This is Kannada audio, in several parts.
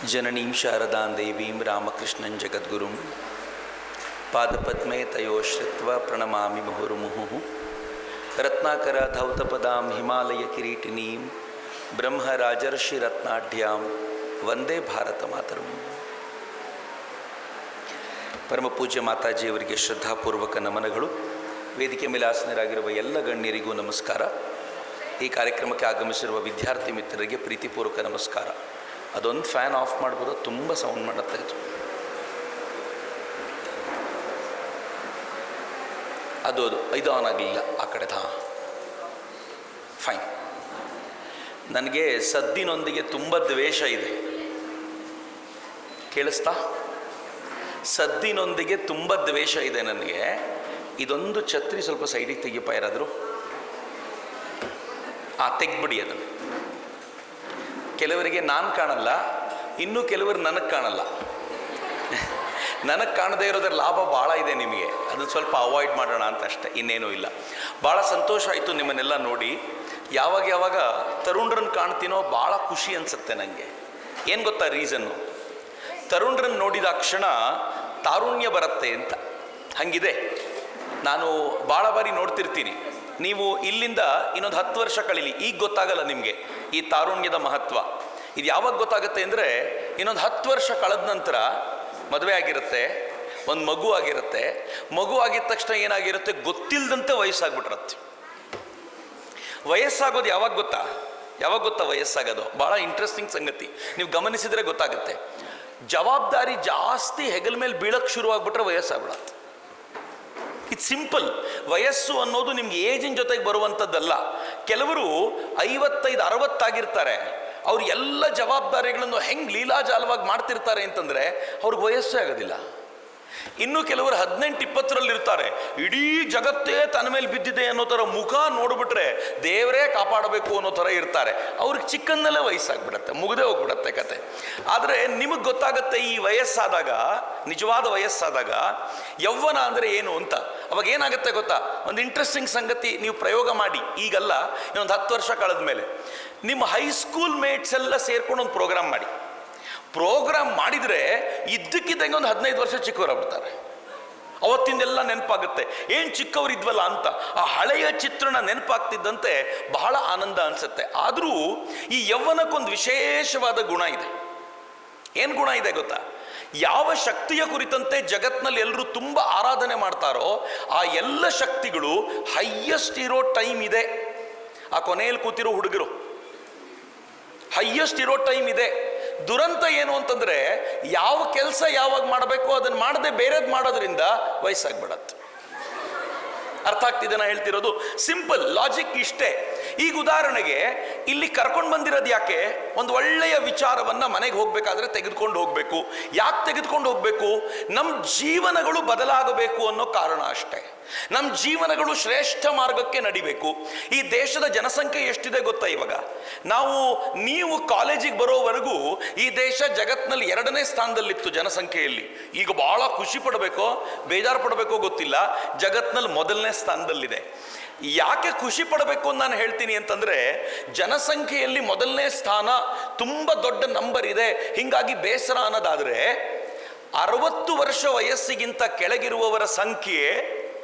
ಜನನೀಂ ಶಾರದಾಂ ದೇವೀಂ ರಾಮಕೃಷ್ಣಂ ಜಗದ್ಗುರುಂ ಪಾದಪದ್ಮೇ ತಯೋಶ್ರಿತ್ವ ಪ್ರಣಮಾಮಿ ಮುಹುರ್ಮುಹುಃ. ರತ್ನಾಕರ ಧೌತಪದಾಂ ಹಿಮಾಲಯ ಕಿರೀಟಿನೀಂ ಬ್ರಹ್ಮರಾಜರ್ಷಿ ರತ್ನಾಢ್ಯಾಂ ವಂದೇ ಭಾರತ ಮಾತರಂ. ಪರಮ ಪೂಜ್ಯ ಮಾತಾಜಿಯವರಿಗೆ ಶ್ರದ್ಧಾಪೂರ್ವಕ ನಮನಗಳು. ವೇದಿಕೆ ಮೇಲೆ ಆಸನರಾಗಿರುವ ಎಲ್ಲ ಗಣ್ಯರಿಗೂ ನಮಸ್ಕಾರ. ಈ ಕಾರ್ಯಕ್ರಮಕ್ಕೆ ಆಗಮಿಸಿರುವ ವಿದ್ಯಾರ್ಥಿ ಮಿತ್ರರಿಗೆ ಪ್ರೀತಿಪೂರ್ವಕ ನಮಸ್ಕಾರ. ಅದೊಂದು ಫ್ಯಾನ್ ಆಫ್ ಮಾಡ್ಬೋದು, ತುಂಬ ಸೌಂಡ್ ಮಾಡುತ್ತಾ ಇತ್ತು. ಅದು ಇದು ಆನ್ ಆಗಲಿಲ್ಲ ಆ ಕಡೆ. ಫೈನ್. ನನಗೆ ಸದ್ದಿನೊಂದಿಗೆ ತುಂಬ ದ್ವೇಷ ಇದೆ. ಕೇಳಿಸ್ತಾ? ಸದ್ದಿನೊಂದಿಗೆ ತುಂಬ ದ್ವೇಷ ಇದೆ ನನಗೆ. ಇದೊಂದು ಛತ್ರಿ ಸ್ವಲ್ಪ ಸೈಡಿಗೆ ತೆಗಿಯಪ್ಪ ಯಾರಾದರೂ. ತೆಗ್ಬಿಡಿ ಅದನ್ನು. ಕೆಲವರಿಗೆ ನಾನು ಕಾಣಲ್ಲ, ಇನ್ನೂ ಕೆಲವರು ನನಗೆ ಕಾಣಲ್ಲ. ನನಗೆ ಕಾಣದೇ ಇರೋದ್ರ ಲಾಭ ಭಾಳ ಇದೆ ನಿಮಗೆ. ಅದನ್ನು ಸ್ವಲ್ಪ ಅವಾಯ್ಡ್ ಮಾಡೋಣ ಅಂತ ಅಷ್ಟೇ, ಇನ್ನೇನೂ ಇಲ್ಲ. ಭಾಳ ಸಂತೋಷ ಆಯಿತು ನಿಮ್ಮನ್ನೆಲ್ಲ ನೋಡಿ. ಯಾವಾಗ ತರುಣ್ರನ್ನು ಕಾಣ್ತೀನೋ ಭಾಳ ಖುಷಿ ಅನಿಸುತ್ತೆ ನನಗೆ. ಏನು ಗೊತ್ತಾ ರೀಸನ್ನು? ತರುಣ್ರನ್ನು ನೋಡಿದ ಕ್ಷಣ ತಾರುಣ್ಯ ಬರುತ್ತೆ ಅಂತ. ಹಾಗಿದೆ. ನಾನು ಭಾಳ ಬಾರಿ ನೋಡ್ತಿರ್ತೀನಿ. ನೀವು ಇಲ್ಲಿಂದ ಇನ್ನೊಂದು 10 ವರ್ಷ ಕಳೀಲಿ, ಈಗ ಗೊತ್ತಾಗಲ್ಲ ನಿಮಗೆ ಈ ತಾರುಣ್ಯದ ಮಹತ್ವ. ಇದು ಯಾವಾಗ ಗೊತ್ತಾಗುತ್ತೆ ಅಂದರೆ, ಇನ್ನೊಂದು 10 ವರ್ಷ ಕಳೆದ ನಂತರ ಮದುವೆ ಆಗಿರುತ್ತೆ, ಒಂದು ಮಗು ಆಗಿರುತ್ತೆ. ಮಗು ಆಗಿದ ತಕ್ಷಣ ಏನಾಗಿರುತ್ತೆ ಗೊತ್ತಿಲ್ಲದಂತೆ ವಯಸ್ಸಾಗ್ಬಿಟ್ಟಿರುತ್ತೆ. ವಯಸ್ಸಾಗೋದು ಯಾವಾಗ ಗೊತ್ತಾ ವಯಸ್ಸಾಗೋದು? ಭಾಳ ಇಂಟ್ರೆಸ್ಟಿಂಗ್ ಸಂಗತಿ. ನೀವು ಗಮನಿಸಿದರೆ ಗೊತ್ತಾಗುತ್ತೆ. ಜವಾಬ್ದಾರಿ ಜಾಸ್ತಿ ಹೆಗಲ ಮೇಲೆ ಬೀಳಕ್ಕೆ ಶುರುವಾಗ್ಬಿಟ್ರೆ ವಯಸ್ಸಾಗ್ಬಿಡತ್ತೆ. ಇದು ಸಿಂಪಲ್. ವಯಸ್ಸು ಅನ್ನೋದು ನಿಮ್ಗೆ ಏಜಿನ ಜೊತೆಗೆ ಬರುವಂಥದ್ದಲ್ಲ. ಕೆಲವರು 55-60 ಆಗಿರ್ತಾರೆ. ಅವ್ರು ಎಲ್ಲ ಜವಾಬ್ದಾರಿಗಳನ್ನು ಹೆಂಗೆ ಲೀಲಾಜಾಲವಾಗಿ ಮಾಡ್ತಿರ್ತಾರೆ ಅಂತಂದರೆ ಅವ್ರಿಗೆ ವಯಸ್ಸೇ ಆಗೋದಿಲ್ಲ. ಇನ್ನು ಕೆಲವರು 18-20 ಇರ್ತಾರೆ. ಇಡೀ ಜಗತ್ತೇ ತನ್ನ ಮೇಲೆ ಬಿದ್ದಿದೆ ಅನ್ನೋ ಥರ ಮುಖ ನೋಡಿಬಿಟ್ರೆ ದೇವರೇ ಕಾಪಾಡಬೇಕು ಅನ್ನೋ ಥರ ಇರ್ತಾರೆ. ಅವ್ರಿಗೆ ಚಿಕ್ಕನ್ನಲ್ಲೇ ವಯಸ್ಸಾಗ್ಬಿಡತ್ತೆ, ಮುಗದೆ ಹೋಗ್ಬಿಡತ್ತೆ ಕತೆ. ಆದರೆ ನಿಮಗೆ ಗೊತ್ತಾಗತ್ತೆ ಈ ವಯಸ್ಸಾದಾಗ, ನಿಜವಾದ ವಯಸ್ಸಾದಾಗ ಯೌವನ ಅಂದರೆ ಏನು ಅಂತ. ಅವಾಗ ಏನಾಗುತ್ತೆ ಗೊತ್ತಾ? ಒಂದು ಇಂಟ್ರೆಸ್ಟಿಂಗ್ ಸಂಗತಿ ನೀವು ಪ್ರಯೋಗ ಮಾಡಿ. ಈಗಲ್ಲ, ಇನ್ನೊಂದು 10 ವರ್ಷ ಕಳೆದ ಮೇಲೆ ನಿಮ್ಮ ಹೈಸ್ಕೂಲ್ ಮೇಟ್ಸ್ ಎಲ್ಲ ಸೇರ್ಕೊಂಡು ಒಂದು ಪ್ರೋಗ್ರಾಮ್ ಮಾಡಿ. ಪ್ರೋಗ್ರಾಮ್ ಮಾಡಿದರೆ ಇದ್ದಕ್ಕಿದ್ದಂಗೆ ಒಂದು 15 ವರ್ಷ ಚಿಕ್ಕವರಾಗ್ಬಿಡ್ತಾರೆ. ಅವತ್ತಿಂದೆಲ್ಲ ನೆನಪಾಗುತ್ತೆ, ಏನು ಚಿಕ್ಕವರಿದ್ವಲ್ಲ ಅಂತ. ಆ ಹಳೆಯ ಚಿತ್ರಣ ನೆನಪಾಗ್ತಿದ್ದಂತೆ ಬಹಳ ಆನಂದ ಅನಿಸುತ್ತೆ. ಆದರೂ ಈ ಯೌವನಕ್ಕೊಂದು ವಿಶೇಷವಾದ ಗುಣ ಇದೆ. ಏನು ಗುಣ ಇದೆ ಗೊತ್ತಾ? ಯಾವ ಶಕ್ತಿಯ ಕುರಿತಂತೆ ಜಗತ್ನಲ್ಲಿ ಎಲ್ಲರೂ ತುಂಬ ಆರಾಧನೆ ಮಾಡ್ತಾರೋ ಆ ಎಲ್ಲ ಶಕ್ತಿಗಳು ಹೈಯೆಸ್ಟ್ ಇರೋ ಟೈಮ್ ಇದೆ. ಆ ಕೊನೆಯಲ್ಲಿ ಕೂತಿರೋ ಹುಡುಗರು ಹೈಯೆಸ್ಟ್ ಇರೋ ಟೈಮ್ ಇದೆ. ದುರಂತ ಏನು ಅಂತಂದರೆ, ಯಾವ ಕೆಲಸ ಯಾವಾಗ ಮಾಡಬೇಕು ಅದನ್ನು ಮಾಡದೆ ಬೇರೆದು ಮಾಡೋದ್ರಿಂದ ವಯಸ್ಸಾಗ್ಬಿಡತ್ತೆ. ಅರ್ಥ ಆಗ್ತಿದೆ ನಾ ಹೇಳ್ತಿರೋದು? ಸಿಂಪಲ್ ಲಾಜಿಕ್ ಇಷ್ಟೇ. ಈಗ ಉದಾಹರಣೆಗೆ ಇಲ್ಲಿ ಕರ್ಕೊಂಡು ಬಂದಿರೋದು ಯಾಕೆ? ಒಂದು ಒಳ್ಳೆಯ ವಿಚಾರವನ್ನು ಮನೆಗೆ ಹೋಗಬೇಕಾದ್ರೆ ತೆಗೆದುಕೊಂಡು ಹೋಗಬೇಕು. ಯಾಕೆ ತೆಗೆದುಕೊಂಡು ಹೋಗಬೇಕು? ನಮ್ಮ ಜೀವನಗಳು ಬದಲಾಗಬೇಕು ಅನ್ನೋ ಕಾರಣ ಅಷ್ಟೇ. ನಮ್ಮ ಜೀವನಗಳು ಶ್ರೇಷ್ಠ ಮಾರ್ಗಕ್ಕೆ ನಡಿಬೇಕು. ಈ ದೇಶದ ಜನಸಂಖ್ಯೆ ಎಷ್ಟಿದೆ ಗೊತ್ತಾ? ಇವಾಗ ನೀವು ಕಾಲೇಜಿಗೆ ಬರೋವರೆಗೂ ಈ ದೇಶ ಜಗತ್ತಿನಲ್ಲಿ 2ನೇ ಸ್ಥಾನದಲ್ಲಿತ್ತು ಜನಸಂಖ್ಯೆಯಲ್ಲಿ. ಈಗ ಬಹಳ ಖುಷಿ ಪಡಬೇಕೋ ಬೇಜಾರು ಪಡಬೇಕೋ ಗೊತ್ತಿಲ್ಲ, ಜಗತ್ತಿನಲ್ಲಿ 1ನೇ ಸ್ಥಾನದಲ್ಲಿದೆ. ಯಾಕೆ ಖುಷಿ ಪಡಬೇಕು ಅಂತ ನಾನು ಹೇಳ್ತೀನಿ ಅಂತಂದರೆ, ಜನಸಂಖ್ಯೆಯಲ್ಲಿ 1ನೇ ಸ್ಥಾನ, ತುಂಬ ದೊಡ್ಡ ನಂಬರ್ ಇದೆ. ಹೀಗಾಗಿ ಬೇಸರ ಅನ್ನೋದಾದರೆ 60 ವರ್ಷ ವಯಸ್ಸಿಗಿಂತ ಕೆಳಗಿರುವವರ ಸಂಖ್ಯೆ,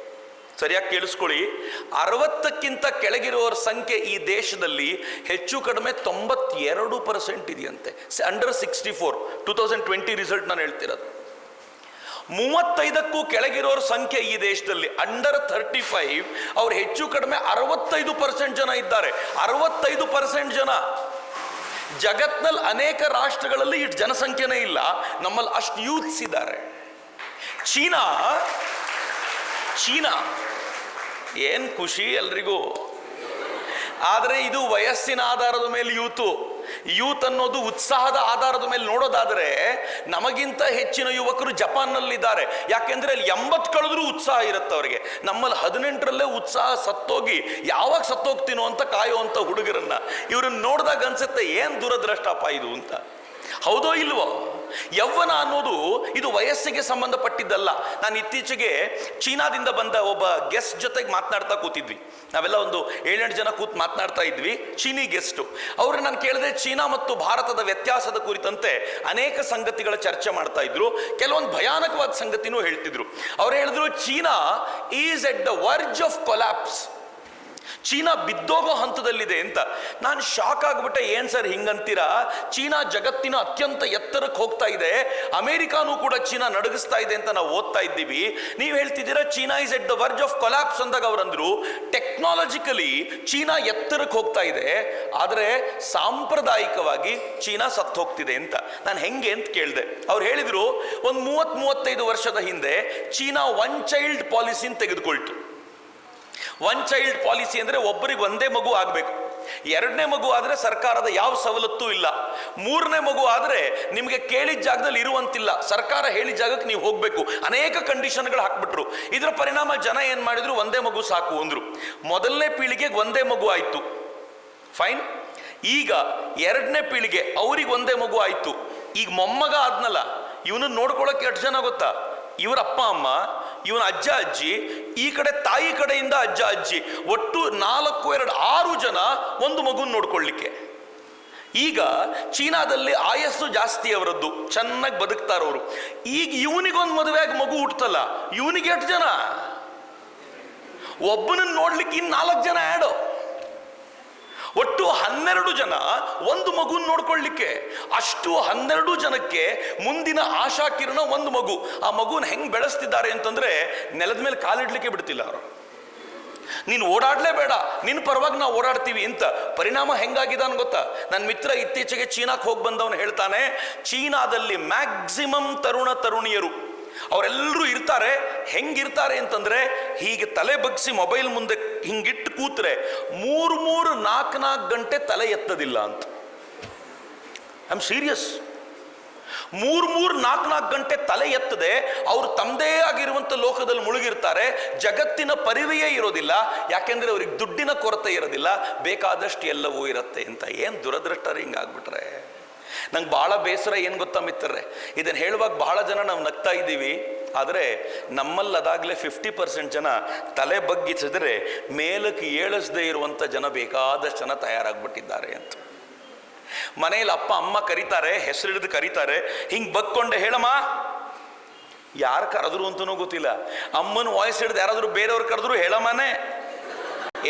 ಸರಿಯಾಗಿ ಕೇಳಿಸ್ಕೊಳ್ಳಿ, 60ಕ್ಕಿಂತ ಕೆಳಗಿರುವವರ ಸಂಖ್ಯೆ ಈ ದೇಶದಲ್ಲಿ ಹೆಚ್ಚು ಕಡಿಮೆ 92% ಇದೆಯಂತೆ. ಅಂಡರ್ 64 2020 ರಿಸಲ್ಟ್ ನಾನು ಹೇಳ್ತಿರೋದು. 35ಕ್ಕೂ ಕೆಳಗಿರೋರ ಸಂಖ್ಯೆ ಈ ದೇಶದಲ್ಲಿ ಅಂಡರ್ 35 ಅವ್ರು ಹೆಚ್ಚು ಕಡಿಮೆ 65% ಜನ ಇದ್ದಾರೆ. 65% ಜನ. ಜಗತ್ನಲ್ಲಿ ಅನೇಕ ರಾಷ್ಟ್ರಗಳಲ್ಲಿ ಇಷ್ಟು ಜನಸಂಖ್ಯೆನೇ ಇಲ್ಲ, ನಮ್ಮಲ್ಲಿ ಅಷ್ಟು ಯೂತ್ಸ್ ಇದ್ದಾರೆ. ಚೀನಾ ಏನು ಖುಷಿ ಎಲ್ರಿಗೂ. ಆದರೆ ಇದು ವಯಸ್ಸಿನ ಆಧಾರದ ಮೇಲೆ ಯೂತ್ ಅನ್ನೋದು ಉತ್ಸಾಹದ ಆಧಾರದ ಮೇಲೆ ನೋಡೋದಾದರೆ ನಮಗಿಂತ ಹೆಚ್ಚಿನ ಯುವಕರು ಜಪಾನ್ನಲ್ಲಿದ್ದಾರೆ. ಯಾಕೆಂದರೆ ಅಲ್ಲಿ 80 ಕಳೆದ್ರೂ ಉತ್ಸಾಹ ಇರುತ್ತೆ ಅವರಿಗೆ. ನಮ್ಮಲ್ಲಿ 18ರಲ್ಲೇ ಉತ್ಸಾಹ ಸತ್ತೋಗಿ ಯಾವಾಗ ಸತ್ತೋಗ್ತೀನೋ ಅಂತ ಕಾಯುವಂಥ ಹುಡುಗರನ್ನ ಇವ್ರನ್ನ ನೋಡಿದಾಗ ಅನ್ಸುತ್ತೆ, ಏನು ದುರದೃಷ್ಟಪ್ಪ ಇದು ಅಂತ. ಹೌದೋ ಇಲ್ವೋ? ಯೌವನ ಅನ್ನೋದು ಇದು ವಯಸ್ಸಿಗೆ ಸಂಬಂಧಪಟ್ಟಿದ್ದಲ್ಲ. ನಾನು ಇತ್ತೀಚೆಗೆ ಚೀನಾದಿಂದ ಬಂದ ಒಬ್ಬ ಗೆಸ್ಟ್ ಜೊತೆಗೆ ಮಾತನಾಡ್ತಾ ಕೂತಿದ್ವಿ. ನಾವೆಲ್ಲ ಒಂದು 7-8 ಜನ ಕೂತ್ ಮಾತನಾಡ್ತಾ ಇದ್ವಿ. ಚೀನಿ ಗೆಸ್ಟು ಅವ್ರು ನಾನು ಕೇಳಿದೆ, ಚೀನಾ ಮತ್ತು ಭಾರತದ ವ್ಯತ್ಯಾಸದ ಕುರಿತಂತೆ ಅನೇಕ ಸಂಗತಿಗಳ ಚರ್ಚೆ ಮಾಡ್ತಾ ಇದ್ರು. ಕೆಲವೊಂದು ಭಯಾನಕವಾದ ಸಂಗತಿನೂ ಹೇಳ್ತಿದ್ರು. ಅವ್ರು ಹೇಳಿದ್ರು, China is at the verge of collapse. China ಬಿದ್ದೋಗೋ ಹಂತದಲ್ಲಿದೆ ಅಂತ. ನಾನು ಶಾಕ್ ಆಗ್ಬಿಟ್ಟೆ. ಏನ್ ಸರ್ ಹಿಂಗಂತೀರಾ? ಚೀನಾ ಜಗತ್ತಿನ ಅತ್ಯಂತ ಎತ್ತರಕ್ಕೆ ಹೋಗ್ತಾ ಇದೆ, ಅಮೆರಿಕಾನೂ ಕೂಡ ಚೀನಾ ನಡಗಿಸ್ತಾ ಇದೆ ಅಂತ ನಾವು ಓದ್ತಾ ಇದ್ದೀವಿ. ನೀವು ಹೇಳ್ತಿದ್ದೀರಾ China is at the verge of collapse ಅಂದಾಗ ಅವರಂದ್ರು, ಟೆಕ್ನಾಲಜಿಕಲಿ ಚೀನಾ ಎತ್ತರಕ್ಕೆ ಹೋಗ್ತಾ ಇದೆ, ಆದರೆ ಸಾಂಪ್ರದಾಯಿಕವಾಗಿ ಚೀನಾ ಸತ್ತು ಹೋಗ್ತಿದೆ ಅಂತ. ನಾನು ಹೆಂಗೆ ಅಂತ ಕೇಳಿದೆ. ಅವ್ರು ಹೇಳಿದ್ರು, ಒಂದು 30-35 ವರ್ಷದ ಹಿಂದೆ ಚೀನಾ ಒನ್ ಚೈಲ್ಡ್ ಪಾಲಿಸಿನ ತೆಗೆದುಕೊಳ್ತು. ಒನ್ ಚೈಲ್ಡ್ ಪಾಲಿಸಿ ಅಂದರೆ ಒಬ್ಬರಿಗೆ ಒಂದೇ ಮಗು ಆಗಬೇಕು. 2ನೇ ಮಗು ಆದರೆ ಸರ್ಕಾರದ ಯಾವ ಸವಲತ್ತೂ ಇಲ್ಲ. 3ನೇ ಮಗು ಆದರೆ ನಿಮಗೆ ಕೇಳಿದ ಜಾಗದಲ್ಲಿ ಇರುವಂತಿಲ್ಲ, ಸರ್ಕಾರ ಹೇಳಿದ ಜಾಗಕ್ಕೆ ನೀವು ಹೋಗಬೇಕು. ಅನೇಕ ಕಂಡೀಷನ್ಗಳು ಹಾಕ್ಬಿಟ್ರು. ಇದರ ಪರಿಣಾಮ ಜನ ಏನು ಮಾಡಿದ್ರು, ಒಂದೇ ಮಗು ಸಾಕು ಅಂದ್ರು. ಮೊದಲನೇ ಪೀಳಿಗೆಗೆ ಒಂದೇ ಮಗು ಆಯಿತು, ಫೈನ್. ಈಗ 2ನೇ ಪೀಳಿಗೆ ಅವ್ರಿಗೆ ಒಂದೇ ಮಗು ಆಯಿತು. ಈಗ ಮೊಮ್ಮಗ ಆದ್ನಲ್ಲ, ಇವನನ್ನು ನೋಡ್ಕೊಳ್ಳೋಕೆ ಎಷ್ಟು ಜನ ಗೊತ್ತಾ? ಇವರ ಅಪ್ಪ ಅಮ್ಮ, ಇವನ ಅಜ್ಜ ಅಜ್ಜಿ, ಈ ಕಡೆ ತಾಯಿ ಕಡೆಯಿಂದ ಅಜ್ಜ ಅಜ್ಜಿ, ಒಟ್ಟು 4, 2, 6 ಜನ ಒಂದು ಮಗುನ ನೋಡ್ಕೊಳ್ಳಿಕ್ಕೆ. ಈಗ ಚೀನಾದಲ್ಲಿ ಆಯಸ್ಸು ಜಾಸ್ತಿ ಅವರದ್ದು, ಚೆನ್ನಾಗಿ ಬದುಕ್ತಾರವರು. ಈಗ ಇವನಿಗೊಂದು ಮದುವೆಯಾಗಿ ಮಗು ಹುಟ್ಟತಲ್ಲ, ಇವನಿಗೆ 8 ಜನ, ಒಬ್ಬನನ್ನು ನೋಡ್ಲಿಕ್ಕೆ ಇನ್ನು 4 ಜನ ಆ್ಯಡು. ಒಟ್ಟು 12 ಜನ ಒಂದು ಮಗುನ ನೋಡ್ಕೊಳ್ಳಿಕ್ಕೆ. ಅಷ್ಟು 12 ಜನಕ್ಕೆ ಮುಂದಿನ ಆಶಾಕಿರಣ ಒಂದು ಮಗು. ಆ ಮಗುನ ಹೆಂಗ್ ಬೆಳೆಸ್ತಿದ್ದಾರೆ ಅಂತಂದ್ರೆ, ನೆಲದ ಮೇಲೆ ಕಾಲಿಡ್ಲಿಕ್ಕೆ ಬಿಡ್ತಿಲ್ಲ ಅವರು. ನೀನು ಓಡಾಡ್ಲೇಬೇಡ, ನಿನ್ನ ಪರವಾಗಿ ನಾವು ಓಡಾಡ್ತೀವಿ ಅಂತ. ಪರಿಣಾಮ ಹೆಂಗಾಗಿದ್ದಾನ ಗೊತ್ತಾ? ನನ್ನ ಮಿತ್ರ ಇತ್ತೀಚೆಗೆ ಚೀನಾಕ್ಕೆ ಹೋಗಿ ಬಂದವನು ಹೇಳ್ತಾನೆ, ಚೀನಾದಲ್ಲಿ ಮ್ಯಾಕ್ಸಿಮಮ್ ತರುಣಿಯರು ಅವರೆಲ್ಲರೂ ಇರ್ತಾರೆ. ಹೆಂಗಿರ್ತಾರೆ ಅಂತಂದ್ರೆ, ಹೀಗೆ ತಲೆ ಬಗ್ಸಿ ಮೊಬೈಲ್ ಮುಂದೆ ಹಿಂಗಿಟ್ಟು ಕೂತ್ರೆ 3-4 ಗಂಟೆ ತಲೆ ಎತ್ತದಿಲ್ಲ ಅಂತ. I am serious. 3-4 ಗಂಟೆ ತಲೆ ಎತ್ತದೆ ಅವರು ತಮ್ಮದೇ ಆಗಿರುವಂಥ ಲೋಕದಲ್ಲಿ ಮುಳುಗಿರ್ತಾರೆ. ಜಗತ್ತಿನ ಪರಿವೆಯೇ ಇರೋದಿಲ್ಲ. ಯಾಕೆಂದ್ರೆ ಅವ್ರಿಗೆ ದುಡ್ಡಿನ ಕೊರತೆ ಇರೋದಿಲ್ಲ, ಬೇಕಾದಷ್ಟು ಎಲ್ಲವೂ ಇರುತ್ತೆ ಅಂತ. ಏನು ದುರದೃಷ್ಟ ಹಿಂಗಾಗ್ಬಿಟ್ರೆ. ನಂಗೆ ಭಾಳ ಬೇಸರ ಏನು ಗೊತ್ತಾ ಮಿತ್ರರೇ, ಇದನ್ನು ಹೇಳುವಾಗ ಬಹಳ ಜನ ನಾವು ನಗ್ತಾ ಇದ್ದೀವಿ. ಆದರೆ ನಮ್ಮಲ್ಲಿ ಅದಾಗಲೇ 50% ಜನ ತಲೆ ಬಗ್ಗಿಸಿದ್ರೆ ಮೇಲಕ್ಕೆ ಏಳಿಸದೇ ಇರುವಂಥ ಜನ ಬೇಕಾದಷ್ಟು ಜನ ತಯಾರಾಗ್ಬಿಟ್ಟಿದ್ದಾರೆ ಅಂತ. ಮನೆಯಲ್ಲಿ ಅಪ್ಪ ಅಮ್ಮ ಕರೀತಾರೆ, ಹೆಸರಿಡಿದು ಕರೀತಾರೆ, ಹಿಂಗೆ ಬಗ್ಕೊಂಡೆ ಹೇಳಮ್ಮ, ಯಾರು ಕರೆದ್ರು ಅಂತನೂ ಗೊತ್ತಿಲ್ಲ. ಅಮ್ಮನ ವಾಯ್ಸ್ ಹಿಡಿದು ಯಾರಾದರೂ ಬೇರೆಯವ್ರು ಕರೆದ್ರು ಹೇಳಮ್ಮನೇ,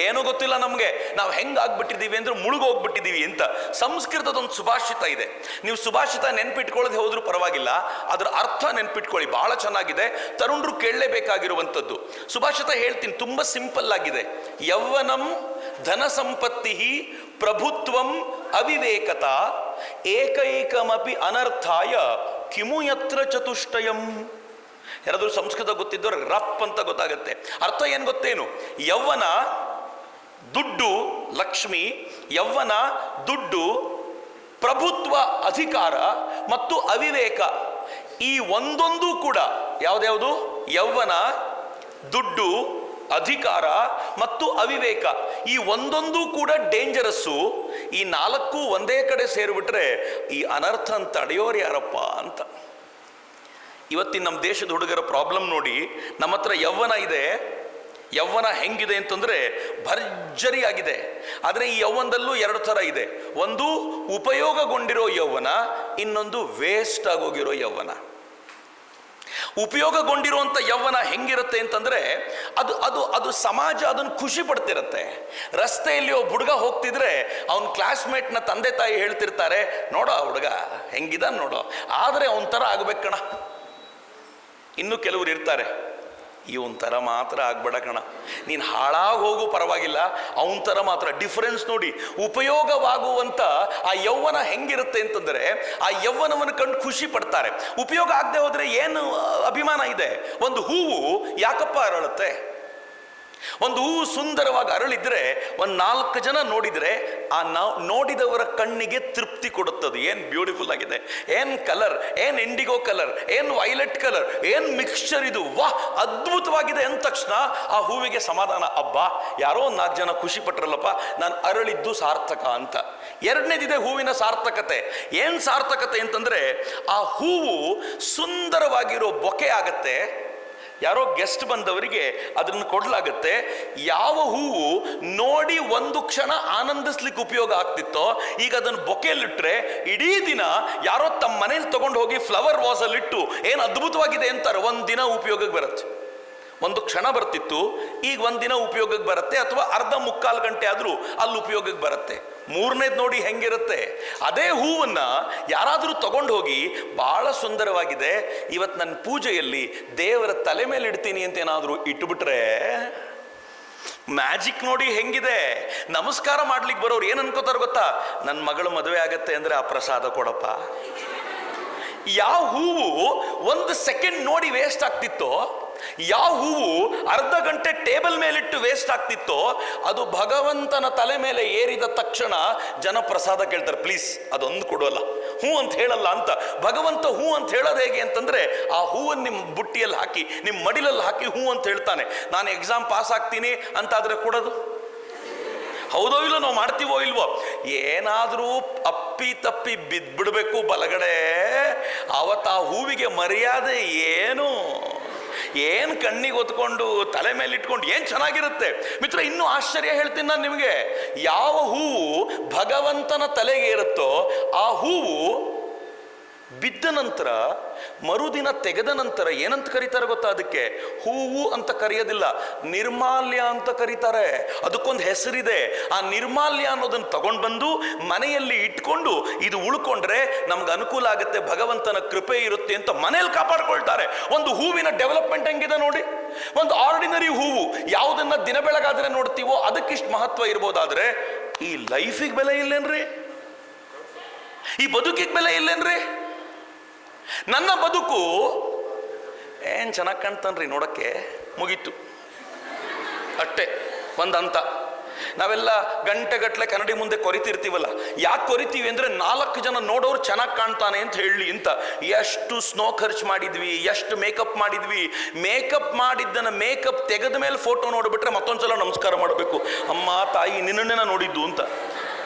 ಏನೂ ಗೊತ್ತಿಲ್ಲ ನಮಗೆ. ನಾವು ಹೆಂಗಾಗ್ಬಿಟ್ಟಿದ್ದೀವಿ ಅಂದ್ರೆ ಮುಳುಗೋಗ್ಬಿಟ್ಟಿದ್ದೀವಿ ಅಂತ. ಸಂಸ್ಕೃತದೊಂದು ಸುಭಾಷಿತ ಇದೆ. ನೀವು ಸುಭಾಷಿತ ನೆನ್ಪಿಟ್ಕೊಳ್ಳದೆ ಹೋದ್ರೂ ಪರವಾಗಿಲ್ಲ, ಅದರ ಅರ್ಥ ನೆನ್ಪಿಟ್ಕೊಳ್ಳಿ, ಬಹಳ ಚೆನ್ನಾಗಿದೆ. ತರುಣರು ಕೇಳಲೇಬೇಕಾಗಿರುವಂಥದ್ದು ಸುಭಾಷಿತ. ಹೇಳ್ತೀನಿ, ತುಂಬ ಸಿಂಪಲ್ ಆಗಿದೆ. ಯೌವನಂ ಧನ ಸಂಪತ್ತಿ ಪ್ರಭುತ್ವಂ ಅವಿವೇಕತ ಏಕೈಕಮಪಿ ಅನರ್ಥಾಯ ಕಿಮು ಯತ್ರ ಚತುಷ್ಟಯಂ. ಯಾರಾದರೂ ಸಂಸ್ಕೃತ ಗೊತ್ತಿದ್ದವ್ರು ರಪ್ ಅಂತ ಗೊತ್ತಾಗತ್ತೆ. ಅರ್ಥ ಏನು ಗೊತ್ತೇನು? ಯೌವನ ದುಡ್ಡು, ಲಕ್ಷ್ಮಿ, ಯೌವನ ದುಡ್ಡು, ಪ್ರಭುತ್ವ ಅಧಿಕಾರ ಮತ್ತು ಅವಿವೇಕ, ಈ ಒಂದೊಂದು ಕೂಡ ಯಾವ್ದ್ಯಾವುದು? ಯೌವನ, ದುಡ್ಡು, ಅಧಿಕಾರ ಮತ್ತು ಅವಿವೇಕ, ಈ ಒಂದೊಂದು ಕೂಡ ಡೇಂಜರಸ್ಸು. ಈ 4 ಒಂದೇ ಕಡೆ ಸೇರಿಬಿಟ್ರೆ ಈ ಅನರ್ಥ ತಡೆಯೋರು ಯಾರಪ್ಪ ಅಂತ. ಇವತ್ತಿನ ನಮ್ಮ ದೇಶದ ಹುಡುಗರ ಪ್ರಾಬ್ಲಮ್ ನೋಡಿ. ನಮ್ಮ ಹತ್ರ ಯೌವನ ಇದೆ. ಯೌವನ ಹೆಂಗಿದೆ ಅಂತಂದ್ರೆ ಭರ್ಜರಿ ಆಗಿದೆ. ಆದರೆ ಈ ಯೌವನದಲ್ಲೂ 2 ಥರ ಇದೆ. ಒಂದು ಉಪಯೋಗಗೊಂಡಿರೋ ಯೌವನ, ಇನ್ನೊಂದು ವೇಸ್ಟ್ ಆಗೋಗಿರೋ ಯೌವನ. ಉಪಯೋಗಗೊಂಡಿರುವಂಥ ಯೌವನ ಹೆಂಗಿರುತ್ತೆ ಅಂತಂದ್ರೆ, ಅದು ಸಮಾಜ ಅದನ್ನು ಖುಷಿ ಪಡ್ತಿರತ್ತೆ. ರಸ್ತೆಯಲ್ಲಿ ಒಬ್ಬ ಹುಡುಗ ಹೋಗ್ತಿದ್ರೆ ಅವನ ಕ್ಲಾಸ್ಮೇಟ್ನ ತಂದೆ ತಾಯಿ ಹೇಳ್ತಿರ್ತಾರೆ, ನೋಡೋ ಹುಡುಗ ಹೆಂಗಿದಾನ ನೋಡೋ, ಆದರೆ ಅವನ ಥರ ಆಗ್ಬೇಕಣ. ಇನ್ನು ಕೆಲವರು ಇರ್ತಾರೆ, ಇವನ್ ಥರ ಮಾತ್ರ ಆಗ್ಬೇಡ ಕಣ, ನೀನು ಹಾಳಾಗಿ ಹೋಗು ಪರವಾಗಿಲ್ಲ, ಅವನ ಥರ ಮಾತ್ರ. ಡಿಫರೆನ್ಸ್ ನೋಡಿ. ಉಪಯೋಗವಾಗುವಂಥ ಆ ಯೌವನ ಹೆಂಗಿರುತ್ತೆ ಅಂತಂದರೆ, ಆ ಯೌವನವನ್ನು ಕಂಡು ಖುಷಿ ಪಡ್ತಾರೆ. ಉಪಯೋಗ ಆಗದೆ ಹೋದರೆ ಏನು ಅಭಿಮಾನ ಇದೆ? ಒಂದು ಹೂವು ಯಾಕಪ್ಪ ಅರಳುತ್ತೆ? ಒಂದು ಹೂವು ಸುಂದರವಾಗಿ ಅರಳಿದ್ರೆ ಒಂದು 4 ಜನ ನೋಡಿದರೆ ಆ ನೋಡಿದವರ ಕಣ್ಣಿಗೆ ತೃಪ್ತಿ ಕೊಡುತ್ತದೆ. ಏನು ಬ್ಯೂಟಿಫುಲ್ ಆಗಿದೆ, ಏನು ಕಲರ್, ಏನು ಇಂಡಿಗೋ ಕಲರ್, ಏನು ವೈಲೆಟ್ ಕಲರ್, ಏನು ಮಿಕ್ಸ್ಚರ್ ಇದು, ವಾಹ್ ಅದ್ಭುತವಾಗಿದೆ ಅಂದ ತಕ್ಷಣ ಆ ಹೂವಿಗೆ ಸಮಾಧಾನ. ಅಬ್ಬಾ ಯಾರೋ 4 ಜನ ಖುಷಿ ಪಟ್ರಲ್ಲಪ್ಪ, ನಾನು ಅರಳಿದ್ದು ಸಾರ್ಥಕ ಅಂತ. ಎರಡನೇದಿದೆ ಹೂವಿನ ಸಾರ್ಥಕತೆ. ಏನು ಸಾರ್ಥಕತೆ ಅಂತಂದ್ರೆ ಆ ಹೂವು ಸುಂದರವಾಗಿರೋ ಬೊಕೆ ಆಗತ್ತೆ, ಯಾರೋ ಗೆಸ್ಟ್ ಬಂದವರಿಗೆ ಅದನ್ನು ಕೊಡಲಾಗುತ್ತೆ. ಯಾವ ಹೂವು ನೋಡಿ ಒಂದು ಕ್ಷಣ ಆನಂದಿಸ್ಲಿಕ್ಕೆ ಉಪಯೋಗ ಆಗ್ತಿತ್ತೋ ಈಗ ಅದನ್ನು ಬೊಕೆಯಲ್ಲಿಟ್ರೆ ಇಡೀ ದಿನ ಯಾರೋ ತಮ್ಮ ಮನೇಲಿ ತಗೊಂಡು ಹೋಗಿ ಫ್ಲವರ್ ವಾಸಲ್ಲಿಟ್ಟು ಏನು ಅದ್ಭುತವಾಗಿದೆ ಅಂತಾರೆ, ಒಂದು ದಿನ ಉಪಯೋಗಕ್ಕೆ ಬರುತ್ತೆ. ಒಂದು ಕ್ಷಣ ಬರ್ತಿತ್ತು, ಈಗ ಒಂದು ದಿನ ಉಪಯೋಗಕ್ಕೆ ಬರುತ್ತೆ, ಅಥವಾ ಅರ್ಧ ಮುಕ್ಕಾಲು ಗಂಟೆ ಆದರೂ ಅಲ್ಲಿ ಉಪಯೋಗಕ್ಕೆ ಬರುತ್ತೆ. ಮೂರನೇದು ನೋಡಿ ಹೆಂಗಿರುತ್ತೆ. ಅದೇ ಹೂವನ್ನ ಯಾರಾದರೂ ತಗೊಂಡು ಹೋಗಿ ಬಹಳ ಸುಂದರವಾಗಿದೆ, ಇವತ್ತು ನನ್ನ ಪೂಜೆಯಲ್ಲಿ ದೇವರ ತಲೆ ಮೇಲೆ ಇಡ್ತೀನಿ ಅಂತ ಏನಾದರೂ ಇಟ್ಟುಬಿಟ್ರೆ ಮ್ಯಾಜಿಕ್ ನೋಡಿ ಹೆಂಗಿದೆ. ನಮಸ್ಕಾರ ಮಾಡ್ಲಿಕ್ಕೆ ಬರೋರು ಏನು ಅನ್ಕೋತಾರೆ ಗೊತ್ತಾ, ನನ್ನ ಮಗಳು ಮದುವೆ ಆಗತ್ತೆ ಅಂದ್ರೆ ಆ ಪ್ರಸಾದ ಕೊಡಪ್ಪ. ಯಾವ ಹೂವು 1 ಸೆಕೆಂಡ್ ನೋಡಿ ವೇಸ್ಟ್ ಆಗ್ತಿತ್ತೋ, ಯಾವ ಹೂವು ಅರ್ಧ ಗಂಟೆ ಟೇಬಲ್ ಮೇಲಿಟ್ಟು ವೇಸ್ಟ್ ಆಗ್ತಿತ್ತೋ, ಅದು ಭಗವಂತನ ತಲೆ ಮೇಲೆ ಏರಿದ ತಕ್ಷಣ ಜನ ಪ್ರಸಾದ ಕೇಳ್ತಾರೆ, ಪ್ಲೀಸ್ ಅದೊಂದು ಕೊಡೋಲ್ಲ, ಹೂ ಅಂತ ಹೇಳಲ್ಲ ಅಂತ. ಭಗವಂತ ಹೂ ಅಂತ ಹೇಳೋದು ಹೇಗೆ ಅಂತಂದ್ರೆ ಆ ಹೂವನ್ನು ನಿಮ್ಮ ಬುಟ್ಟಿಯಲ್ಲಿ ಹಾಕಿ, ನಿಮ್ಮ ಮಡಿಲಲ್ಲಿ ಹಾಕಿ ಹೂ ಅಂತ ಹೇಳ್ತಾನೆ. ನಾನು ಎಕ್ಸಾಮ್ ಪಾಸ್ ಆಗ್ತೀನಿ ಅಂತಾದ್ರೆ ಕೊಡೋದು ಹೌದೋ ಇಲ್ಲೋ, ನಾವು ಮಾಡ್ತೀವೋ ಇಲ್ವೋ. ಏನಾದರೂ ಅಪ್ಪಿ ತಪ್ಪಿ ಬಿದ್ಬಿಡ್ಬೇಕು ಬಲಗಡೆ, ಅವತ್ತು ಆ ಹೂವಿಗೆ ಮರ್ಯಾದೆ ಏನು ಕಣ್ಣಿಗೆ ಹೊತ್ಕೊಂಡು ತಲೆ ಮೇಲೆ ಇಟ್ಕೊಂಡು ಏನು ಚೆನ್ನಾಗಿರುತ್ತೆ ಮಿತ್ರ. ಇನ್ನೂ ಆಶ್ಚರ್ಯ ಹೇಳ್ತೀನಿ ನಾನು ನಿಮಗೆ. ಯಾವ ಹೂವು ಭಗವಂತನ ತಲೆಗೆ ಇರುತ್ತೋ ಆ ಹೂವು ಬಿದ್ದ ನಂತರ ಮರುದಿನ ತೆಗೆದ ನಂತರ ಏನಂತ ಕರೀತಾರೆ ಗೊತ್ತಾ, ಅದಕ್ಕೆ ಹೂವು ಅಂತ ಕರೆಯೋದಿಲ್ಲ, ನಿರ್ಮಾಲ್ಯ ಅಂತ ಕರೀತಾರೆ. ಅದಕ್ಕೊಂದು ಹೆಸರಿದೆ. ಆ ನಿರ್ಮಾಲ್ಯ ಅನ್ನೋದನ್ನು ತಗೊಂಡು ಬಂದು ಮನೆಯಲ್ಲಿ ಇಟ್ಕೊಂಡು ಇದು ಉಳ್ಕೊಂಡ್ರೆ ನಮ್ಗೆ ಅನುಕೂಲ ಆಗುತ್ತೆ, ಭಗವಂತನ ಕೃಪೆ ಇರುತ್ತೆ ಅಂತ ಮನೆಯಲ್ಲಿ ಕಾಪಾಡ್ಕೊಳ್ತಾರೆ. ಒಂದು ಹೂವಿನ ಡೆವಲಪ್ಮೆಂಟ್ ಹೆಂಗಿದೆ ನೋಡಿ. ಒಂದು ಆರ್ಡಿನರಿ ಹೂವು ಯಾವುದನ್ನ ದಿನ ಬೆಳಗಾದ್ರೆ ನೋಡ್ತೀವೋ ಅದಕ್ಕಿಷ್ಟು ಮಹತ್ವ ಇರ್ಬೋದಾದ್ರೆ ಈ ಲೈಫಿಗೆ ಬೆಲೆ ಇಲ್ಲೇನ್ರಿ, ಈ ಬದುಕಿಗೆ ಬೆಲೆ ಇಲ್ಲೇನ್ರಿ. ನನ್ನ ಬದುಕು ಏನು ಚೆನ್ನಾಗಿ ಕಾಣ್ತಾನ್ರಿ ನೋಡಕ್ಕೆ, ಮುಗೀತು ಅಷ್ಟೇ ಒಂದು ಹಂತ. ನಾವೆಲ್ಲ ಗಂಟೆಗಟ್ಟಲೆ ಕನ್ನಡಿ ಮುಂದೆ ಕೊರಿತಿರ್ತೀವಲ್ಲ, ಯಾಕೆ ಕೊರಿತೀವಿ ಅಂದರೆ 4 ಜನ ನೋಡೋರು ಚೆನ್ನಾಗಿ ಕಾಣ್ತಾನೆ ಅಂತ ಹೇಳಿ ಅಂತ. ಎಷ್ಟು ಸ್ನೋ ಖರ್ಚು ಮಾಡಿದ್ವಿ, ಎಷ್ಟು ಮೇಕಪ್ ಮಾಡಿದ್ವಿ. ಮೇಕಪ್ ಮಾಡಿದ್ದನ್ನು ಮೇಕಪ್ ತೆಗೆದ ಮೇಲೆ ಫೋಟೋ ನೋಡಿಬಿಟ್ರೆ ಮತ್ತೊಂದ್ಸಲ ನಮಸ್ಕಾರ ಮಾಡಬೇಕು, ಅಮ್ಮ ತಾಯಿ ನಿನ್ನನ್ನೇ ನೋಡಿದ್ದು ಅಂತ.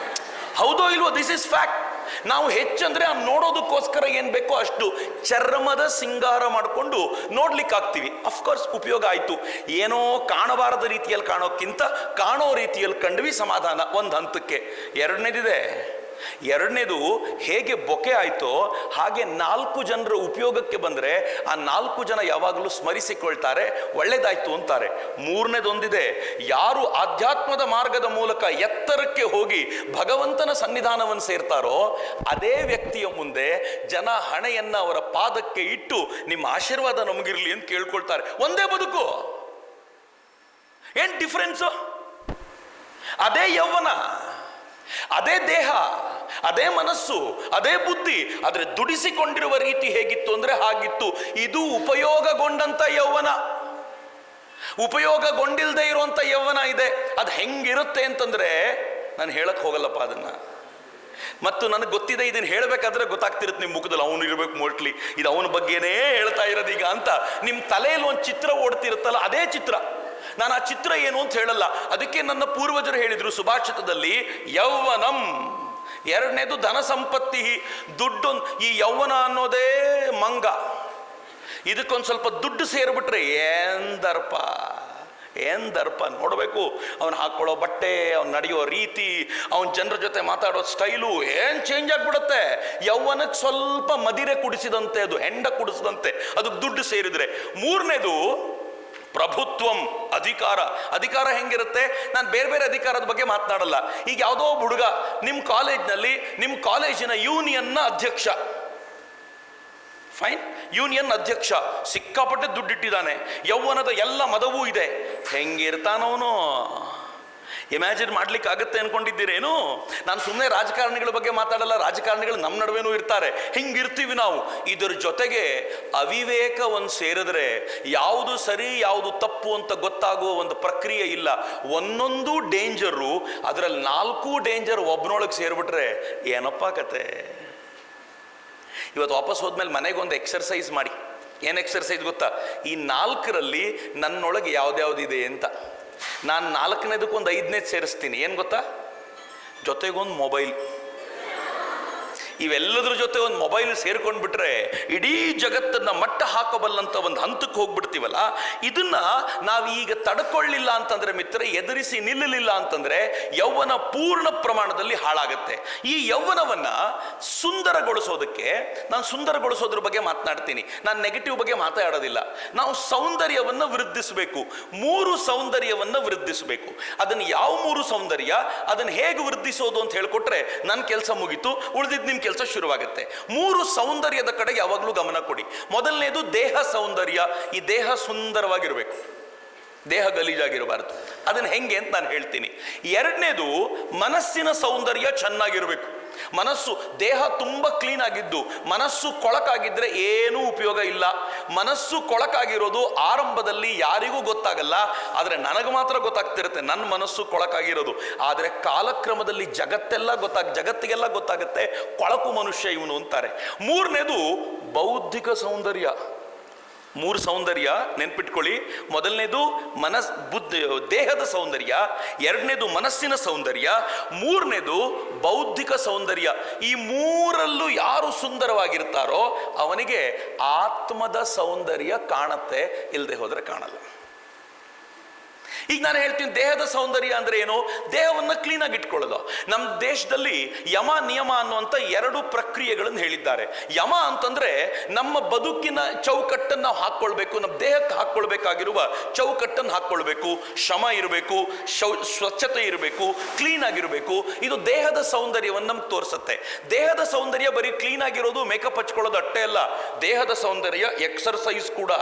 ಹೌದೋ ಇಲ್ವೋ, ದಿಸ್ ಇಸ್ ಫ್ಯಾಕ್ಟ್. ನಾವು ಹೆಚ್ಚಂದ್ರೆ ಆ ನೋಡೋದಕ್ಕೋಸ್ಕರ ಏನು ಬೇಕೋ ಅಷ್ಟು ಚರ್ಮದ ಸಿಂಗಾರ ಮಾಡಿಕೊಂಡು ನೋಡ್ಲಿಕ್ಕೆ ಆಗ್ತೀವಿ. ಅಫ್ಕೋರ್ಸ್ ಉಪಯೋಗ ಆಯಿತು. ಏನೋ ಕಾಣಬಾರದ ರೀತಿಯಲ್ಲಿ ಕಾಣೋಕ್ಕಿಂತ ಕಾಣೋ ರೀತಿಯಲ್ಲಿ ಕಂಡ್ವಿ, ಸಮಾಧಾನ ಒಂದು ಹಂತಕ್ಕೆ. ಎರಡನೇದು ಹೇಗೆ ಬೊಕೆ ಆಯಿತೋ ಹಾಗೆ 4 ಜನರ ಉಪಯೋಗಕ್ಕೆ ಬಂದರೆ ಆ 4 ಜನ ಯಾವಾಗಲೂ ಸ್ಮರಿಸಿಕೊಳ್ತಾರೆ, ಒಳ್ಳೇದಾಯ್ತು ಅಂತಾರೆ. ಮೂರನೇದೊಂದಿದೆ, ಯಾರು ಆಧ್ಯಾತ್ಮದ ಮಾರ್ಗದ ಮೂಲಕ ಎತ್ತರಕ್ಕೆ ಹೋಗಿ ಭಗವಂತನ ಸನ್ನಿಧಾನವನ್ನು ಸೇರ್ತಾರೋ ಅದೇ ವ್ಯಕ್ತಿಯ ಮುಂದೆ ಜನ ಹಣೆಯನ್ನ ಅವರ ಪಾದಕ್ಕೆ ಇಟ್ಟು ನಿಮ್ಮ ಆಶೀರ್ವಾದ ನಮಗಿರ್ಲಿ ಅಂತ ಕೇಳ್ಕೊಳ್ತಾರೆ. ಒಂದೇ ಬದುಕು, ಏನ್ ಡಿಫರೆನ್ಸು? ಅದೇ ಯೌವನ, ಅದೇ ದೇಹ, ಅದೇ ಮನಸ್ಸು, ಅದೇ ಬುದ್ಧಿ, ಆದರೆ ದುಡಿಸಿಕೊಂಡಿರುವ ರೀತಿ ಹೇಗಿತ್ತು ಅಂದ್ರೆ ಹಾಗಿತ್ತು. ಇದು ಉಪಯೋಗಗೊಂಡಂತ ಯೌವನ. ಉಪಯೋಗಗೊಂಡಿಲ್ಲದೆ ಇರುವಂತ ಯೌವನ ಇದೆ. ಅದು ಹೆಂಗಿರುತ್ತೆ ಅಂತಂದ್ರೆ ನಾನು ಹೇಳಕ್ ಹೋಗಲ್ಲಪ್ಪ ಅದನ್ನ. ಮತ್ತು ನನಗೆ ಗೊತ್ತಿದೆ, ಇದನ್ನು ಹೇಳಬೇಕಾದ್ರೆ ಗೊತ್ತಾಗ್ತಿರುತ್ತೆ ನಿಮ್ಮ ಮುಖದಲ್ಲಿ, ಅವನು ಇರಬೇಕು ಮೋಸ್ಟ್ಲಿ, ಇದು ಅವನ ಬಗ್ಗೆನೇ ಹೇಳ್ತಾ ಇರೋದೀಗ ಅಂತ. ನಿಮ್ಮ ತಲೆಯಲ್ಲಿ ಒಂದು ಚಿತ್ರ ಓಡ್ತಿರುತ್ತಲ್ಲ, ಅದೇ ಚಿತ್ರ. ನಾನು ಆ ಚಿತ್ರ ಏನು ಅಂತ ಹೇಳಲ್ಲ. ಅದಕ್ಕೆ ನನ್ನ ಪೂರ್ವಜರು ಹೇಳಿದ್ರು ಸುಭಾಷಿತದಲ್ಲಿ, ಯೌವನಂ. ಎರಡನೇದು ಧನ ಸಂಪತ್ತಿ, ದುಡ್ಡು. ಈ ಯೌವನ ಅನ್ನೋದೇ ಮಂಗ. ಇದಕ್ಕೊಂದು ಸ್ವಲ್ಪ ದುಡ್ಡು ಸೇರಿಬಿಟ್ರೆ ಏನ್ ದರ್ಪ ನೋಡಬೇಕು. ಅವನು ಹಾಕೊಳ್ಳೋ ಬಟ್ಟೆ, ಅವ್ನು ನಡೆಯೋ ರೀತಿ, ಅವನ ಜನರ ಜೊತೆ ಮಾತಾಡೋ ಸ್ಟೈಲು ಏನು ಚೇಂಜ್ ಆಗಿಬಿಡುತ್ತೆ. ಯೌವನಕ್ಕೆ ಸ್ವಲ್ಪ ಮದಿರೆ ಕುಡಿಸಿದಂತೆ, ಅದು ಹೆಂಡ ಕುಡಿಸಿದಂತೆ ಅದಕ್ಕೆ ದುಡ್ಡು ಸೇರಿದ್ರೆ. ಮೂರನೇದು ಪ್ರಭುತ್ವಂ, ಅಧಿಕಾರ ಹೆಂಗಿರುತ್ತೆ? ನಾನು ಬೇರೆ ಅಧಿಕಾರದ ಬಗ್ಗೆ ಮಾತನಾಡಲ್ಲ. ಈಗ ಯಾವುದೋ ಹುಡುಗ ನಿಮ್ಮ ಕಾಲೇಜ್ನಲ್ಲಿ ನಿಮ್ಮ ಕಾಲೇಜಿನ ಯೂನಿಯನ್ನ ಅಧ್ಯಕ್ಷ, ಫೈನ್, ಯೂನಿಯನ್ ಅಧ್ಯಕ್ಷ, ಸಿಕ್ಕಾಪಟ್ಟೆ ದುಡ್ಡಿಟ್ಟಿದ್ದಾನೆ, ಯೌವನದ ಎಲ್ಲ ಮದವೂ ಇದೆ. ಹೆಂಗಿರ್ತಾನವನು? ಇಮ್ಯಾಜಿನ್ ಮಾಡ್ಲಿಕ್ಕೆ ಆಗುತ್ತೆ ಅನ್ಕೊಂಡಿದ್ದೀರೇನು? ನಾನು ಸುಮ್ಮನೆ ರಾಜಕಾರಣಿಗಳ ಬಗ್ಗೆ ಮಾತಾಡಲ್ಲ, ರಾಜಕಾರಣಿಗಳು ನಮ್ಮ ನಡುವೆನೂ ಇರ್ತಾರೆ, ಹಿಂಗಿರ್ತೀವಿ ನಾವು. ಇದರ ಜೊತೆಗೆ ಅವಿವೇಕ ಒಂದು ಸೇರಿದ್ರೆ ಯಾವುದು ಸರಿ ಯಾವುದು ತಪ್ಪು ಅಂತ ಗೊತ್ತಾಗುವ ಒಂದು ಪ್ರಕ್ರಿಯೆ ಇಲ್ಲ. ಒಂದೊಂದು ಡೇಂಜರು, ಅದರಲ್ಲಿ 4 ಡೇಂಜರ್ ಒಬ್ಬನೊಳಗೆ ಸೇರಿಬಿಟ್ರೆ ಏನಪ್ಪ ಕತೆ. ಇವತ್ತು ವಾಪಸ್ ಹೋದ್ಮೇಲೆ ಮನೆಗೊಂದು ಎಕ್ಸರ್ಸೈಸ್ ಮಾಡಿ. ಏನು ಎಕ್ಸರ್ಸೈಸ್ ಗೊತ್ತಾ? ಈ 4ರಲ್ಲಿ ನನ್ನೊಳಗೆ ಯಾವ್ದ್ಯಾವ್ದಿದೆ ಅಂತ. ನಾನು 4ನೇದಕ್ಕೊಂದು 5ನೇದು ಸೇರಿಸ್ತೀನಿ. ಏನು ಗೊತ್ತಾ? ಜೊತೆಗೊಂದು ಮೊಬೈಲ್. ಇವೆಲ್ಲದ್ರ ಜೊತೆ ಒಂದು ಮೊಬೈಲ್ ಸೇರ್ಕೊಂಡು ಬಿಟ್ರೆ ಇಡೀ ಜಗತ್ತನ್ನ ಮಟ್ಟ ಹಾಕಬಲ್ಲಂತ ಒಂದು ಹಂತಕ್ಕೆ ಹೋಗ್ಬಿಡ್ತೀವಲ್ಲ. ಇದನ್ನ ನಾವೀಗ ತಡ್ಕೊಳ್ಳಿಲ್ಲ ಅಂತಂದ್ರೆ ಮಿತ್ರ, ಎದುರಿಸಿ ನಿಲ್ಲಲಿಲ್ಲ ಅಂತಂದ್ರೆ ಯೌವನ ಪೂರ್ಣ ಪ್ರಮಾಣದಲ್ಲಿ ಹಾಳಾಗತ್ತೆ. ಈ ಯೌವನವನ್ನ ಸುಂದರಗೊಳಿಸೋದಕ್ಕೆ, ನಾನು ಸುಂದರಗೊಳಿಸೋದ್ರ ಬಗ್ಗೆ ಮಾತನಾಡ್ತೀನಿ, ನಾನು ನೆಗೆಟಿವ್ ಬಗ್ಗೆ ಮಾತಾಡೋದಿಲ್ಲ. ನಾವು ಸೌಂದರ್ಯವನ್ನು ವೃದ್ಧಿಸಬೇಕು. 3 ಸೌಂದರ್ಯವನ್ನು ವೃದ್ಧಿಸಬೇಕು. ಅದನ್ನು ಯಾವ 3 ಸೌಂದರ್ಯ, ಅದನ್ನು ಹೇಗೆ ವೃದ್ಧಿಸೋದು ಅಂತ ಹೇಳ್ಕೊಟ್ರೆ ನನ್ನ ಕೆಲಸ ಮುಗೀತು, ಉಳಿದಿದ್ದು ನಿಮ್ಮ ಕೆಲಸ ಶುರುವಾಗುತ್ತೆ. 3 ಸೌಂದರ್ಯದ ಕಡೆಗೆ ಯಾವಾಗಲೂ ಗಮನ ಕೊಡಿ. ಮೊದಲನೇದು ದೇಹ ಸೌಂದರ್ಯ. ಈ ದೇಹ ಸುಂದರವಾಗಿರಬೇಕು, ದೇಹ ಗಲೀಜಾಗಿರಬಾರದು. ಅದನ್ನು ಹೆಂಗೆ ಅಂತ ನಾನು ಹೇಳ್ತೀನಿ. 2ನೇದು ಮನಸ್ಸಿನ ಸೌಂದರ್ಯ ಚೆನ್ನಾಗಿರಬೇಕು. ಮನಸ್ಸು, ದೇಹ ತುಂಬ ಕ್ಲೀನ್ ಆಗಿದ್ದು ಮನಸ್ಸು ಕೊಳಕಾಗಿದ್ರೆ ಏನೂ ಉಪಯೋಗ ಇಲ್ಲ. ಮನಸ್ಸು ಕೊಳಕಾಗಿರೋದು ಆರಂಭದಲ್ಲಿ ಯಾರಿಗೂ ಗೊತ್ತಾಗಲ್ಲ, ಆದರೆ ನನಗೆ ಮಾತ್ರ ಗೊತ್ತಾಗ್ತಿರುತ್ತೆ ನನ್ನ ಮನಸ್ಸು ಕೊಳಕಾಗಿರೋದು. ಆದರೆ ಕಾಲಕ್ರಮದಲ್ಲಿ ಜಗತ್ತಿಗೆಲ್ಲ ಗೊತ್ತಾಗುತ್ತೆ ಕೊಳಕು ಮನುಷ್ಯ ಇವನು ಅಂತಾರೆ. 3ನೇದು ಬೌದ್ಧಿಕ ಸೌಂದರ್ಯ. 3 ಸೌಂದರ್ಯ ನೆನ್ಪಿಟ್ಕೊಳ್ಳಿ. ಮೊದಲನೇದು ದೇಹದ ಸೌಂದರ್ಯ, 2ನೇದು ಮನಸ್ಸಿನ ಸೌಂದರ್ಯ, 3ನೇದು ಬೌದ್ಧಿಕ ಸೌಂದರ್ಯ. ಈ 3ರಲ್ಲೂ ಯಾರು ಸುಂದರವಾಗಿರ್ತಾರೋ ಅವನಿಗೆ ಆತ್ಮದ ಸೌಂದರ್ಯ ಕಾಣತ್ತೆ, ಇಲ್ಲದೆ ಹೋದ್ರೆ ಕಾಣಲ್ಲ. ಈಗ ನಾನು ಹೇಳ್ತೀನಿ, ದೇಹದ ಸೌಂದರ್ಯ ಅಂದ್ರೆ ಏನು? ದೇಹವನ್ನು ಕ್ಲೀನಾಗಿ ಇಟ್ಕೊಳ್ಳೋದು. ನಮ್ಮ ದೇಶದಲ್ಲಿ ಯಮ ನಿಯಮ ಅನ್ನುವಂಥ 2 ಪ್ರಕ್ರಿಯೆಗಳನ್ನು ಹೇಳಿದ್ದಾರೆ. ಯಮ ಅಂತಂದ್ರೆ ನಮ್ಮ ಬದುಕಿನ ಚೌಕಟ್ಟನ್ನು ನಾವು ಹಾಕ್ಕೊಳ್ಬೇಕು, ನಮ್ಮ ದೇಹಕ್ಕೆ ಹಾಕ್ಕೊಳ್ಬೇಕಾಗಿರುವ ಚೌಕಟ್ಟನ್ನು ಹಾಕ್ಕೊಳ್ಬೇಕು. ಶ್ರಮ ಇರಬೇಕು, ಸ್ವಚ್ಛತೆ ಇರಬೇಕು, ಕ್ಲೀನ್ ಆಗಿರಬೇಕು. ಇದು ದೇಹದ ಸೌಂದರ್ಯವನ್ನು ನಮ್ಗೆ ತೋರಿಸುತ್ತೆ. ದೇಹದ ಸೌಂದರ್ಯ ಬರೀ ಕ್ಲೀನ್ ಆಗಿರೋದು, ಮೇಕಪ್ ಹಚ್ಕೊಳ್ಳೋದು ಅಷ್ಟೇ ಅಲ್ಲ. ದೇಹದ ಸೌಂದರ್ಯ ಎಕ್ಸರ್ಸೈಸ್ ಕೂಡ.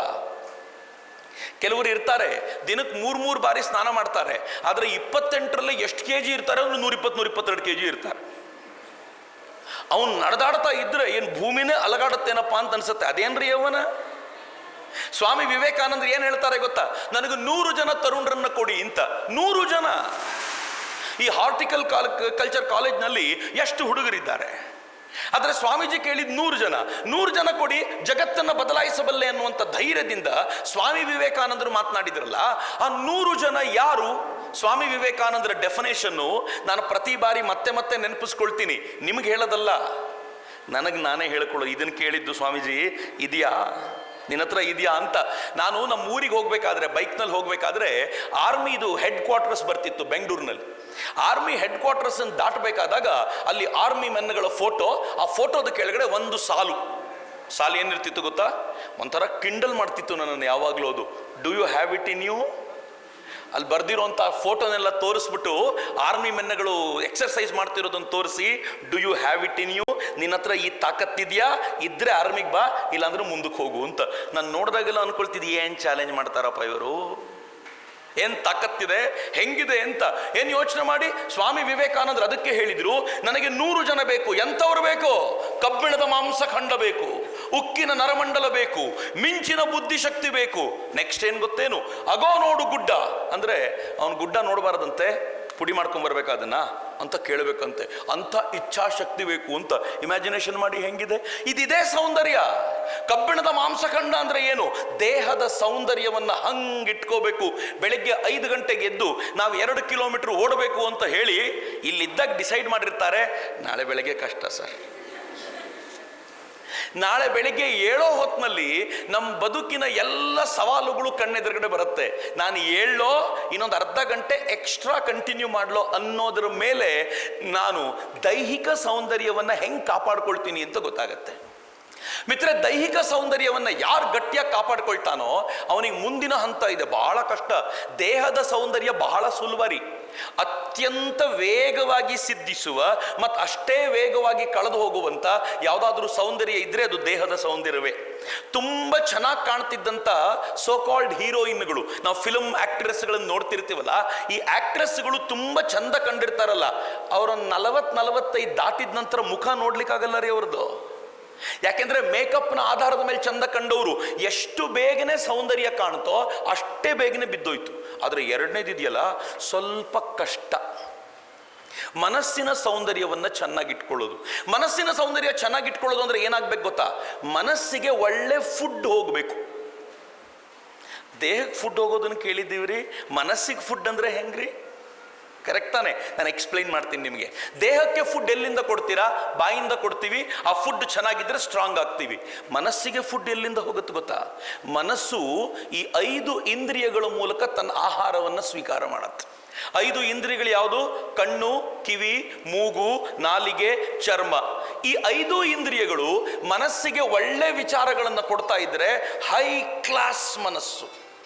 ಕೆಲವರು ಇರ್ತಾರೆ ದಿನಕ್ಕೆ 3 ಬಾರಿ ಸ್ನಾನ ಮಾಡ್ತಾರೆ, ಆದರೆ 28ರಲ್ಲಿ ಎಷ್ಟು ಕೆಜಿ ಇರ್ತಾರೆ ಅಂದ್ರೆ 120-122 ಕೆಜಿ ಇರ್ತಾರೆ. ಅವನು ನಡೆದಾಡ್ತಾ ಇದ್ರೆ ಏನು ಭೂಮಿನೇ ಅಲಗಾಡುತ್ತೇನಪ್ಪ ಅಂತ ಅನ್ಸುತ್ತೆ. ಅದೇನ್ರಿ ಯೌವನ? ಸ್ವಾಮಿ ವಿವೇಕಾನಂದರು ಏನು ಹೇಳ್ತಾರೆ ಗೊತ್ತಾ? ನನಗೆ 100 ಜನ ತರುಣರನ್ನ ಕೊಡಿ ಅಂತ. 100 ಜನ. ಈ ಹಾರ್ಟಿಕಲ್ಚರ್ ಕಾಲೇಜ್ನಲ್ಲಿ ಎಷ್ಟು ಹುಡುಗರಿದ್ದಾರೆ? ಆದರೆ ಸ್ವಾಮೀಜಿ ಕೇಳಿದ 100 ಜನ ಕೊಡಿ, ಜಗತ್ತನ್ನು ಬದಲಾಯಿಸಬಲ್ಲೆ ಅನ್ನುವಂಥ ಧೈರ್ಯದಿಂದ ಸ್ವಾಮಿ ವಿವೇಕಾನಂದರು ಮಾತನಾಡಿದ್ರಲ್ಲ. ಆ 100 ಜನ ಯಾರು? ಸ್ವಾಮಿ ವಿವೇಕಾನಂದರ ಡೆಫಿನೇಷನ್ನು ನಾನು ಪ್ರತಿ ಬಾರಿ ಮತ್ತೆ ನೆನಪಿಸ್ಕೊಳ್ತೀನಿ. ನಿಮ್ಗೆ ಹೇಳೋದಲ್ಲ, ನನಗೆ ನಾನೇ ಹೇಳ್ಕೊಳ್ಳೋ. ಇದನ್ನು ಕೇಳಿದ್ದು ಸ್ವಾಮೀಜಿ ಇದೆಯಾ ನಿನ್ನ ಹತ್ರ ಇದೆಯಾ ಅಂತ. ನಾನು ನಮ್ಮ ಊರಿಗೆ ಹೋಗ್ಬೇಕಾದ್ರೆ, ಬೈಕ್ನಲ್ಲಿ ಹೋಗ್ಬೇಕಾದ್ರೆ ಆರ್ಮಿದು ಹೆಡ್ ಕ್ವಾರ್ಟರ್ಸ್ ಬರ್ತಿತ್ತು ಬೆಂಗಳೂರಿನಲ್ಲಿ. ಆರ್ಮಿ ಹೆಡ್ ಕ್ವಾರ್ಟರ್ಸ್ ಅನ್ನು ದಾಟಬೇಕಾದಾಗ ಅಲ್ಲಿ ಆರ್ಮಿ ಮೆನ್ಗಳ ಫೋಟೋ, ಆ ಫೋಟೋದ ಕೆಳಗಡೆ ಒಂದು ಸಾಲು ಏನಿರ್ತಿತ್ತು ಗೊತ್ತಾ? ಒಂಥರ ಕಿಂಡಲ್ ಮಾಡ್ತಿತ್ತು ನನ್ನನ್ನು ಯಾವಾಗಲೂ ಅದು. Do you have it in you? ಅಲ್ಲಿ ಬರ್ದಿರೋಂಥ ಫೋಟೋನೆಲ್ಲ ತೋರಿಸ್ಬಿಟ್ಟು ಆರ್ಮಿ ಮೆನ್ಗಳು ಎಕ್ಸರ್ಸೈಸ್ ಮಾಡ್ತಿರೋದನ್ನು ತೋರಿಸಿ, do you have it in you? ನಿನ್ನ ಹತ್ರ ಈ ತಾಕತ್ತಿದೆಯಾ? ಇದ್ರೆ ಆರ್ಮಿಗೆ ಬಾ, ಇಲ್ಲಾಂದ್ರೆ ಮುಂದಕ್ಕೆ ಹೋಗು ಅಂತ. ನಾನು ನೋಡಿದಾಗೆಲ್ಲ ಅನ್ಕೊಳ್ತಿದ್ದೆ, ಏನು ಚಾಲೆಂಜ್ ಮಾಡ್ತಾರಪ್ಪ ಇವರು, ಏನು ತಾಕತ್ತಿದೆ, ಹೆಂಗಿದೆ ಅಂತ. ಏನು ಯೋಚನೆ ಮಾಡಿ. ಸ್ವಾಮಿ ವಿವೇಕಾನಂದರು ಅದಕ್ಕೆ ಹೇಳಿದ್ರು, ನನಗೆ 100 ಜನ ಬೇಕು. ಎಂಥವ್ರು ಬೇಕು? ಕಬ್ಬಿಣದ ಮಾಂಸಖಂಡ ಬೇಕು, ಉಕ್ಕಿನ ನರಮಂಡಲ ಬೇಕು, ಮಿಂಚಿನ ಬುದ್ಧಿಶಕ್ತಿ ಬೇಕು. ನೆಕ್ಸ್ಟ್ ಏನು ಗೊತ್ತೇನು? ಅಗೋ ನೋಡು ಗುಡ್ಡ ಅಂದ್ರೆ ಅವನು ಗುಡ್ಡ ನೋಡಬಾರ್ದಂತೆ, ಪುಡಿ ಮಾಡ್ಕೊಂಡ್ಬರ್ಬೇಕು ಅದನ್ನ ಅಂತ ಕೇಳಬೇಕಂತೆ. ಅಂಥ ಇಚ್ಛಾಶಕ್ತಿ ಬೇಕು ಅಂತ. ಇಮ್ಯಾಜಿನೇಷನ್ ಮಾಡಿ ಹೆಂಗಿದೆ. ಇದೇ ಸೌಂದರ್ಯ. ಕಬ್ಬಿಣದ ಮಾಂಸಖಂಡ ಅಂದ್ರೆ ಏನು? ದೇಹದ ಸೌಂದರ್ಯವನ್ನ ಹಂಗಿಟ್ಕೋಬೇಕು. ಬೆಳಗ್ಗೆ 5 ಗಂಟೆಗೆ ಎದ್ದು ನಾವು 2 ಕಿಲೋಮೀಟರ್ ಓಡಬೇಕು ಅಂತ ಹೇಳಿ ಇಲ್ಲಿದ್ದಾಗ ಡಿಸೈಡ್ ಮಾಡಿರ್ತಾರೆ, ನಾಳೆ ಬೆಳಗ್ಗೆ ಕಷ್ಟ ಸರ್. ನಾಳೆ ಬೆಳಿಗ್ಗೆ ಏಳೋ ಹೊತ್ತಿನಲ್ಲಿ ನಮ್ಮ ಬದುಕಿನ ಎಲ್ಲ ಸವಾಲುಗಳು ಕಣ್ಣೆದುರುಗಡೆ ಬರುತ್ತೆ. ನಾನು ಏಳೋ ಇನ್ನೊಂದು ಅರ್ಧ ಗಂಟೆ ಎಕ್ಸ್ಟ್ರಾ ಕಂಟಿನ್ಯೂ ಮಾಡಲೋ ಅನ್ನೋದ್ರ ಮೇಲೆ ನಾನು ದೈಹಿಕ ಸೌಂದರ್ಯವನ್ನು ಹೆಂಗೆ ಕಾಪಾಡ್ಕೊಳ್ತೀನಿ ಅಂತ ಗೊತ್ತಾಗತ್ತೆ. ಮಿತ್ರ, ದೈಹಿಕ ಸೌಂದರ್ಯವನ್ನು ಯಾರು ಗಟ್ಟಿಯಾಗಿ ಕಾಪಾಡ್ಕೊಳ್ತಾನೋ ಅವನಿಗೆ ಮುಂದಿನ ಹಂತ ಇದೆ, ಬಹಳ ಕಷ್ಟ. ದೇಹದ ಸೌಂದರ್ಯ ಬಹಳ ಸುಲಭ ರೀ. ಅತ್ಯಂತ ವೇಗವಾಗಿ ಸಿದ್ಧಿಸುವ ಮತ್ತು ಅಷ್ಟೇ ವೇಗವಾಗಿ ಕಳೆದು ಹೋಗುವಂಥ ಯಾವುದಾದ್ರೂ ಸೌಂದರ್ಯ ಇದ್ದರೆ ಅದು ದೇಹದ ಸೌಂದರ್ಯವೇ. ತುಂಬ ಚೆನ್ನಾಗಿ ಕಾಣ್ತಿದ್ದಂಥ ಸೋ ಕಾಲ್ಡ್ ಹೀರೋಯಿನ್ಗಳು, ನಾವು ಫಿಲ್ಮ್ ಆಕ್ಟ್ರೆಸ್ಗಳನ್ನು ನೋಡ್ತಿರ್ತೀವಲ್ಲ, ಈ ಆಕ್ಟ್ರೆಸ್ಗಳು ತುಂಬ ಚಂದ ಕಂಡಿರ್ತಾರಲ್ಲ, ಅವರ 40-45 ದಾಟಿದ ನಂತರ ಮುಖ ನೋಡ್ಲಿಕ್ಕಾಗಲ್ಲ ರೀ ಅವ್ರದ್ದು. ಯಾಕೆಂದ್ರೆ ಮೇಕಪ್ನ ಆಧಾರದ ಮೇಲೆ ಚಂದ ಕಂಡವರು ಎಷ್ಟು ಬೇಗನೆ ಸೌಂದರ್ಯ ಕಾಣುತ್ತೋ ಅಷ್ಟೇ ಬೇಗನೆ ಬಿದ್ದೋಯ್ತು. ಆದರೆ ಎರಡನೇದಿದೆಯಲ್ಲ, ಸ್ವಲ್ಪ ಕಷ್ಟ. ಮನಸ್ಸಿನ ಸೌಂದರ್ಯವನ್ನು ಚೆನ್ನಾಗಿಟ್ಕೊಳ್ಳೋದು. ಮನಸ್ಸಿನ ಸೌಂದರ್ಯ ಚೆನ್ನಾಗಿಟ್ಕೊಳ್ಳೋದು ಅಂದ್ರೆ ಏನಾಗ್ಬೇಕು ಗೊತ್ತಾ? ಮನಸ್ಸಿಗೆ ಒಳ್ಳೆ ಫುಡ್ ಹೋಗ್ಬೇಕು. ದೇಹಕ್ಕೆ ಫುಡ್ ಹೋಗೋದನ್ನು ಕೇಳಿದ್ದೀವ್ರಿ, ಮನಸ್ಸಿಗೆ ಫುಡ್ ಅಂದ್ರೆ ಹೆಂಗ್ರಿ? ಕರೆಕ್ಟ್ ತಾನೆ? ನಾನು ಎಕ್ಸ್ಪ್ಲೈನ್ ಮಾಡ್ತೀನಿ ನಿಮಗೆ. ದೇಹಕ್ಕೆ ಫುಡ್ ಎಲ್ಲಿಂದ ಕೊಡ್ತೀರಾ? ಬಾಯಿಂದ ಕೊಡ್ತೀವಿ. ಆ ಫುಡ್ ಚೆನ್ನಾಗಿದ್ರೆ ಸ್ಟ್ರಾಂಗ್ ಆಗ್ತೀವಿ. ಮನಸ್ಸಿಗೆ ಫುಡ್ ಎಲ್ಲಿಂದ ಹೋಗುತ್ತೆ ಗೊತ್ತಾ? ಮನಸ್ಸು ಈ 5 ಇಂದ್ರಿಯಗಳ ಮೂಲಕ ತನ್ನ ಆಹಾರವನ್ನು ಸ್ವೀಕಾರ ಮಾಡುತ್ತೆ. 5 ಇಂದ್ರಿಯಗಳು ಯಾವುದು? ಕಣ್ಣು, ಕಿವಿ, ಮೂಗು, ನಾಲಿಗೆ, ಚರ್ಮ. ಈ 5 ಇಂದ್ರಿಯಗಳು ಮನಸ್ಸಿಗೆ ಒಳ್ಳೆ ವಿಚಾರಗಳನ್ನು ಕೊಡ್ತಾ ಇದ್ರೆ ಹೈ ಕ್ಲಾಸ್ ಮನಸ್ಸು.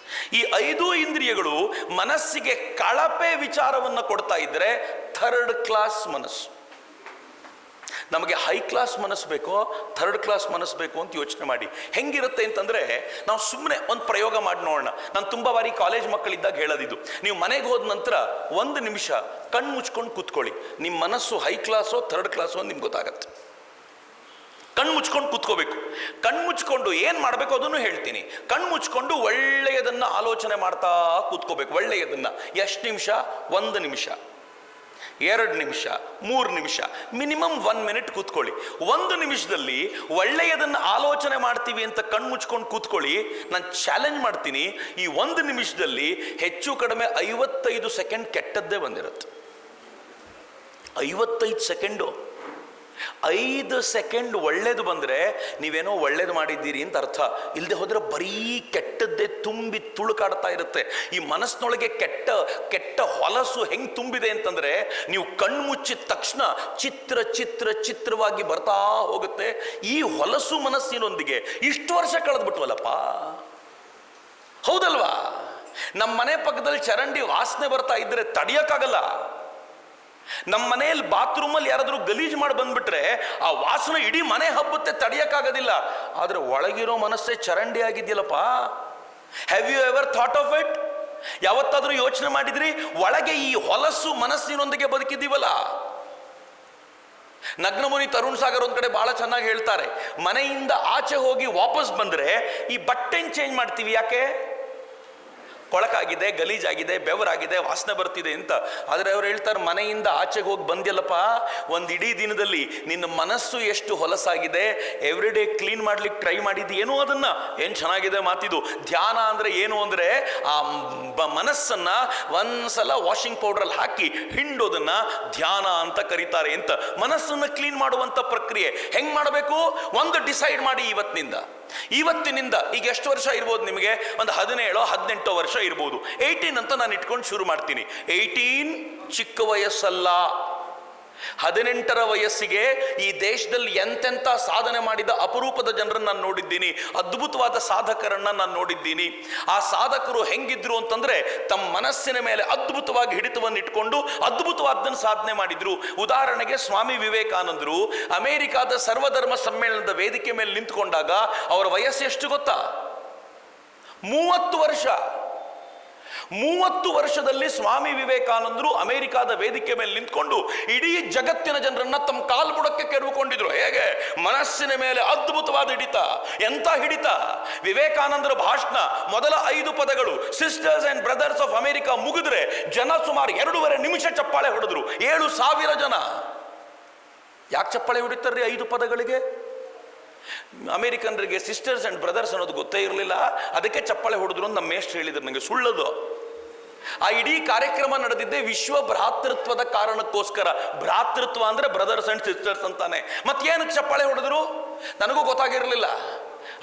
ಈ 5 ಇಂದ್ರಿಯಗಳು ಮನಸ್ಸಿಗೆ ಕಳಪೆ ವಿಚಾರವನ್ನು ಕೊಡ್ತಾ ಇದ್ರೆ ಥರ್ಡ್ ಕ್ಲಾಸ್ ಮನಸ್ಸು. ನಮಗೆ ಹೈ ಕ್ಲಾಸ್ ಮನಸ್ಸು ಬೇಕೋ ಥರ್ಡ್ ಕ್ಲಾಸ್ ಮನಸ್ಸು ಬೇಕು ಅಂತ ಯೋಚನೆ ಮಾಡಿ. ಹೆಂಗಿರುತ್ತೆ ಅಂತಂದ್ರೆ, ನಾವು ಸುಮ್ಮನೆ ಒಂದು ಪ್ರಯೋಗ ಮಾಡಿ ನೋಡೋಣ. ನಾನು ತುಂಬ ಬಾರಿ ಕಾಲೇಜ್ ಮಕ್ಕಳಿದ್ದಾಗ ಹೇಳೋದಿದ್ದು, ನೀವು ಮನೆಗೆ ಹೋದ ನಂತರ 1 ನಿಮಿಷ ಕಣ್ಣು ಮುಚ್ಕೊಂಡು ಕೂತ್ಕೊಳ್ಳಿ. ನಿಮ್ಮ ಮನಸ್ಸು ಹೈ ಕ್ಲಾಸೋ ಥರ್ಡ್ ಕ್ಲಾಸೋ ಅಂತ ನಿಮ್ಗೆ ಗೊತ್ತಾಗತ್ತೆ. ಕಣ್ಣು ಮುಚ್ಕೊಂಡು ಕೂತ್ಕೋಬೇಕು. ಕಣ್ಣು ಮುಚ್ಕೊಂಡು ಏನು ಮಾಡಬೇಕು ಅದನ್ನು ಹೇಳ್ತೀನಿ. ಕಣ್ಣು ಮುಚ್ಕೊಂಡು ಒಳ್ಳೆಯದನ್ನು ಆಲೋಚನೆ ಮಾಡ್ತಾ ಕೂತ್ಕೋಬೇಕು. ಒಳ್ಳೆಯದನ್ನು ಎಷ್ಟು ನಿಮಿಷ? 1 ನಿಮಿಷ, 2 ನಿಮಿಷ, 3 ನಿಮಿಷ, ಮಿನಿಮಮ್ 1 ಮಿನಿಟ್ ಕೂತ್ಕೊಳ್ಳಿ. 1 ನಿಮಿಷದಲ್ಲಿ ಒಳ್ಳೆಯದನ್ನು ಆಲೋಚನೆ ಮಾಡ್ತೀವಿ ಅಂತ ಕಣ್ಣು ಮುಚ್ಕೊಂಡು ಕೂತ್ಕೊಳ್ಳಿ. ನಾನು ಚಾಲೆಂಜ್ ಮಾಡ್ತೀನಿ, ಈ 1 ನಿಮಿಷದಲ್ಲಿ ಹೆಚ್ಚು ಕಡಿಮೆ 55 ಸೆಕೆಂಡ್ ಕೆಟ್ಟದ್ದೇ ಬಂದಿರುತ್ತೆ. 55 ಸೆಕೆಂಡು. 5 ಸೆಕೆಂಡ್ ಒಳ್ಳೇದು ಬಂದರೆ ನೀವೇನೋ ಒಳ್ಳೇದು ಮಾಡಿದ್ದೀರಿ ಅಂತ ಅರ್ಥ. ಇಲ್ಲದೆ ಹೋದರೆ ಬರೀ ಕೆಟ್ಟದ್ದೇ ತುಂಬಿ ತುಳುಕಾಡ್ತಾ ಇರುತ್ತೆ. ಈ ಮನಸ್ಸಿನೊಳಗೆ ಕೆಟ್ಟ ಕೆಟ್ಟ ಹೊಲಸು ಹೆಂಗೆ ತುಂಬಿದೆ ಅಂತಂದರೆ, ನೀವು ಕಣ್ಣು ಮುಚ್ಚಿದ ತಕ್ಷಣ ಚಿತ್ರವಾಗಿ ಬರ್ತಾ ಹೋಗುತ್ತೆ. ಈ ಹೊಲಸು ಮನಸ್ಸಿನೊಂದಿಗೆ ಇಷ್ಟು ವರ್ಷ ಕಳೆದ್ಬಿಟ್ವಲ್ಲಪ್ಪ, ಹೌದಲ್ವಾ? ನಮ್ಮ ಮನೆ ಪಕ್ಕದಲ್ಲಿ ಚರಂಡಿ ವಾಸನೆ ಬರ್ತಾ ಇದ್ರೆ ತಡಿಯಕ್ಕಾಗಲ್ಲ. ನಮ್ಮ ಮನೆಯಲ್ಲಿ ಬಾತ್ರೂಮಲ್ಲಿ ಯಾರಾದರೂ ಗಲೀಜು ಮಾಡಿ ಬಂದ್ಬಿಟ್ರೆ ಆ ವಾಸನೆ ಇಡೀ ಮನೆ ಹಬ್ಬತ್ತೆ, ತಡೆಯಕ್ಕಾಗೋದಿಲ್ಲ. ಆದರೆ ಒಳಗಿರೋ ಮನಸ್ಸೇ ಚರಂಡಿ ಆಗಿದೆಯಲ್ಲಪ್ಪ. Have you ever thought of it? ಯಾವತ್ತಾದರೂ ಯೋಚನೆ ಮಾಡಿದ್ರಿ? ಒಳಗೆ ಈ ಹೊಲಸು ಮನಸ್ಸಿನೊಂದಿಗೆ ಬದುಕಿದ್ದೀವಲ್ಲ. ನಗ್ನಮುನಿ ತರುಣ್ ಸಾಗರ್ ಒಂದ್ ಕಡೆ ಬಹಳ ಚೆನ್ನಾಗಿ ಹೇಳ್ತಾರೆ, ಮನೆಯಿಂದ ಆಚೆ ಹೋಗಿ ವಾಪಸ್ ಬಂದ್ರೆ ಈ ಬಟ್ಟೆನ್ ಚೇಂಜ್ ಮಾಡ್ತೀವಿ. ಯಾಕೆ? ಕೊಳಕಾಗಿದೆ, ಗಲೀಜಾಗಿದೆ, ಬೆವರಾಗಿದೆ, ವಾಸನೆ ಬರ್ತಿದೆ ಅಂತ. ಆದರೆ ಅವ್ರು ಹೇಳ್ತಾರೆ, ಮನೆಯಿಂದ ಆಚೆಗೆ ಹೋಗಿ ಬಂದ್ಯಲ್ಲಪ್ಪ, ಒಂದು ಇಡೀ ದಿನದಲ್ಲಿ ನಿನ್ನ ಮನಸ್ಸು ಎಷ್ಟು ಹೊಲಸಾಗಿದೆ, ಎವ್ರಿ ಡೇ ಕ್ಲೀನ್ ಮಾಡ್ಲಿಕ್ಕೆ ಟ್ರೈ ಮಾಡಿದ್ದು ಏನೋ ಅದನ್ನ. ಏನು ಚೆನ್ನಾಗಿದೆ ಮಾತಿದು. ಧ್ಯಾನ ಅಂದರೆ ಏನು ಅಂದರೆ, ಆ ಮನಸ್ಸನ್ನ ಒಂದ್ಸಲ ವಾಷಿಂಗ್ ಪೌಡ್ರಲ್ಲಿ ಹಾಕಿ ಹಿಂಡೋದನ್ನ ಧ್ಯಾನ ಅಂತ ಕರೀತಾರೆ ಅಂತ. ಮನಸ್ಸನ್ನು ಕ್ಲೀನ್ ಮಾಡುವಂಥ ಪ್ರಕ್ರಿಯೆ ಹೆಂಗ್ ಮಾಡಬೇಕು? ಒಂದು ಡಿಸೈಡ್ ಮಾಡಿ ಇವತ್ತಿನಿಂದ. ಈಗ ಎಷ್ಟು ವರ್ಷ ಇರ್ಬೋದು ನಿಮಗೆ? ಒಂದು 17-18 ವರ್ಷ ಇರ್ಬೋದು. 18 ಅಂತ ನಾನು ಇಟ್ಕೊಂಡು ಶುರು ಮಾಡ್ತೀನಿ. 18 ಚಿಕ್ಕ ವಯಸ್ಸಲ್ಲ. 18ರ ವಯಸ್ಸಿಗೆ ಈ ದೇಶದಲ್ಲಿ ಎಂತೆಂಥ ಸಾಧನೆ ಮಾಡಿದ ಅಪರೂಪದ ಜನರನ್ನು ನಾನು ನೋಡಿದ್ದೀನಿ. ಅದ್ಭುತವಾದ ಸಾಧಕರನ್ನ ನಾನು ನೋಡಿದ್ದೀನಿ. ಆ ಸಾಧಕರು ಹೆಂಗಿದ್ರು ಅಂತಂದ್ರೆ, ತಮ್ಮ ಮನಸ್ಸಿನ ಮೇಲೆ ಅದ್ಭುತವಾಗಿ ಹಿಡಿತವನ್ನು ಇಟ್ಕೊಂಡು ಅದ್ಭುತವಾದನ್ನು ಸಾಧನೆ ಮಾಡಿದ್ರು. ಉದಾಹರಣೆಗೆ ಸ್ವಾಮಿ ವಿವೇಕಾನಂದರು ಅಮೆರಿಕಾದ ಸರ್ವಧರ್ಮ ಸಮ್ಮೇಳನದ ವೇದಿಕೆ ಮೇಲೆ ನಿಂತ್ಕೊಂಡಾಗ ಅವರ ವಯಸ್ಸು ಎಷ್ಟು ಗೊತ್ತಾ? 30 ವರ್ಷ. 30 ವರ್ಷದಲ್ಲಿ ಸ್ವಾಮಿ ವಿವೇಕಾನಂದರು ಅಮೆರಿಕಾದ ವೇದಿಕೆ ಮೇಲೆ ನಿಂತ್ಕೊಂಡು ಇಡೀ ಜಗತ್ತಿನ ಜನರನ್ನ ತಮ್ಮ ಕಾಲ್ಬುಡಕ್ಕೆ ಕೆಡವಿಕೊಂಡಿದ್ರು. ಹೇಗೆ? ಮನಸ್ಸಿನ ಮೇಲೆ ಅದ್ಭುತವಾದ ಹಿಡಿತ. ಎಂತ ಹಿಡಿತ! ವಿವೇಕಾನಂದರ ಭಾಷಣ ಮೊದಲ 5 ಪದಗಳು sisters and brothers of America ಮುಗಿದ್ರೆ ಜನ ಸುಮಾರು 2.5 ನಿಮಿಷ ಚಪ್ಪಾಳೆ ಹೊಡೆದ್ರು. 7,000 ಜನ. ಯಾಕೆ ಚಪ್ಪಾಳೆ ಹೊಡಿತಾರ್ರಿ 5 ಪದಗಳಿಗೆ? ಅಮೆರಿಕನ್ರಿಗೆ ಸಿಸ್ಟರ್ಸ್ ಅಂಡ್ ಬ್ರದರ್ಸ್ ಅನ್ನೋದು ಗೊತ್ತೇ ಇರಲಿಲ್ಲ, ಅದಕ್ಕೆ ಚಪ್ಪಾಳೆ ಹೊಡೆದ್ರು ಅಂತ ನಮ್ಮ ಮೇಷ್ಟ್ರು ಹೇಳಿದ್ರು. ನನಗೆ ಸುಳ್ಳದು. ಆ ಇಡೀ ಕಾರ್ಯಕ್ರಮ ನಡೆದಿದ್ದೆ ವಿಶ್ವ ಭ್ರಾತೃತ್ವದ ಕಾರಣಕ್ಕೋಸ್ಕರ. ಭ್ರಾತೃತ್ವ ಅಂದ್ರೆ ಬ್ರದರ್ಸ್ ಅಂಡ್ ಸಿಸ್ಟರ್ಸ್ ಅಂತಾನೆ. ಮತ್ತೇನಕ್ಕೆ ಚಪ್ಪಾಳೆ ಹೊಡೆದ್ರು ನನಗೂ ಗೊತ್ತಾಗಿರಲಿಲ್ಲ.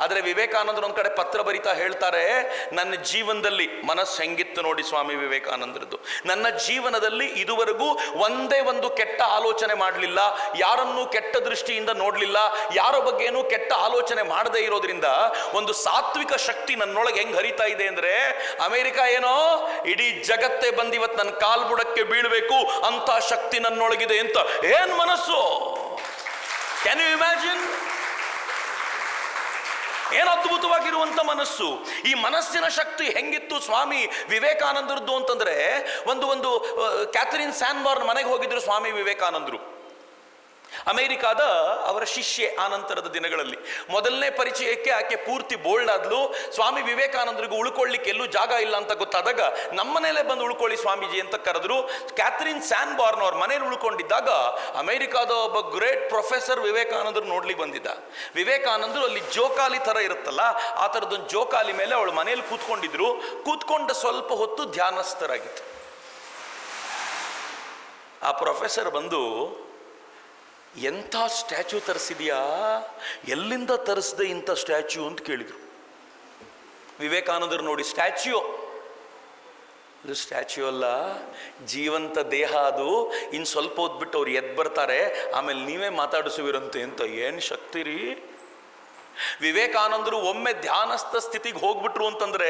ಆದರೆ ವಿವೇಕಾನಂದರು ಒಂದು ಕಡೆ ಪತ್ರ ಬರಿತಾ ಹೇಳ್ತಾರೆ, ನನ್ನ ಜೀವನದಲ್ಲಿ ಮನಸ್ಸು ಹೆಂಗಿತ್ತು ನೋಡಿ ಸ್ವಾಮಿ ವಿವೇಕಾನಂದರದ್ದು. ನನ್ನ ಜೀವನದಲ್ಲಿ ಇದುವರೆಗೂ ಒಂದೇ ಒಂದು ಕೆಟ್ಟ ಆಲೋಚನೆ ಮಾಡಲಿಲ್ಲ, ಯಾರನ್ನೂ ಕೆಟ್ಟ ದೃಷ್ಟಿಯಿಂದ ನೋಡಲಿಲ್ಲ, ಯಾರ ಬಗ್ಗೆನೂ ಕೆಟ್ಟ ಆಲೋಚನೆ ಮಾಡದೇ ಇರೋದ್ರಿಂದ ಒಂದು ಸಾತ್ವಿಕ ಶಕ್ತಿ ನನ್ನೊಳಗೆ ಹೆಂಗ್ ಹರಿತಾ ಇದೆ ಅಂದ್ರೆ, ಅಮೆರಿಕ ಏನೋ ಇಡೀ ಜಗತ್ತೇ ಬಂದಿವತ್ತು ನನ್ನ ಕಾಲ್ಬುಡಕ್ಕೆ ಬೀಳಬೇಕು ಅಂತ ಶಕ್ತಿ ನನ್ನೊಳಗಿದೆ ಅಂತ. ಏನ್ ಮನಸ್ಸು! Can you imagine? ಏನು ಅದ್ಭುತವಾಗಿರುವಂತ ಮನಸ್ಸು! ಈ ಮನಸ್ಸಿನ ಶಕ್ತಿ ಹೆಂಗಿತ್ತು ಸ್ವಾಮಿ ವಿವೇಕಾನಂದರದ್ದು ಅಂತಂದ್ರೆ, ಒಂದು ಕ್ಯಾಥರಿನ್ ಸ್ಯಾನ್ಬಾರ್ನ್ ಮನೆಗೆ ಹೋಗಿದ್ರು ಸ್ವಾಮಿ ವಿವೇಕಾನಂದರು, ಅಮೆರಿಕಾದ ಅವರ ಶಿಷ್ಯೆ. ಆ ನಂತರದ ದಿನಗಳಲ್ಲಿ ಮೊದಲನೇ ಪರಿಚಯಕ್ಕೆ ಆಕೆ ಪೂರ್ತಿ ಬೋಲ್ಡ್ ಆದ್ಲು. ಸ್ವಾಮಿ ವಿವೇಕಾನಂದರಿಗೂ ಉಳ್ಕೊಳ್ಳಿಕ್ಕೆ ಎಲ್ಲೂ ಜಾಗ ಇಲ್ಲ ಅಂತ ಗೊತ್ತಾದಾಗ ನಮ್ಮನೇಲೆ ಬಂದು ಉಳ್ಕೊಳ್ಳಿ ಸ್ವಾಮೀಜಿ ಅಂತ ಕರೆದ್ರು. ಕ್ಯಾಥರಿನ್ ಸ್ಯಾನ್ಬಾರ್ನ್ ಅವ್ರ ಮನೇಲಿ ಉಳ್ಕೊಂಡಿದ್ದಾಗ ಅಮೆರಿಕಾದ ಒಬ್ಬ ಗ್ರೇಟ್ ಪ್ರೊಫೆಸರ್ ವಿವೇಕಾನಂದರು ನೋಡ್ಲಿಕ್ಕೆ ಬಂದಿದ್ದ. ವಿವೇಕಾನಂದರು ಅಲ್ಲಿ ಜೋಕಾಲಿ ತರ ಇರುತ್ತಲ್ಲ, ಆ ಥರದೊಂದು ಜೋಕಾಲಿ ಮೇಲೆ ಅವಳ ಮನೇಲಿ ಕೂತ್ಕೊಂಡಿದ್ರು. ಕೂತ್ಕೊಂಡ ಸ್ವಲ್ಪ ಹೊತ್ತು ಧ್ಯಾನಸ್ಥರಾಗಿತ್ತು. ಆ ಪ್ರೊಫೆಸರ್ ಬಂದು, ಎಂಥ ಸ್ಟ್ಯಾಚ್ಯೂ ತರಿಸಿದ್ಯಾ, ಎಲ್ಲಿಂದ ತರಿಸಿದೆ ಇಂಥ ಸ್ಟ್ಯಾಚ್ಯೂ ಅಂತ ಕೇಳಿದ್ರು. ವಿವೇಕಾನಂದರು ನೋಡಿ, ಸ್ಟ್ಯಾಚ್ಯೂ? ಇದು ಸ್ಟ್ಯಾಚ್ಯೂ ಅಲ್ಲ, ಜೀವಂತ ದೇಹ ಅದು. ಇನ್ನು ಸ್ವಲ್ಪ ಹೊದ್ಬಿಟ್ಟು ಅವ್ರು ಎದ್ದು ಬರ್ತಾರೆ, ಆಮೇಲೆ ನೀವೇ ಮಾತಾಡಿಸುವಿರಂತೆ ಅಂತ. ಏನು ಶಕ್ತಿ ರೀ! ವಿವೇಕಾನಂದರು ಒಮ್ಮೆ ಧ್ಯಾನಸ್ಥ ಸ್ಥಿತಿಗೆ ಹೋಗ್ಬಿಟ್ರು ಅಂತಂದ್ರೆ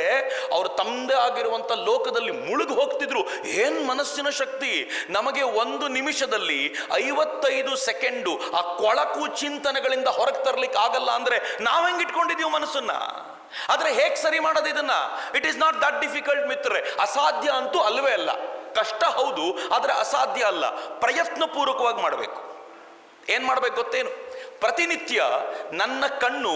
ಅವರು ತಮ್ಮದೇ ಆಗಿರುವಂತ ಲೋಕದಲ್ಲಿ ಮುಳುಗಿ ಹೋಗ್ತಿದ್ರು. ಏನ್ ಮನಸ್ಸಿನ ಶಕ್ತಿ! ನಮಗೆ ಒಂದು ನಿಮಿಷದಲ್ಲಿ 55 ಸೆಕೆಂಡು ಆ ಕೊಳಕು ಚಿಂತನೆಗಳಿಂದ ಹೊರಗೆ ತರ್ಲಿಕ್ಕೆ ಆಗಲ್ಲ ಅಂದ್ರೆ ನಾವೆಂಗ್ ಇಟ್ಕೊಂಡಿದೀವಿ ಮನಸ್ಸನ್ನ? ಆದ್ರೆ ಹೇಗ್ ಸರಿ ಮಾಡೋದು ಇದನ್ನ? It is not that difficult ಮಿತ್ರರೆ. ಅಸಾಧ್ಯ ಅಂತೂ ಅಲ್ವೇ ಅಲ್ಲ. ಕಷ್ಟ ಹೌದು, ಆದ್ರೆ ಅಸಾಧ್ಯ ಅಲ್ಲ. ಪ್ರಯತ್ನ ಪೂರ್ವಕವಾಗಿ ಮಾಡಬೇಕು. ಏನ್ ಮಾಡ್ಬೇಕು ಗೊತ್ತೇನು? ಪ್ರತಿನಿತ್ಯ ನನ್ನ ಕಣ್ಣು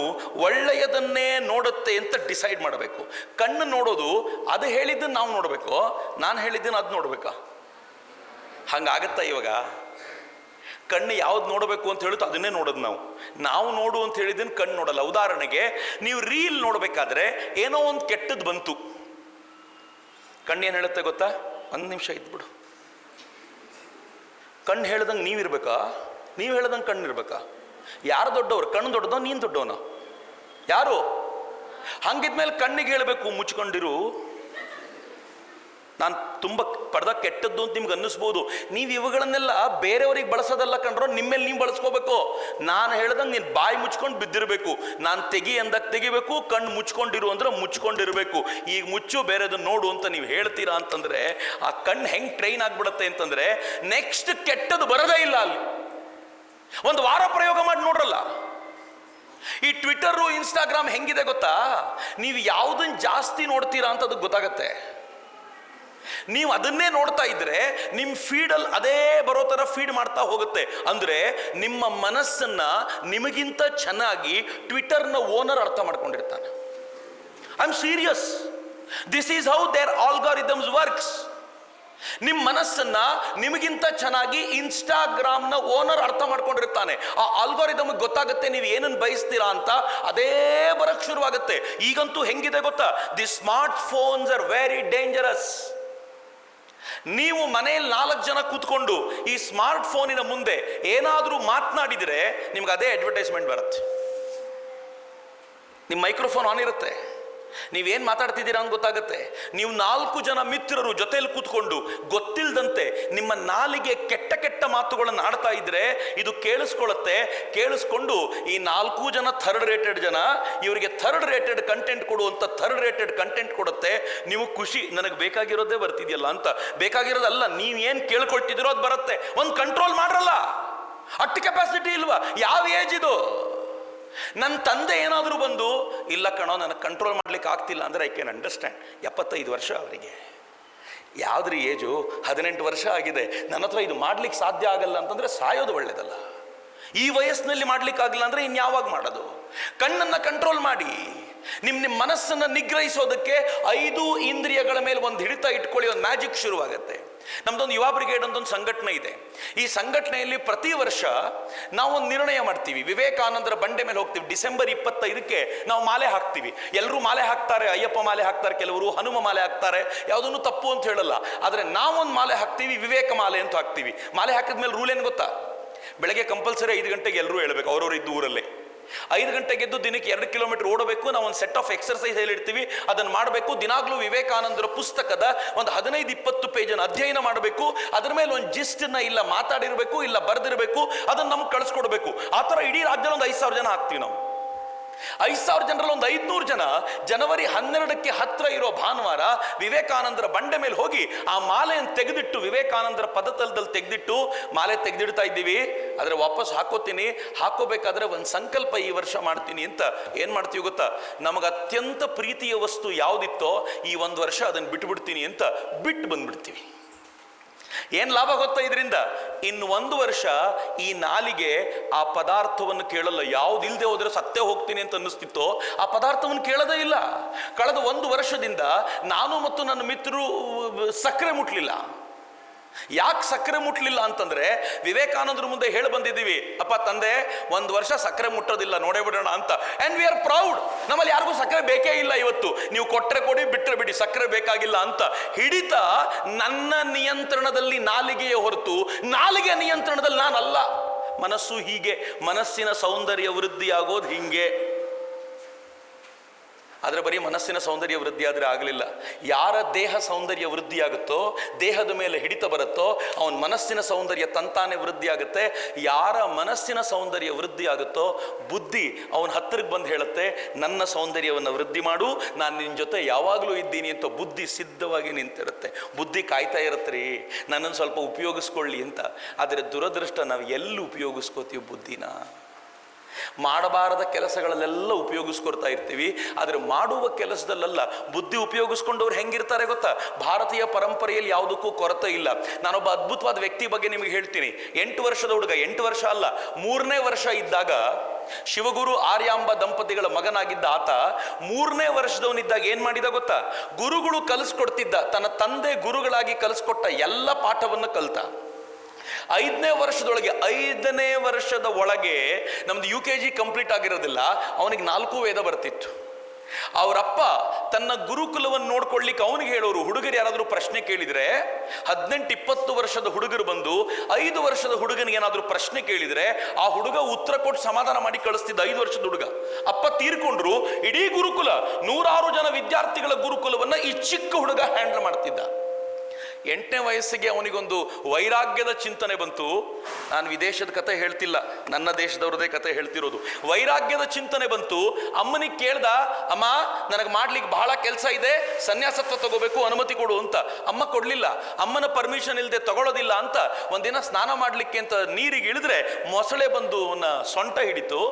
ಒಳ್ಳೆಯದನ್ನೇ ನೋಡುತ್ತೆ ಅಂತ ಡಿಸೈಡ್ ಮಾಡಬೇಕು. ಕಣ್ಣು ನೋಡೋದು ಅದು ಹೇಳಿದ್ದನ್ನು ನಾವು ನೋಡಬೇಕು, ನಾನು ಹೇಳಿದ್ದನ್ನು ಅದು ನೋಡ್ಬೇಕಾ? ಹಂಗಾಗತ್ತಾ ಇವಾಗ? ಕಣ್ಣು ಯಾವ್ದು ನೋಡಬೇಕು ಅಂತ ಹೇಳುತ್ತೋ ಅದನ್ನೇ ನೋಡೋದು ನಾವು ನೋಡು ಅಂತ ಹೇಳಿದ್ದನ್ನು ಕಣ್ಣು ನೋಡಲ್ಲ. ಉದಾಹರಣೆಗೆ, ನೀವು ರೀಲ್ ನೋಡ್ಬೇಕಾದ್ರೆ ಏನೋ ಒಂದು ಕೆಟ್ಟದ್ದು ಬಂತು, ಕಣ್ಣು ಏನು ಹೇಳುತ್ತೆ ಗೊತ್ತಾ? 1 ನಿಮಿಷ ಇದ್ಬಿಡು. ಕಣ್ಣು ಹೇಳ್ದಂಗೆ ನೀವಿರ್ಬೇಕಾ? ನೀವು ಹೇಳ್ದಂಗೆ ಕಣ್ಣಿರ್ಬೇಕಾ? ಯಾರು ದೊಡ್ಡವ್ರು? ಕಣ್ಣು ದೊಡ್ಡದೋ ನೀನು ದೊಡ್ಡವನ? ಯಾರು? ಹಂಗಿದ್ಮೇಲೆ ಕಣ್ಣಿಗೆ ಹೇಳಬೇಕು, ಮುಚ್ಕೊಂಡಿರು. ನಾನು ತುಂಬ ಪಡೆದ ಕೆಟ್ಟದ್ದು ಅಂತ ನಿಮ್ಗೆ ಅನ್ನಿಸ್ಬೋದು. ನೀವು ಇವುಗಳನ್ನೆಲ್ಲ ಬೇರೆಯವ್ರಿಗೆ ಬಳಸೋದಲ್ಲ ಕಣ್ರೋ, ನಿಮ್ಮೇಲೆ ನೀವು ಬಳಸ್ಕೋಬೇಕು. ನಾನು ಹೇಳ್ದಂಗೆ ನೀನು ಬಾಯಿ ಮುಚ್ಕೊಂಡು ಬಿದ್ದಿರಬೇಕು. ನಾನು ತೆಗಿ ಅಂದಾಗ ತೆಗಿಬೇಕು, ಕಣ್ಣು ಮುಚ್ಕೊಂಡಿರು ಅಂದ್ರೆ ಮುಚ್ಕೊಂಡಿರ್ಬೇಕು. ಈಗ ಮುಚ್ಚು, ಬೇರೆದನ್ನು ನೋಡು ಅಂತ ನೀವು ಹೇಳ್ತೀರಾ ಅಂತಂದ್ರೆ ಆ ಕಣ್ಣು ಹೆಂಗೆ ಟ್ರೈನ್ ಆಗ್ಬಿಡುತ್ತೆ ಅಂತಂದ್ರೆ ನೆಕ್ಸ್ಟ್ ಕೆಟ್ಟದ್ದು ಬರೋದೇ ಇಲ್ಲ. ಅಲ್ಲಿ ಒಂದು ವಾರ ಪ್ರಯೋಗ ಮಾಡಿ ನೋಡ್ರಲ್ಲ. ಈ ಟ್ವಿಟರು ಇನ್ಸ್ಟಾಗ್ರಾಮ್ ಹೆಂಗಿದೆ ಗೊತ್ತಾ? ನೀವು ಯಾವುದನ್ನು ಜಾಸ್ತಿ ನೋಡ್ತೀರಾ ಅಂತ ಅದಕ್ಕೆ ಗೊತ್ತಾಗತ್ತೆ. ನೀವು ಅದನ್ನೇ ನೋಡ್ತಾ ಇದ್ರೆ ನಿಮ್ಮ ಫೀಡಲ್ಲಿ ಅದೇ ಬರೋ ಥರ ಫೀಡ್ ಮಾಡ್ತಾ ಹೋಗುತ್ತೆ. ಅಂದ್ರೆ ನಿಮ್ಮ ಮನಸ್ಸನ್ನ ನಿಮಗಿಂತ ಚೆನ್ನಾಗಿ ಟ್ವಿಟರ್ನ ಓನರ್ ಅರ್ಥ ಮಾಡ್ಕೊಂಡಿರ್ತಾನೆ. I am serious. This is how their algorithms works. ನಿಮ್ಮ ಮನಸ್ಸನ್ನ ನಿಮಗಿಂತ ಚೆನ್ನಾಗಿ ಇನ್ಸ್ಟಾಗ್ರಾಮ್ನ ಓನರ್ ಅರ್ಥ ಮಾಡ್ಕೊಂಡಿರ್ತಾನೆ. ಆ ಆಲ್ಗಾರಿದಮ್ ಗೊತ್ತಾಗುತ್ತೆ ನೀವು ಏನನ್ನು ಬಯಸ್ತೀರಾ ಅಂತ, ಅದೇ ಬರಕ್ ಶುರುವಾಗುತ್ತೆ. ಈಗಂತೂ ಹೆಂಗಿದೆ ಗೊತ್ತಾ? The smart phones are very dangerous. ನೀವು ಮನೆಯಲ್ಲಿ 4 ಜನ ಕೂತ್ಕೊಂಡು ಈ ಸ್ಮಾರ್ಟ್ ಫೋನಿನ ಮುಂದೆ ಏನಾದರೂ ಮಾತನಾಡಿದರೆ ನಿಮ್ಗೆ ಅದೇ ಅಡ್ವರ್ಟೈಸ್ಮೆಂಟ್ ಬರುತ್ತೆ. ನಿಮ್ಮ ಮೈಕ್ರೋಫೋನ್ ಆನ್ ಇರುತ್ತೆ, ನೀವೇನು ಮಾತಾಡ್ತಿದ್ದೀರಾ ಅಂತ ಗೊತ್ತಾಗುತ್ತೆ. ನೀವು 4 ಜನ ಮಿತ್ರರು ಜೊತೆಯಲ್ಲಿ ಕೂತ್ಕೊಂಡು ಗೊತ್ತಿಲ್ಲದಂತೆ ನಿಮ್ಮ ನಾಲಿಗೆ ಕೆಟ್ಟ ಕೆಟ್ಟ ಮಾತುಗಳನ್ನು ಆಡ್ತಾ ಇದ್ರೆ ಇದು ಕೇಳಿಸ್ಕೊಳ್ಳುತ್ತೆ. ಕೇಳಿಸ್ಕೊಂಡು ಈ 4 ಜನ ಥರ್ಡ್ ರೇಟೆಡ್ ಜನ ಇವರಿಗೆ ಥರ್ಡ್ ರೇಟೆಡ್ ಕಂಟೆಂಟ್ ಕೊಡುವಂತ ಥರ್ಡ್ ರೇಟೆಡ್ ಕಂಟೆಂಟ್ ಕೊಡುತ್ತೆ. ನೀವು ಖುಷಿ, ನನಗೆ ಬೇಕಾಗಿರೋದೇ ಬರ್ತಿದೆಯಲ್ಲ ಅಂತ. ಬೇಕಾಗಿರೋದಲ್ಲ, ನೀವು ಏನು ಕೇಳ್ಕೊಳ್ತಿದ್ದೀರೋ ಅದು ಬರುತ್ತೆ. ಒಂದು ಕಂಟ್ರೋಲ್ ಮಾಡ್ರಲ್ಲ, ಅಷ್ಟು ಕೆಪಾಸಿಟಿ ಇಲ್ವಾ? ಯಾವ ಏಜ್ ಇದು? ನನ್ನ ತಂದೆ ಏನಾದರೂ ಬಂದು, ಇಲ್ಲ ಕಣೋ ನನಗೆ ಕಂಟ್ರೋಲ್ ಮಾಡ್ಲಿಕ್ಕೆ ಆಗ್ತಿಲ್ಲ ಅಂದರೆ ಐ ಕ್ಯಾನ್ ಅಂಡರ್ಸ್ಟ್ಯಾಂಡ್. 75 ವರ್ಷ ಅವರಿಗೆ. ಯಾವುದ್ರಿ ಏಜು? 18 ವರ್ಷ ಆಗಿದೆ. ನನ್ನ ಹತ್ರ ಇದು ಮಾಡ್ಲಿಕ್ಕೆ ಸಾಧ್ಯ ಆಗಲ್ಲ ಅಂತಂದರೆ ಸಾಯೋದು ಒಳ್ಳೇದಲ್ಲ. ಈ ವಯಸ್ಸಿನಲ್ಲಿ ಮಾಡ್ಲಿಕ್ಕಾಗಲ್ಲ ಅಂದರೆ ಇನ್ಯಾವಾಗ ಮಾಡೋದು? ಕಣ್ಣನ್ನು ಕಂಟ್ರೋಲ್ ಮಾಡಿ. ನಿಮ್ಮ ಮನಸ್ಸನ್ನು ನಿಗ್ರಹಿಸೋದಕ್ಕೆ 5 ಇಂದ್ರಿಯಗಳ ಮೇಲೆ ಒಂದು ಹಿಡಿತ ಇಟ್ಕೊಳ್ಳಿ. ಒಂದು ಮ್ಯಾಜಿಕ್ ಶುರುವಾಗುತ್ತೆ. ನಮ್ದೊಂದು ಯುವ ಬ್ರಿಗೇಡ್ ಅಂತ ಒಂದು ಸಂಘಟನೆ ಇದೆ. ಈ ಸಂಘಟನೆಯಲ್ಲಿ ಪ್ರತಿ ವರ್ಷ ನಾವು ಒಂದು ನಿರ್ಣಯ ಮಾಡ್ತೀವಿ. ವಿವೇಕಾನಂದರ ಬಂಡೆ ಮೇಲೆ ಹೋಗ್ತೀವಿ. ಡಿಸೆಂಬರ್ 25ಕ್ಕೆ ನಾವು ಮಾಲೆ ಹಾಕ್ತೀವಿ. ಎಲ್ಲರೂ ಮಾಲೆ ಹಾಕ್ತಾರೆ, ಅಯ್ಯಪ್ಪ ಮಾಲೆ ಹಾಕ್ತಾರೆ, ಕೆಲವರು ಹನುಮ ಮಾಲೆ ಹಾಕ್ತಾರೆ. ಯಾವುದನ್ನು ತಪ್ಪು ಅಂತ ಹೇಳಲ್ಲ. ಆದರೆ ನಾವೊಂದು ಮಾಲೆ ಹಾಕ್ತೀವಿ, ವಿವೇಕ ಮಾಲೆ ಅಂತ ಹಾಕ್ತೀವಿ. ಮಾಲೆ ಹಾಕಿದ್ಮೇಲೆ ರೂಲ್ ಏನು ಗೊತ್ತಾ? ಬೆಳಗ್ಗೆ ಕಂಪಲ್ಸರಿ 5 ಗಂಟೆಗೆ ಎಲ್ಲರೂ ಹೇಳ್ಬೇಕು, ಅವ್ರವ್ರು ಇದ್ದು ಊರಲ್ಲೇ. 5 ಗಂಟೆಗೆದ್ದು ದಿನಕ್ಕೆ 2 ಕಿಲೋಮೀಟರ್ ಓಡಬೇಕು. ನಾವು ಒಂದು ಸೆಟ್ ಆಫ್ ಎಕ್ಸರ್ಸೈಸ್ ಹೇಳಿರ್ತೀವಿ, ಅದನ್ನು ಮಾಡಬೇಕು. ದಿನಾಗ್ಲೂ ವಿವೇಕಾನಂದರ ಪುಸ್ತಕದ ಒಂದು 15-20 ಪೇಜನ್ನು ಅಧ್ಯಯನ ಮಾಡಬೇಕು. ಅದರ ಮೇಲೆ ಒಂದು ಜಿಸ್ಟನ್ನ ಇಲ್ಲ ಮಾತಾಡಿರಬೇಕು, ಇಲ್ಲ ಬರೆದಿರಬೇಕು, ಅದನ್ನು ನಮ್ಗೆ ಕಳಿಸ್ಕೊಡ್ಬೇಕು. ಆ ಥರ ಇಡೀ ರಾಜ್ಯದಲ್ಲಿ ಒಂದು 5,000 ಜನ ಹಾಕ್ತೀವಿ ನಾವು. 5,000 ಜನರಲ್ಲಿ ಒಂದು 500 ಜನ ಜನವರಿ 12ಕ್ಕೆ ಹತ್ರ ಇರೋ ಭಾನುವಾರ ವಿವೇಕಾನಂದರ ಬಂಡೆ ಮೇಲೆ ಹೋಗಿ ಆ ಮಾಲೆಯನ್ನು ತೆಗೆದಿಟ್ಟು, ವಿವೇಕಾನಂದರ ಪದತಲದಲ್ಲಿ ತೆಗೆದಿಟ್ಟು ಮಾಲೆ ತೆಗೆದಿಡ್ತಾ ಇದ್ದೀವಿ. ಆದರೆ ವಾಪಸ್ ಹಾಕೋತೀನಿ, ಹಾಕೋಬೇಕಾದ್ರೆ ಒಂದು ಸಂಕಲ್ಪ ಈ ವರ್ಷ ಮಾಡ್ತೀನಿ ಅಂತ ಏನು ಮಾಡ್ತೀವಿ ಗೊತ್ತಾ? ನಮಗೆ ಅತ್ಯಂತ ಪ್ರೀತಿಯ ವಸ್ತು ಯಾವುದಿತ್ತೋ ಈ 1 ವರ್ಷ ಅದನ್ನು ಬಿಟ್ಬಿಡ್ತೀನಿ ಅಂತ ಬಿಟ್ಟು ಬಂದ್ಬಿಡ್ತೀವಿ. ಏನು ಲಾಭ ಗೊತ್ತಾ ಇದರಿಂದ? ಇನ್ನು 1 ವರ್ಷ ಈ ನಾಲಿಗೆ ಆ ಪದಾರ್ಥವನ್ನು ಕೇಳಲ್ಲ. ಯಾವುದಿಲ್ಲದೆ ಹೋದ್ರೆ ಸತ್ತೇ ಹೋಗ್ತೀನಿ ಅಂತ ಅನ್ನಿಸ್ತಿತ್ತೋ ಆ ಪದಾರ್ಥವನ್ನು ಕೇಳೋದೇ ಇಲ್ಲ. ಕಳೆದ 1 ವರ್ಷದಿಂದ ನಾನು ಮತ್ತು ನನ್ನ ಮಿತ್ರರು ಸಕ್ಕರೆ ಮುಟ್ಲಿಲ್ಲ. ಯಾಕೆ ಸಕ್ಕರೆ ಮುಟ್ಲಿಲ್ಲ ಅಂತಂದ್ರೆ, ವಿವೇಕಾನಂದರ ಮುಂದೆ ಹೇಳಿ ಬಂದಿದ್ದೀವಿ, ಅಪ್ಪ ತಂದೆ 1 ವರ್ಷ ಸಕ್ಕರೆ ಮುಟ್ಟೋದಿಲ್ಲ, ನೋಡೇ ಬಿಡೋಣ ಅಂತ. And we are proud. ನಮ್ಮಲ್ಲಿ ಯಾರಿಗೂ ಸಕ್ಕರೆ ಬೇಕೇ ಇಲ್ಲ ಇವತ್ತು. ನೀವು ಕೊಟ್ಟರೆ ಕೊಡಿ, ಬಿಟ್ಟರೆ ಬಿಡಿ, ಸಕ್ಕರೆ ಬೇಕಾಗಿಲ್ಲ ಅಂತ. ಹಿಡಿತ ನನ್ನ ನಿಯಂತ್ರಣದಲ್ಲಿ ನಾಲಿಗೆಯ ಹೊರತು ನಾಲಿಗೆ ನಿಯಂತ್ರಣದಲ್ಲಿ ನಾನಲ್ಲ. ಮನಸ್ಸು ಹೀಗೆ, ಮನಸ್ಸಿನ ಸೌಂದರ್ಯ ವೃದ್ಧಿಯಾಗೋದು ಹಿಂಗೆ. ಆದರೆ ಬರೀ ಮನಸ್ಸಿನ ಸೌಂದರ್ಯ ವೃದ್ಧಿ ಆದರೆ ಆಗಲಿಲ್ಲ. ಯಾರ ದೇಹ ಸೌಂದರ್ಯ ವೃದ್ಧಿಯಾಗುತ್ತೋ, ದೇಹದ ಮೇಲೆ ಹಿಡಿತ ಬರುತ್ತೋ, ಅವನ ಮನಸ್ಸಿನ ಸೌಂದರ್ಯ ತಂತಾನೆ ವೃದ್ಧಿ ಆಗುತ್ತೆ. ಯಾರ ಮನಸ್ಸಿನ ಸೌಂದರ್ಯ ವೃದ್ಧಿ ಆಗುತ್ತೋ ಬುದ್ಧಿ ಅವನ ಹತ್ತಿರಕ್ಕೆ ಬಂದು ಹೇಳುತ್ತೆ, ನನ್ನ ಸೌಂದರ್ಯವನ್ನು ವೃದ್ಧಿ ಮಾಡು, ನಾನು ನಿನ್ನ ಜೊತೆ ಯಾವಾಗಲೂ ಇದ್ದೀನಿ ಅಂತ ಬುದ್ಧಿ ಸಿದ್ಧವಾಗಿ ನಿಂತಿರುತ್ತೆ. ಬುದ್ಧಿ ಕಾಯ್ತಾ ಇರುತ್ತೆ ರೀ, ನನ್ನನ್ನು ಸ್ವಲ್ಪ ಉಪಯೋಗಿಸ್ಕೊಳ್ಳಿ ಅಂತ. ಆದರೆ ದುರದೃಷ್ಟ, ನಾವು ಎಲ್ಲಿ ಉಪಯೋಗಿಸ್ಕೋತೀವಿ ಬುದ್ಧಿನ? ಮಾಡಬಾರದ ಕೆಲಸಗಳಲ್ಲೆಲ್ಲ ಉಪಯೋಗಿಸ್ಕೊಳ್ತಾ ಇರ್ತೀವಿ. ಆದರೆ ಮಾಡುವ ಕೆಲಸದಲ್ಲೆಲ್ಲ ಬುದ್ಧಿ ಉಪಯೋಗಿಸ್ಕೊಂಡವ್ರು ಹೆಂಗಿರ್ತಾರೆ ಗೊತ್ತಾ? ಭಾರತೀಯ ಪರಂಪರೆಯಲ್ಲಿ ಯಾವುದಕ್ಕೂ ಕೊರತೆ ಇಲ್ಲ. ನಾನೊಬ್ಬ ಅದ್ಭುತವಾದ ವ್ಯಕ್ತಿ ಬಗ್ಗೆ ನಿಮಗೆ ಹೇಳ್ತೀನಿ. 8 ವರ್ಷದ ಹುಡುಗ, 8 ವರ್ಷ ಅಲ್ಲ 3ನೇ ವರ್ಷ ಇದ್ದಾಗ ಶಿವಗುರು ಆರ್ಯಾಂಬ ದಂಪತಿಗಳ ಮಗನಾಗಿದ್ದ ಆತ 3ನೇ ವರ್ಷದವನಿದ್ದಾಗ ಏನ್ ಮಾಡಿದ ಗೊತ್ತಾ? ಗುರುಗಳು ಕಲಿಸ್ಕೊಡ್ತಿದ್ದ, ತನ್ನ ತಂದೆ ಗುರುಗಳಾಗಿ ಕಲಿಸ್ಕೊಟ್ಟ ಎಲ್ಲ ಪಾಠವನ್ನು ಕಲಿತ. 5ನೇ ವರ್ಷದೊಳಗೆ, 5ನೇ ವರ್ಷದ ಒಳಗೆ, ನಮ್ದು UKG ಕಂಪ್ಲೀಟ್ ಆಗಿರೋದಿಲ್ಲ, ಅವನಿಗೆ 4 ವೇದ ಬರ್ತಿತ್ತು. ಅವರಪ್ಪ ತನ್ನ ಗುರುಕುಲವನ್ನು ನೋಡ್ಕೊಳ್ಳಿಕ್ಕೆ ಅವನಿಗೆ ಹೇಳೋರು, ಹುಡುಗರು ಯಾರಾದರೂ ಪ್ರಶ್ನೆ ಕೇಳಿದ್ರೆ 18-20 ವರ್ಷದ ಹುಡುಗರು ಬಂದು 5 ವರ್ಷದ ಹುಡುಗನಿಗೆ ಏನಾದರೂ ಪ್ರಶ್ನೆ ಕೇಳಿದ್ರೆ ಆ ಹುಡುಗ ಉತ್ತರ ಕೊಟ್ಟು ಸಮಾಧಾನ ಮಾಡಿ ಕಳಿಸ್ತಿದ್ದ. 5 ವರ್ಷದ ಹುಡುಗ. ಅಪ್ಪ ತೀರ್ಕೊಂಡ್ರು, ಇಡೀ ಗುರುಕುಲ 100 ಜನ ವಿದ್ಯಾರ್ಥಿಗಳ ಗುರುಕುಲವನ್ನ ಈ ಚಿಕ್ಕ ಹುಡುಗ ಹ್ಯಾಂಡಲ್ ಮಾಡ್ತಿದ್ದ. 8ನೇ ವಯಸ್ಸಿಗೆ ಅವನಿಗೊಂದು ವೈರಾಗ್ಯದ ಚಿಂತನೆ ಬಂತು. ನಾನು ವಿದೇಶದ ಕತೆ ಹೇಳ್ತಿಲ್ಲ, ನನ್ನ ದೇಶದವ್ರದೇ ಕತೆ ಹೇಳ್ತಿರೋದು. ವೈರಾಗ್ಯದ ಚಿಂತನೆ ಬಂತು. ಅಮ್ಮನಿಗೆ ಕೇಳ್ದ, ಅಮ್ಮ ನನಗೆ ಮಾಡ್ಲಿಕ್ಕೆ ಬಹಳ ಕೆಲಸ ಇದೆ, ಸನ್ಯಾಸತ್ವ ತಗೋಬೇಕು, ಅನುಮತಿ ಕೊಡು ಅಂತ. ಅಮ್ಮ ಕೊಡ್ಲಿಲ್ಲ. ಅಮ್ಮನ ಪರ್ಮಿಷನ್ ಇಲ್ಲದೆ ತಗೊಳ್ಳೋದಿಲ್ಲ ಅಂತ ಒಂದಿನ ಸ್ನಾನ ಮಾಡ್ಲಿಕ್ಕೆ ಅಂತ ನೀರಿಗೆ ಇಳಿದ್ರೆ ಮೊಸಳೆ ಬಂದು ಅವನ ಸೊಂಟ ಹಿಡಿತು.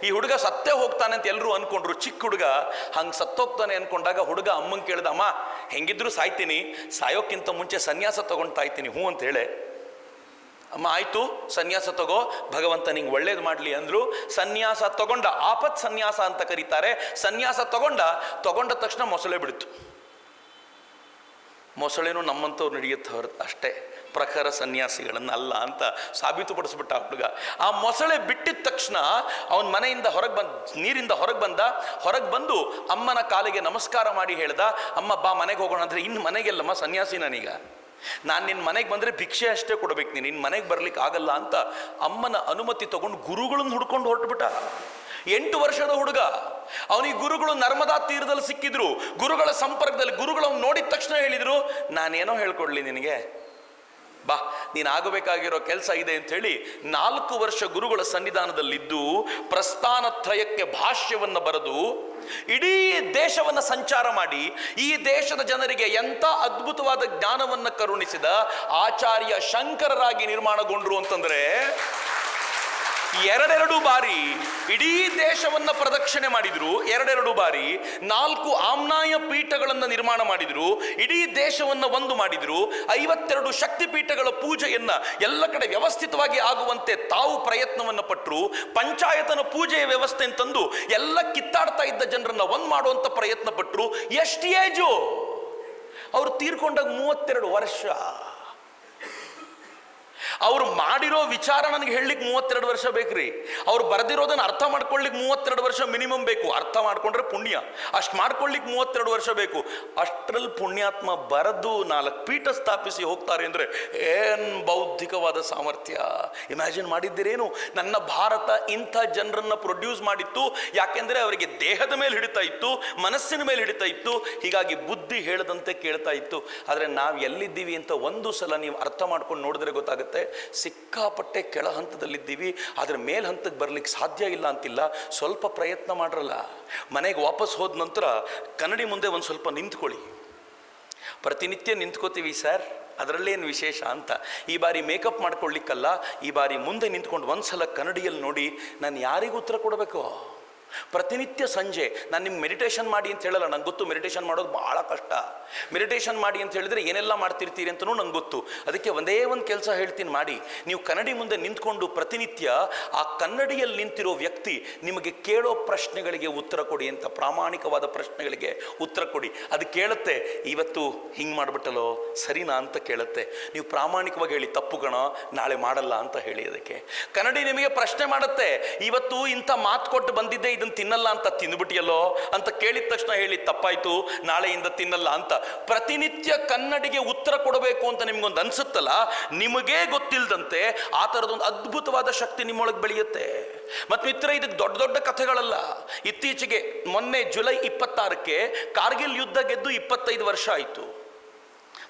ಈ ಹುಡುಗ ಸತ್ತೇ ಹೋಗ್ತಾನೆ ಅಂತ ಎಲ್ಲರೂ ಅನ್ಕೊಂಡ್ರು. ಚಿಕ್ಕ ಹುಡುಗ ಹಂಗೆ ಸತ್ತೋಗ್ತಾನೆ ಅನ್ಕೊಂಡಾಗ ಹುಡುಗ ಅಮ್ಮಂಗೆ ಕೇಳ್ದ, ಅಮ್ಮ ಹೆಂಗಿದ್ರು ಸಾಯ್ತೀನಿ, ಸಾಯೋಕ್ಕಿಂತ ಮುಂಚೆ ಸನ್ಯಾಸ ತಗೊಳ್ತಾ ಇದ್ದೀನಿ, ಹ್ಞೂ ಅಂತ ಹೇಳೆ. ಅಮ್ಮ ಆಯ್ತು ಸನ್ಯಾಸ ತಗೋ, ಭಗವಂತ ನಿಂಗೆ ಒಳ್ಳೇದು ಮಾಡಲಿ ಅಂದ್ರು. ಸನ್ಯಾಸ ತಗೊಂಡ, ಆಪತ್ ಸನ್ಯಾಸ ಅಂತ ಕರೀತಾರೆ. ಸನ್ಯಾಸ ತಗೊಂಡ ತಕ್ಷಣ ಮೊಸಳೆ ಬಿಡ್ತು. ಮೊಸಳೆನೂ ನಮ್ಮಂಥವ್ರು ನಡೆಯುತ್ತವ್ರು ಅಷ್ಟೇ, ಪ್ರಖರ ಸನ್ಯಾಸಿಗಳನ್ನಲ್ಲ ಅಂತ ಸಾಬೀತುಪಡಿಸ್ಬಿಟ್ಟ ಹುಡುಗ. ಆ ಮೊಸಳೆ ಬಿಟ್ಟಿದ ತಕ್ಷಣ ಅವನ ಮನೆಯಿಂದ ನೀರಿಂದ ಹೊರಗೆ ಬಂದು ಅಮ್ಮನ ಕಾಲಿಗೆ ನಮಸ್ಕಾರ ಮಾಡಿ ಹೇಳ್ದ, ಅಮ್ಮ ಬಾ ಮನೆಗೆ ಹೋಗೋಣ. ಅಂದರೆ ಇನ್ನು ಮನೆಗೆಲ್ಲಮ್ಮ, ಸನ್ಯಾಸಿ ನಾನೀಗ, ನಾನು ನಿನ್ನ ಮನೆಗೆ ಬಂದರೆ ಭಿಕ್ಷೆ ಅಷ್ಟೇ ಕೊಡ್ಬೇಕು, ನೀನು ನಿನ್ನ ಮನೆಗೆ ಬರ್ಲಿಕ್ಕೆ ಆಗಲ್ಲ ಅಂತ ಅಮ್ಮನ ಅನುಮತಿ ತಗೊಂಡು ಗುರುಗಳನ್ನು ಹುಡ್ಕೊಂಡು ಹೊರಟುಬಿಟ್ಟ. 8 ವರ್ಷದ ಹುಡುಗ. ಅವನಿಗೆ ಗುರುಗಳು ನರ್ಮದಾ ತೀರದಲ್ಲಿ ಸಿಕ್ಕಿದ್ರು. ಗುರುಗಳ ಸಂಪರ್ಕದಲ್ಲಿ ಗುರುಗಳು ನೋಡಿದ ತಕ್ಷಣ ಹೇಳಿದ್ರು, ನಾನೇನೋ ಹೇಳ್ಕೊಡ್ಲಿ ನಿನಗೆ, ಬಾ ನೀನು ಆಗಬೇಕಾಗಿರೋ ಕೆಲಸ ಇದೆ ಅಂತ ಹೇಳಿ 4 ವರ್ಷ ಗುರುಗಳ ಸನ್ನಿಧಾನದಲ್ಲಿದ್ದು ಪ್ರಸ್ಥಾನತ್ರಯಕ್ಕೆ ಭಾಷ್ಯವನ್ನು ಬರೆದು ಇಡೀ ದೇಶವನ್ನು ಸಂಚಾರ ಮಾಡಿ ಈ ದೇಶದ ಜನರಿಗೆ ಎಂಥ ಅದ್ಭುತವಾದ ಜ್ಞಾನವನ್ನು ಕರುಣಿಸಿದ ಆಚಾರ್ಯ ಶಂಕರರಾಗಿ ನಿರ್ಮಾಣಗೊಂಡ್ರು ಅಂತಂದ್ರೆ, 2 ಬಾರಿ ಇಡೀ ದೇಶವನ್ನ ಪ್ರದಕ್ಷಿಣೆ ಮಾಡಿದ್ರು. 2 ಬಾರಿ 4 ಆಮ್ನಾಯ ಪೀಠಗಳನ್ನು ನಿರ್ಮಾಣ ಮಾಡಿದ್ರು. ಇಡೀ ದೇಶವನ್ನ ಒಂದು ಮಾಡಿದ್ರು. 52 ಶಕ್ತಿ ಪೀಠಗಳ ಪೂಜೆಯನ್ನ ಎಲ್ಲ ಕಡೆ ವ್ಯವಸ್ಥಿತವಾಗಿ ಆಗುವಂತೆ ತಾವು ಪ್ರಯತ್ನವನ್ನು ಪಟ್ಟರು. ಪಂಚಾಯತನ ಪೂಜೆಯ ವ್ಯವಸ್ಥೆ ಅಂತಂದು ಎಲ್ಲ ಕಿತ್ತಾಡ್ತಾ ಇದ್ದ ಜನರನ್ನ ಒಂದ್ ಮಾಡುವಂತ ಪ್ರಯತ್ನ ಪಟ್ಟರು. ಎಷ್ಟು ಏಜು? ಅವರು ತೀರ್ಕೊಂಡಾಗ 32 ವರ್ಷ. ಅವ್ರು ಮಾಡಿರೋ ವಿಚಾರ ನನಗೆ ಹೇಳಲಿಕ್ಕೆ 32 ವರ್ಷ ಬೇಕ್ರಿ. ಅವ್ರು ಬರೆದಿರೋದನ್ನು ಅರ್ಥ ಮಾಡ್ಕೊಳ್ಳಿಕ್ಕೆ 32 ವರ್ಷ ಮಿನಿಮಮ್ ಬೇಕು. ಅರ್ಥ ಮಾಡ್ಕೊಂಡ್ರೆ ಪುಣ್ಯ. ಅಷ್ಟು ಮಾಡ್ಕೊಳ್ಳಿಕ್ಕೆ 32 ವರ್ಷ ಬೇಕು. ಅಷ್ಟರಲ್ಲಿ ಪುಣ್ಯಾತ್ಮ ಬರೆದು 4 ಪೀಠ ಸ್ಥಾಪಿಸಿ ಹೋಗ್ತಾರೆ ಅಂದರೆ ಏನು ಬೌದ್ಧಿಕವಾದ ಸಾಮರ್ಥ್ಯ! ಇಮ್ಯಾಜಿನ್ ಮಾಡಿದ್ದೀರೇನು? ನನ್ನ ಭಾರತ ಇಂಥ ಜನರನ್ನು ಪ್ರೊಡ್ಯೂಸ್ ಮಾಡಿತ್ತು. ಯಾಕೆಂದರೆ ಅವರಿಗೆ ದೇಹದ ಮೇಲೆ ಹಿಡಿತಾ ಇತ್ತು, ಮನಸ್ಸಿನ ಮೇಲೆ ಹಿಡಿತಾ ಇತ್ತು, ಹೀಗಾಗಿ ಬುದ್ಧಿ ಹೇಳದಂತೆ ಕೇಳ್ತಾ ಇತ್ತು. ಆದರೆ ನಾವು ಎಲ್ಲಿದ್ದೀವಿ ಅಂತ ಒಂದು ಸಲ ನೀವು ಅರ್ಥ ಮಾಡ್ಕೊಂಡು ನೋಡಿದ್ರೆ ಗೊತ್ತಾಗುತ್ತೆ. ಸಿಕ್ಕಾಪಟ್ಟೆ ಕೆಳ ಹಂತದಲ್ಲಿದ್ದೀವಿ. ಆದರೆ ಮೇಲ್ ಹಂತಕ್ಕೆ ಬರ್ಲಿಕ್ಕೆ ಸಾಧ್ಯ ಇಲ್ಲ ಅಂತಿಲ್ಲ. ಸ್ವಲ್ಪ ಪ್ರಯತ್ನ ಮಾಡ್ರಲ್ಲ. ಮನೆಗೆ ವಾಪಸ್ ಹೋದ ನಂತರ ಕನ್ನಡಿ ಮುಂದೆ ಒಂದು ಸ್ವಲ್ಪ ನಿಂತ್ಕೊಳ್ಳಿ. ಪ್ರತಿನಿತ್ಯ ನಿಂತ್ಕೋತೀವಿ ಸರ್, ಅದರಲ್ಲೇನು ವಿಶೇಷ ಅಂತ. ಈ ಬಾರಿ ಮೇಕಪ್ ಮಾಡ್ಕೊಳ್ಳಿಕ್ಕಲ್ಲ, ಈ ಬಾರಿ ಮುಂದೆ ನಿಂತ್ಕೊಂಡು ಒಂದ್ಸಲ ಕನ್ನಡಿಯಲ್ಲಿ ನೋಡಿ, ನಾನು ಯಾರಿಗೂ ಉತ್ತರ ಕೊಡಬೇಕು? ಪ್ರತಿನಿತ್ಯ ಸಂಜೆ ನಾನು ನಿಮ್ಗೆ ಮೆಡಿಟೇಷನ್ ಮಾಡಿ ಅಂತ ಹೇಳಲ್ಲ. ನಂಗೆ ಗೊತ್ತು ಮೆಡಿಟೇಷನ್ ಮಾಡೋದು ಭಾಳ ಕಷ್ಟ. ಮೆಡಿಟೇಷನ್ ಮಾಡಿ ಅಂತ ಹೇಳಿದರೆ ಏನೆಲ್ಲ ಮಾಡ್ತಿರ್ತೀರಿ ಅಂತಲೂ ನಂಗೆ ಗೊತ್ತು. ಅದಕ್ಕೆ ಒಂದೇ ಒಂದು ಕೆಲಸ ಹೇಳ್ತೀನಿ ಮಾಡಿ. ನೀವು ಕನ್ನಡಿ ಮುಂದೆ ನಿಂತ್ಕೊಂಡು ಪ್ರತಿನಿತ್ಯ ಆ ಕನ್ನಡಿಯಲ್ಲಿ ನಿಂತಿರೋ ವ್ಯಕ್ತಿ ನಿಮಗೆ ಕೇಳೋ ಪ್ರಶ್ನೆಗಳಿಗೆ ಉತ್ತರ ಕೊಡಿ ಅಂತ. ಪ್ರಾಮಾಣಿಕವಾದ ಪ್ರಶ್ನೆಗಳಿಗೆ ಉತ್ತರ ಕೊಡಿ. ಅದು ಕೇಳುತ್ತೆ, ಇವತ್ತು ಹಿಂಗೆ ಮಾಡಿಬಿಟ್ಟಲೋ ಸರಿನಾ ಅಂತ ಕೇಳುತ್ತೆ. ನೀವು ಪ್ರಾಮಾಣಿಕವಾಗಿ ಹೇಳಿ, ತಪ್ಪು ಕಣ, ನಾಳೆ ಮಾಡಲ್ಲ ಅಂತ ಹೇಳಿ. ಅದಕ್ಕೆ ಕನ್ನಡಿ ನಿಮಗೆ ಪ್ರಶ್ನೆ ಮಾಡುತ್ತೆ, ಇವತ್ತು ಇಂಥ ಮಾತು ಕೊಟ್ಟು ಬಂದಿದ್ದೆ, ಇದನ್ನು ತಿನ್ನಲ್ಲ ಅಂತ ತಿಂದುಬಿಟ್ಟಿಯಲ್ಲೋ ಅಂತ ಕೇಳಿದ ತಕ್ಷಣ ಹೇಳಿ, ತಪ್ಪಾಯ್ತು, ನಾಳೆಯಿಂದ ತಿನ್ನಲ್ಲ ಅಂತ. ಪ್ರತಿನಿತ್ಯ ಕನ್ನಡಿಗೆ ಉತ್ತರ ಕೊಡಬೇಕು ಅಂತ ನಿಮ್ಗೊಂದು ಅನ್ಸುತ್ತಲ್ಲ, ನಿಮಗೇ ಗೊತ್ತಿಲ್ಲದಂತೆ ಆ ಥರದೊಂದು ಅದ್ಭುತವಾದ ಶಕ್ತಿ ನಿಮ್ಮೊಳಗೆ ಬೆಳೆಯುತ್ತೆ. ಮತ್ತು ಮಿತ್ರ, ಇದಕ್ಕೆ ದೊಡ್ಡ ದೊಡ್ಡ ಕಥೆಗಳಲ್ಲ. ಇತ್ತೀಚೆಗೆ ಮೊನ್ನೆ ಜುಲೈ 26ಕ್ಕೆ ಕಾರ್ಗಿಲ್ ಯುದ್ಧ ಗೆದ್ದು 25 ವರ್ಷ ಆಯಿತು.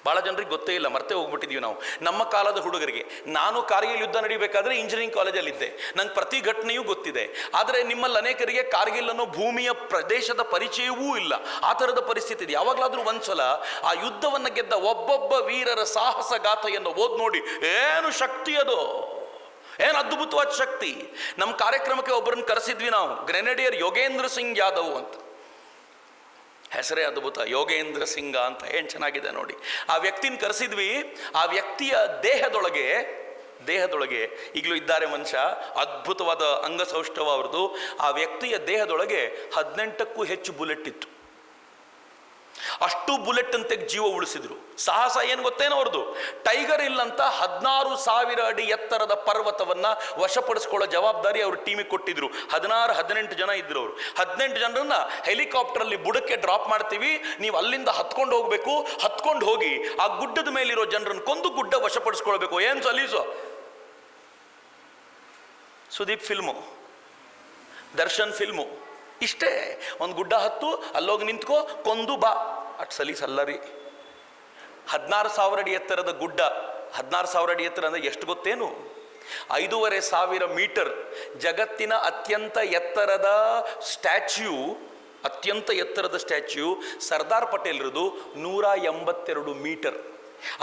ಭಾಳ ಜನರಿಗೆ ಗೊತ್ತೇ ಇಲ್ಲ, ಮರ್ತೇ ಹೋಗ್ಬಿಟ್ಟಿದ್ದೀವಿ ನಾವು. ನಮ್ಮ ಕಾಲದ ಹುಡುಗರಿಗೆ, ನಾನು ಕಾರ್ಗಿಲ್ ಯುದ್ಧ ನಡೀಬೇಕಾದ್ರೆ ಇಂಜಿನಿಯರಿಂಗ್ ಕಾಲೇಜಲ್ಲಿದ್ದೆ, ನಂಗೆ ಪ್ರತಿ ಘಟನೆಯೂ ಗೊತ್ತಿದೆ. ಆದರೆ ನಿಮ್ಮಲ್ಲಿ ಅನೇಕರಿಗೆ ಕಾರ್ಗಿಲ್ ಅನ್ನೋ ಭೂಮಿಯ ಪ್ರದೇಶದ ಪರಿಚಯವೂ ಇಲ್ಲ. ಆ ಥರದ ಪರಿಸ್ಥಿತಿ ಇದೆ. ಯಾವಾಗಲಾದರೂ ಒಂದ್ಸಲ ಆ ಯುದ್ಧವನ್ನು ಗೆದ್ದ ಒಬ್ಬೊಬ್ಬ ವೀರರ ಸಾಹಸ ಗಾಥೆಯನ್ನು ಓದ್ ನೋಡಿ, ಏನು ಶಕ್ತಿ ಅದು, ಏನು ಅದ್ಭುತವಾದ ಶಕ್ತಿ. ನಮ್ಮ ಕಾರ್ಯಕ್ರಮಕ್ಕೆ ಒಬ್ಬರನ್ನು ಕರೆಸಿದ್ವಿ ನಾವು, ಗ್ರೆನೇಡಿಯರ್ ಯೋಗೇಂದ್ರ ಸಿಂಗ್ ಯಾದವ್ ಅಂತ. ಹೆಸರೇ ಅದ್ಭುತ, ಯೋಗೇಂದ್ರ ಸಿಂಗ ಅಂತ, ಏನು ಚೆನ್ನಾಗಿದೆ ನೋಡಿ. ಆ ವ್ಯಕ್ತಿನ ಕರೆಸಿದ್ವಿ. ಆ ವ್ಯಕ್ತಿಯ ದೇಹದೊಳಗೆ ಈಗಲೂ ಇದ್ದಾರೆ ಮನುಷ್ಯ, ಅದ್ಭುತವಾದ ಅಂಗಸೌಷ್ಠವ ಅವ್ರದ್ದು. ಆ ವ್ಯಕ್ತಿಯ ದೇಹದೊಳಗೆ 18ಕ್ಕೂ ಹೆಚ್ಚು ಬುಲೆಟ್ ಇತ್ತು. ಅಷ್ಟು ಬುಲೆಟ್ ಅಂತೆ ಜೀವ ಉಳಿಸಿದ್ರು. ಸಾಹಸ ಏನು ಗೊತ್ತೇನೋ ಅವ್ರದ್ದು? ಟೈಗರ್ ಹಿಲ್ ಅಂತ 16,000 ಅಡಿ ಎತ್ತರದ ಪರ್ವತವನ್ನ ವಶಪಡಿಸ್ಕೊಳ್ಳೋ ಜವಾಬ್ದಾರಿ ಅವ್ರ ಟೀಮಿಗೆ ಕೊಟ್ಟಿದ್ರು. 18 ಜನ ಇದ್ರು ಅವರು. 18 ಜನರನ್ನ ಹೆಲಿಕಾಪ್ಟರಲ್ಲಿ ಬುಡಕ್ಕೆ ಡ್ರಾಪ್ ಮಾಡ್ತೀವಿ, ನೀವು ಅಲ್ಲಿಂದ ಹತ್ಕೊಂಡು ಹೋಗ್ಬೇಕು, ಹತ್ಕೊಂಡು ಹೋಗಿ ಆ ಗುಡ್ಡದ ಮೇಲಿರೋ ಜನರನ್ನು ಕೊಂದು ಗುಡ್ಡ ವಶಪಡಿಸ್ಕೊಳ್ಬೇಕು. ಏನು ಸಲೀಸು? ಸುದೀಪ್ ಫಿಲ್ಮು, ದರ್ಶನ್ ಫಿಲ್ಮು, ಇಷ್ಟೇ. ಒಂದು ಗುಡ್ಡ ಹತ್ತು, ಅಲ್ಲೋಗಿ ನಿಂತ್ಕೋ, ಕೊಂದು ಬಾ. ಅಷ್ಟು ಸಲೀಸಲ್ಲ ರೀ. 16,000 ಅಡಿ ಎತ್ತರದ ಗುಡ್ಡ. 16,000 ಅಡಿ ಎತ್ತರ ಅಂದರೆ ಎಷ್ಟು ಗೊತ್ತೇನು? 5,500 ಮೀಟರ್. ಜಗತ್ತಿನ ಅತ್ಯಂತ ಎತ್ತರದ ಸ್ಟ್ಯಾಚ್ಯೂ ಸರ್ದಾರ್ ಪಟೇಲ್ರದು 182 ಮೀಟರ್.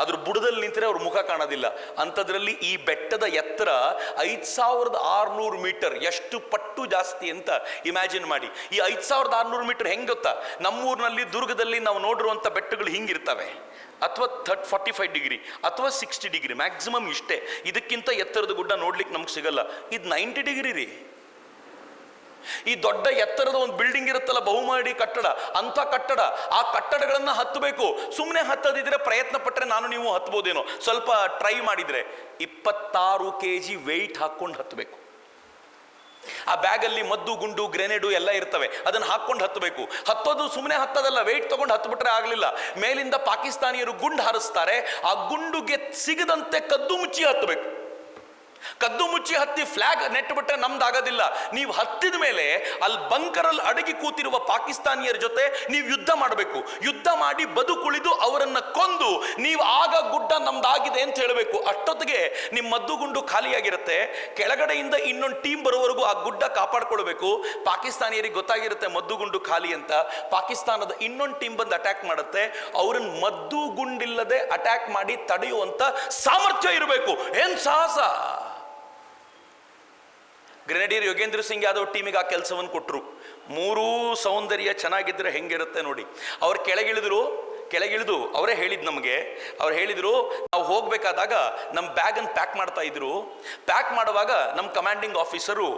ಅದ್ರ ಬುಡದಲ್ಲಿ ನಿಂತರೆ ಅವ್ರ ಮುಖ ಕಾಣೋದಿಲ್ಲ. ಅಂಥದ್ರಲ್ಲಿ ಈ ಬೆಟ್ಟದ ಎತ್ತರ 5,600 ಮೀಟರ್. ಎಷ್ಟು ಪಟ್ಟು ಜಾಸ್ತಿ ಅಂತ ಇಮ್ಯಾಜಿನ್ ಮಾಡಿ. ಈ 5,600 ಮೀಟರ್ ಹೆಂಗೆ ಗೊತ್ತಾ? ನಮ್ಮೂರಿನಲ್ಲಿ ದುರ್ಗದಲ್ಲಿ ನಾವು ನೋಡಿರುವಂಥ ಬೆಟ್ಟಗಳು ಹಿಂಗಿರ್ತವೆ, ಅಥವಾ 45 ಡಿಗ್ರಿ ಅಥವಾ 60 ಡಿಗ್ರಿ ಮ್ಯಾಕ್ಸಿಮಮ್ ಇಷ್ಟೇ. ಇದಕ್ಕಿಂತ ಎತ್ತರದ ಗುಡ್ಡ ನೋಡ್ಲಿಕ್ಕೆ ನಮ್ಗೆ ಸಿಗಲ್ಲ. ಇದು 90 ಡಿಗ್ರಿ ರೀ. ಈ ದೊಡ್ಡ ಎತ್ತರದ ಒಂದು ಬಿಲ್ಡಿಂಗ್ ಇರುತ್ತಲ್ಲ, ಬಹುಮಹಡಿ ಕಟ್ಟಡ, ಅಂತ ಕಟ್ಟಡ. ಆ ಕಟ್ಟಡಗಳನ್ನ ಹತ್ತಬೇಕು. ಸುಮ್ಮನೆ ಹತ್ತದಿದ್ರೆ, ಪ್ರಯತ್ನ ಪಟ್ಟರೆ ನಾನು ನೀವು ಹತ್ಬೋದೇನೋ, ಸ್ವಲ್ಪ ಟ್ರೈ ಮಾಡಿದ್ರೆ 26 kg ವೆಯ್ಟ್ ಹಾಕೊಂಡು ಹತ್ತಬೇಕು. ಆ ಬ್ಯಾಗಲ್ಲಿ ಮದ್ದು, ಗುಂಡು, ಗ್ರೆನೇಡು ಎಲ್ಲ ಇರ್ತವೆ, ಅದನ್ನು ಹಾಕೊಂಡು ಹತ್ತಬೇಕು. ಹತ್ತೋದು ಸುಮ್ಮನೆ ಹತ್ತದಲ್ಲ, ವೆಯ್ಟ್ ತಗೊಂಡು ಹತ್ಬಿಟ್ರೆ ಆಗಲಿಲ್ಲ. ಮೇಲಿಂದ ಪಾಕಿಸ್ತಾನಿಯರು ಗುಂಡು ಹಾರಿಸ್ತಾರೆ, ಆ ಗುಂಡುಗೆ ಸಿಗದಂತೆ ಕದ್ದು ಮುಚ್ಚಿ ಹತ್ತಬೇಕು. ಕದ್ದು ಮುಚ್ಚಿ ಹತ್ತಿ ಫ್ಲಾಗ್ ನೆಟ್ಬಿಟ್ರೆ ನಮ್ದಾಗೋದಿಲ್ಲ. ನೀವು ಹತ್ತಿದ ಮೇಲೆ ಅಲ್ಲಿ ಬಂಕರಲ್ಲಿ ಅಡಗಿ ಕೂತಿರುವ ಪಾಕಿಸ್ತಾನಿಯರ ಜೊತೆ ನೀವು ಯುದ್ಧ ಮಾಡಬೇಕು. ಯುದ್ಧ ಮಾಡಿ ಬದುಕುಳಿದು ಅವರನ್ನ ಕೊಂದು ನೀವು ಆಗ ಗುಡ್ಡ ನಮ್ದಾಗಿದೆ ಅಂತ ಹೇಳಬೇಕು. ಅಷ್ಟೊತ್ತಿಗೆ ನಿಮ್ಮ ಮದ್ದು ಗುಂಡು ಖಾಲಿಯಾಗಿರುತ್ತೆ. ಕೆಳಗಡೆಯಿಂದ ಇನ್ನೊಂದು ಟೀಮ್ ಬರೋವರೆಗೂ ಆ ಗುಡ್ಡ ಕಾಪಾಡ್ಕೊಳ್ಬೇಕು. ಪಾಕಿಸ್ತಾನಿಯರಿಗೆ ಗೊತ್ತಾಗಿರುತ್ತೆ ಮದ್ದು ಗುಂಡು ಖಾಲಿ ಅಂತ. ಪಾಕಿಸ್ತಾನದ ಇನ್ನೊಂದು ಟೀಮ್ ಬಂದು ಅಟ್ಯಾಕ್ ಮಾಡುತ್ತೆ. ಅವ್ರನ್ನ ಮದ್ದು ಗುಂಡಿಲ್ಲದೆ ಅಟ್ಯಾಕ್ ಮಾಡಿ ತಡೆಯುವಂತ ಸಾಮರ್ಥ್ಯ ಇರಬೇಕು. ಏನ್ ಸಾಹಸ! ಗ್ರೆನೇಡಿಯರ್ ಯೋಗೇಂದ್ರ ಸಿಂಗ್ ಯಾದವ್ ಟೀಮಿಗೆ ಆ ಕೆಲಸವನ್ನು ಕೊಟ್ಟರು. 3 ಸೌಂದರ್ಯ ಚೆನ್ನಾಗಿದ್ದರೆ ಹೆಂಗಿರುತ್ತೆ ನೋಡಿ. ಅವ್ರು ಕೆಳಗಿಳಿದ್ರು. ಕೆಳಗಿಳಿದು ಅವರೇ ಹೇಳಿದ್ದು ನಮಗೆ. ಅವ್ರು ಹೇಳಿದರು, ನಾವು ಹೋಗಬೇಕಾದಾಗ ನಮ್ಮ ಬ್ಯಾಗನ್ನು ಪ್ಯಾಕ್ ಮಾಡ್ತಾ ಇದ್ರು. ಪ್ಯಾಕ್ ಮಾಡುವಾಗ ನಮ್ಮ ಕಮಾಂಡಿಂಗ್ ಆಫೀಸರು